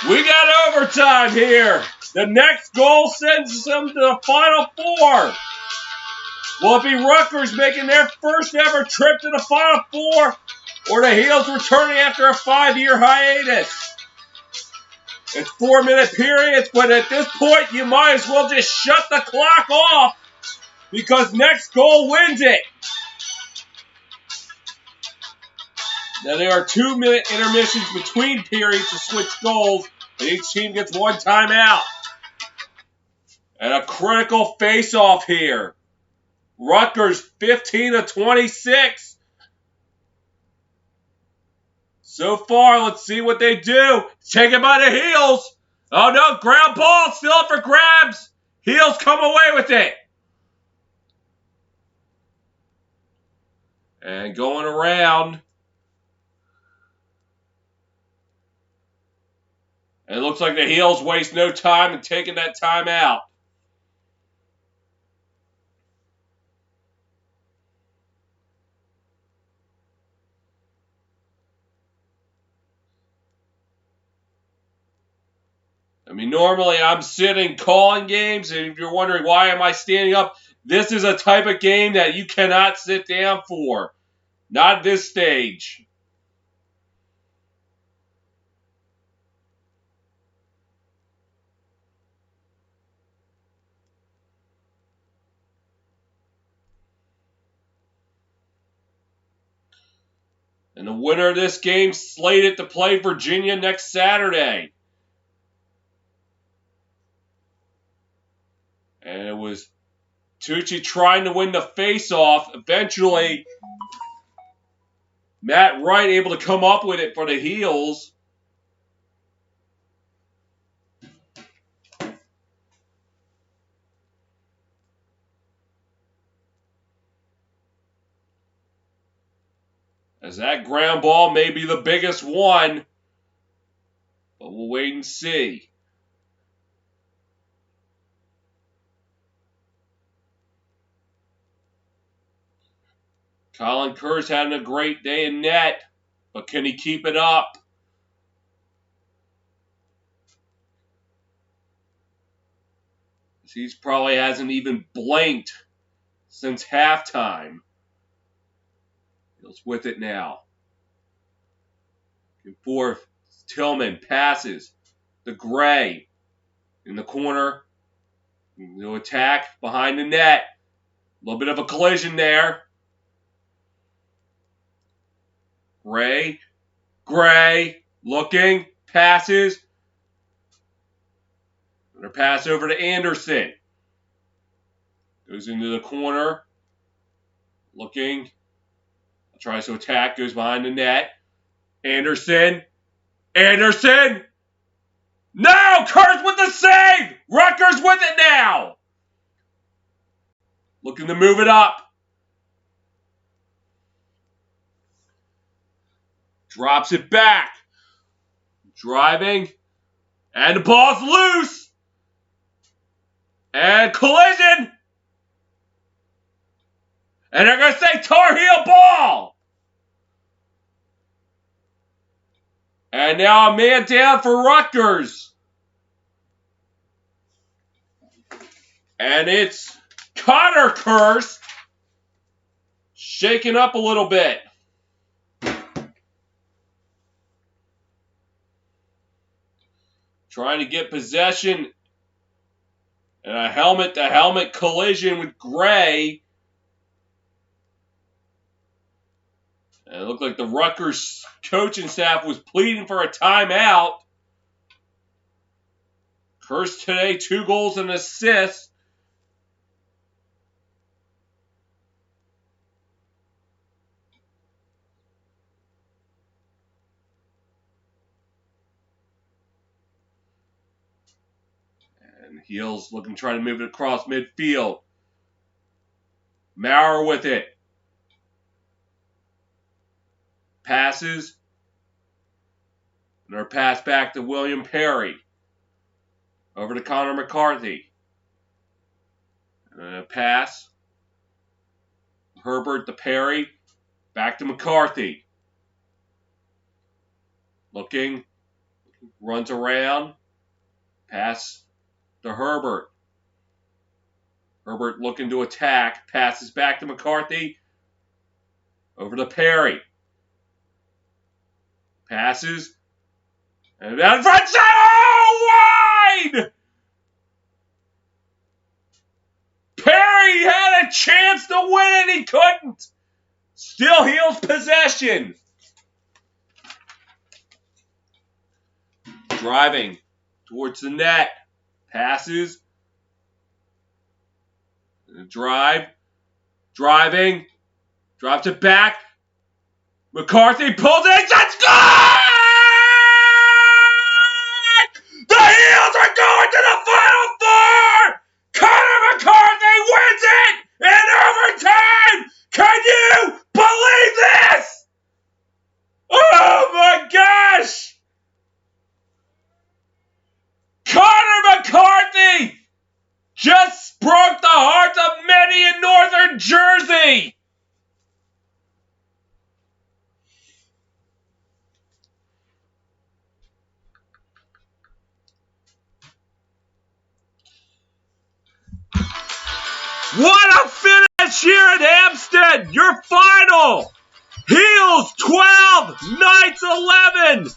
We got overtime here. The next goal sends them to the Final Four. Will it be Rutgers making their first ever trip to the Final Four, or the Heels returning after a 5-year hiatus? It's 4-minute periods, but at this point, you might as well just shut the clock off, because next goal wins it. Now, there are 2-minute intermissions between periods to switch goals, and each team gets one timeout. And a critical face-off here. Rutgers 15-26. So far, let's see what they do. Taken by the Heels. Oh no, ground ball still up for grabs. Heels come away with it. And going around. And it looks like the Heels waste no time in taking that timeout. I mean, normally I'm sitting calling games, and if you're wondering why am I standing up, this is a type of game that you cannot sit down for. Not at this stage. And the winner of this game slated to play Virginia next Saturday. And it was Tucci trying to win the face-off. Eventually, Matt Wright able to come up with it for the Heels. As that ground ball may be the biggest one. But we'll wait and see. Colin Kerr's having a great day in net, but can he keep it up? He probably hasn't even blinked since halftime. He's with it now. And forth, Tillman passes to Gray in the corner. No attack behind the net. A little bit of a collision there. Gray, looking, passes. Another pass over to Anderson. Goes into the corner. Looking. Tries to attack, goes behind the net. Anderson. No! Kerr's with the save! Rutgers with it now! Looking to move it up. Drops it back. Driving. And the ball's loose. And collision. And they're going to say Tar Heel ball. And now a man down for Rutgers. And it's Connor Kerr shaking up a little bit. Trying to get possession. And a helmet-to-helmet collision with Gray. And it looked like the Rutgers coaching staff was pleading for a timeout. Kerr today, 2 goals and an assist. Heels looking, trying to move it across midfield. Maurer with it. Passes. Another pass back to William Perry. Over to Connor McCarthy. And a pass. Herbert to Perry. Back to McCarthy. Looking. Runs around. Pass to Herbert. Herbert looking to attack. Passes back to McCarthy. Over to Perry. Passes. And down front side. Oh, wide! Perry had a chance to win it. He couldn't. Still Heels possession. Driving towards the net. Passes. Drive. Driving. Drops it back. McCarthy pulls it. That's good! The Heels are going to the Final Four! Connor McCarthy wins it in overtime! Can you believe this? Oh my gosh! Connor McCarthy just broke the hearts of many in Northern Jersey! What a finish here at Hampstead! Your final! Heels 12, Knights 11!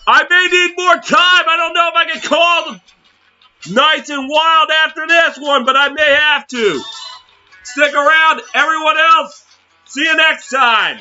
I may need more time. I don't know if I can call the Knights and Wild after this one, but I may have to. Stick around, everyone else. See you next time.